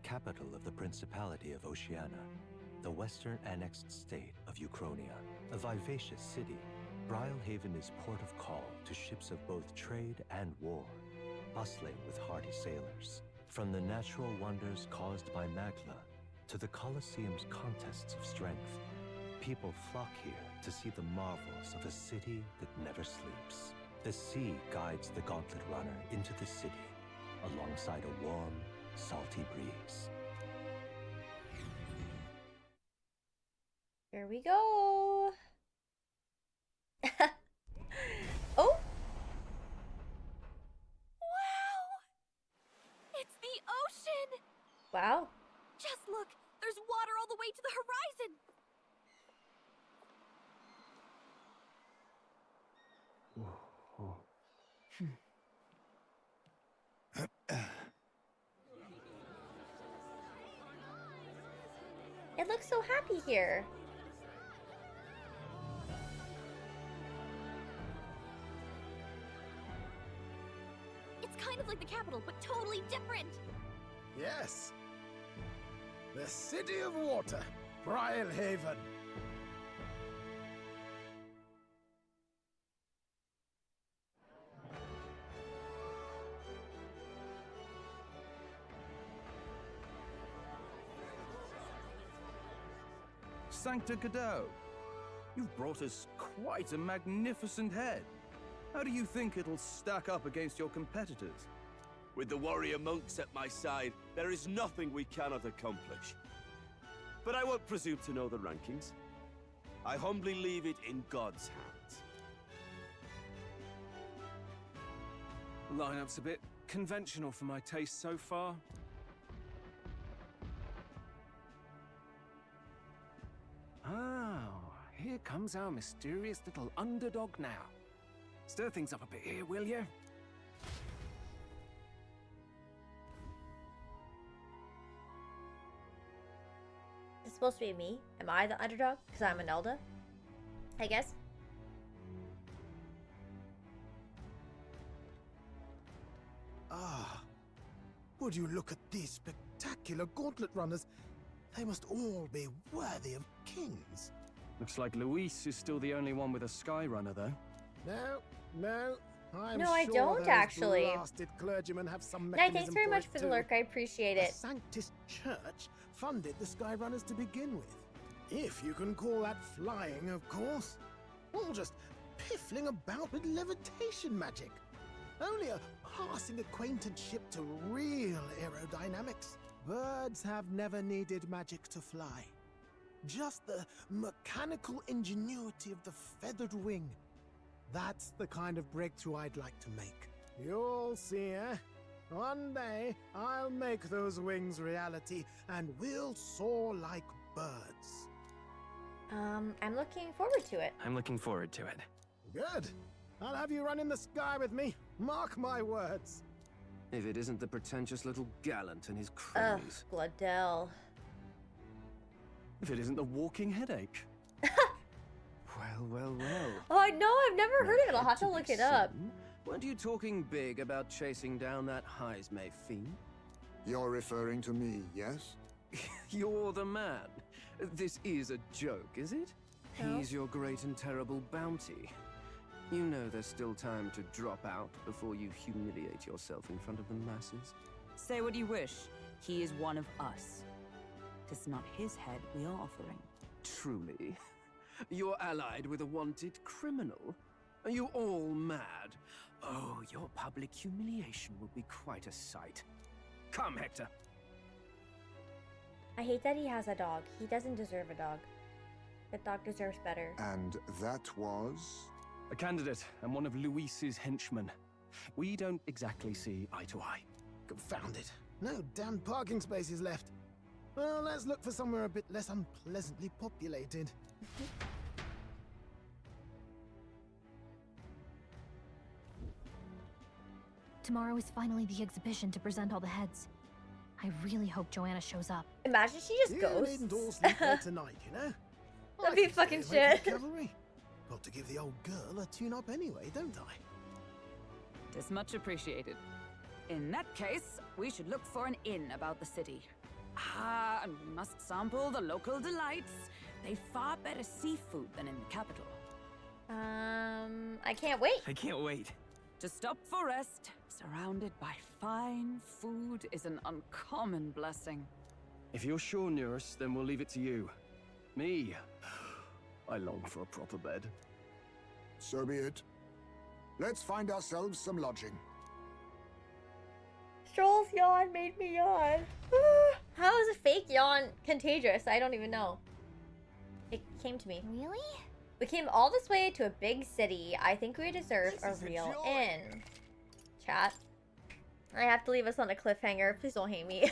S3: capital of the Principality of Oceania, the western annexed state of Uchronia. A vivacious city, Brilehaven is port of call to ships of both trade and war, bustling with hardy sailors. From the natural wonders caused by Magla to the Colosseum's contests of strength, people flock here to see the marvels of a city that never sleeps. The sea guides the gauntlet runner into the city, alongside a warm, salty breeze.
S1: Here we go. Oh!
S14: Wow! It's the ocean!
S1: Wow.
S14: Just look! There's water all the way to the horizon!
S1: It looks so happy here.
S14: It's kind of like the capital, but totally different!
S8: Yes. The City of Water, Brilehaven.
S10: Sancta Cadeau, you've brought us quite a magnificent head. How do you think it'll stack up against your competitors?
S11: With the warrior monks at my side, there is nothing we cannot accomplish. But I won't presume to know the rankings. I humbly leave it in God's hands.
S10: The lineup's a bit conventional for my taste so far. Oh, here comes our mysterious little underdog now. Stir things up a bit here, will you?
S1: Is it supposed to be me? Am I the underdog? Because I'm an Elda? I guess.
S8: Ah, would you look at these spectacular gauntlet runners? They must all be worthy of kings.
S13: Looks like Luis is still the only one with a Sky Runner, though.
S8: No. I'm
S1: No,
S8: sure
S1: I don't
S8: those
S1: actually.
S8: blasted clergymen have some
S1: No,
S8: mechanism
S1: thanks very
S8: for
S1: much
S8: it
S1: for the
S8: too.
S1: lurk. I appreciate it.
S8: The Sanctus Church funded the Skyrunners to begin with. If you can call that flying, of course. All just piffling about with levitation magic. Only a passing acquaintanceship to real aerodynamics. Birds have never needed magic to fly. Just the mechanical ingenuity of the feathered wing. That's the kind of breakthrough I'd like to make. You'll see, eh? One day, I'll make those wings reality, and we'll soar like birds.
S1: I'm looking forward to it.
S7: I'm looking forward to it.
S8: Good. I'll have you run in the sky with me. Mark my words.
S10: If it isn't the pretentious little gallant and his
S1: Ugh,
S10: cronies.
S1: Gladell.
S13: If it isn't the walking headache.
S10: Well.
S1: Oh, I know. I've never heard of it. I'll have to look it up.
S10: Weren't you talking big about chasing down that Heismay fiend?
S5: You're referring to me, yes?
S10: You're the man. This is a joke, is it? He's your great and terrible bounty. You know there's still time to drop out before you humiliate yourself in front of the masses.
S12: Say what you wish. He is one of us. 'Tis not his head we are offering.
S10: Truly? You're allied with a wanted criminal? Are you all mad? Oh, your public humiliation will be quite a sight. Come, Hector.
S1: I hate that he has a dog. He doesn't deserve a dog. The dog deserves better.
S5: And that was?
S13: A candidate and one of Luis's henchmen. We don't exactly see eye to eye.
S8: Confound it. No damn parking spaces left. Well, let's look for somewhere a bit less unpleasantly populated.
S6: Tomorrow is finally the exhibition to present all the heads. I really hope Joanna shows up.
S1: Imagine she just goes.
S8: You needn't all sleep there tonight, you know?
S1: That'd be fucking shit.
S8: Cavalry. Got to give the old girl a tune-up anyway, don't I?
S12: Tis much appreciated. In that case, we should look for an inn about the city. Ah, and we must sample the local delights. They've far better seafood than in the capital.
S1: I can't wait.
S13: I can't wait.
S12: To stop for rest, surrounded by fine food, is an uncommon blessing.
S13: If you're sure, Nurse, then we'll leave it to you. Me, I long for a proper bed.
S5: So be it. Let's find ourselves some lodging.
S1: Stroll's yawn made me yawn. How is a fake yawn contagious? I don't even know. It came to me.
S6: Really?
S1: We came all this way to a big city. I think we deserve a real inn. Chat. I have to leave us on a cliffhanger. Please don't hate me.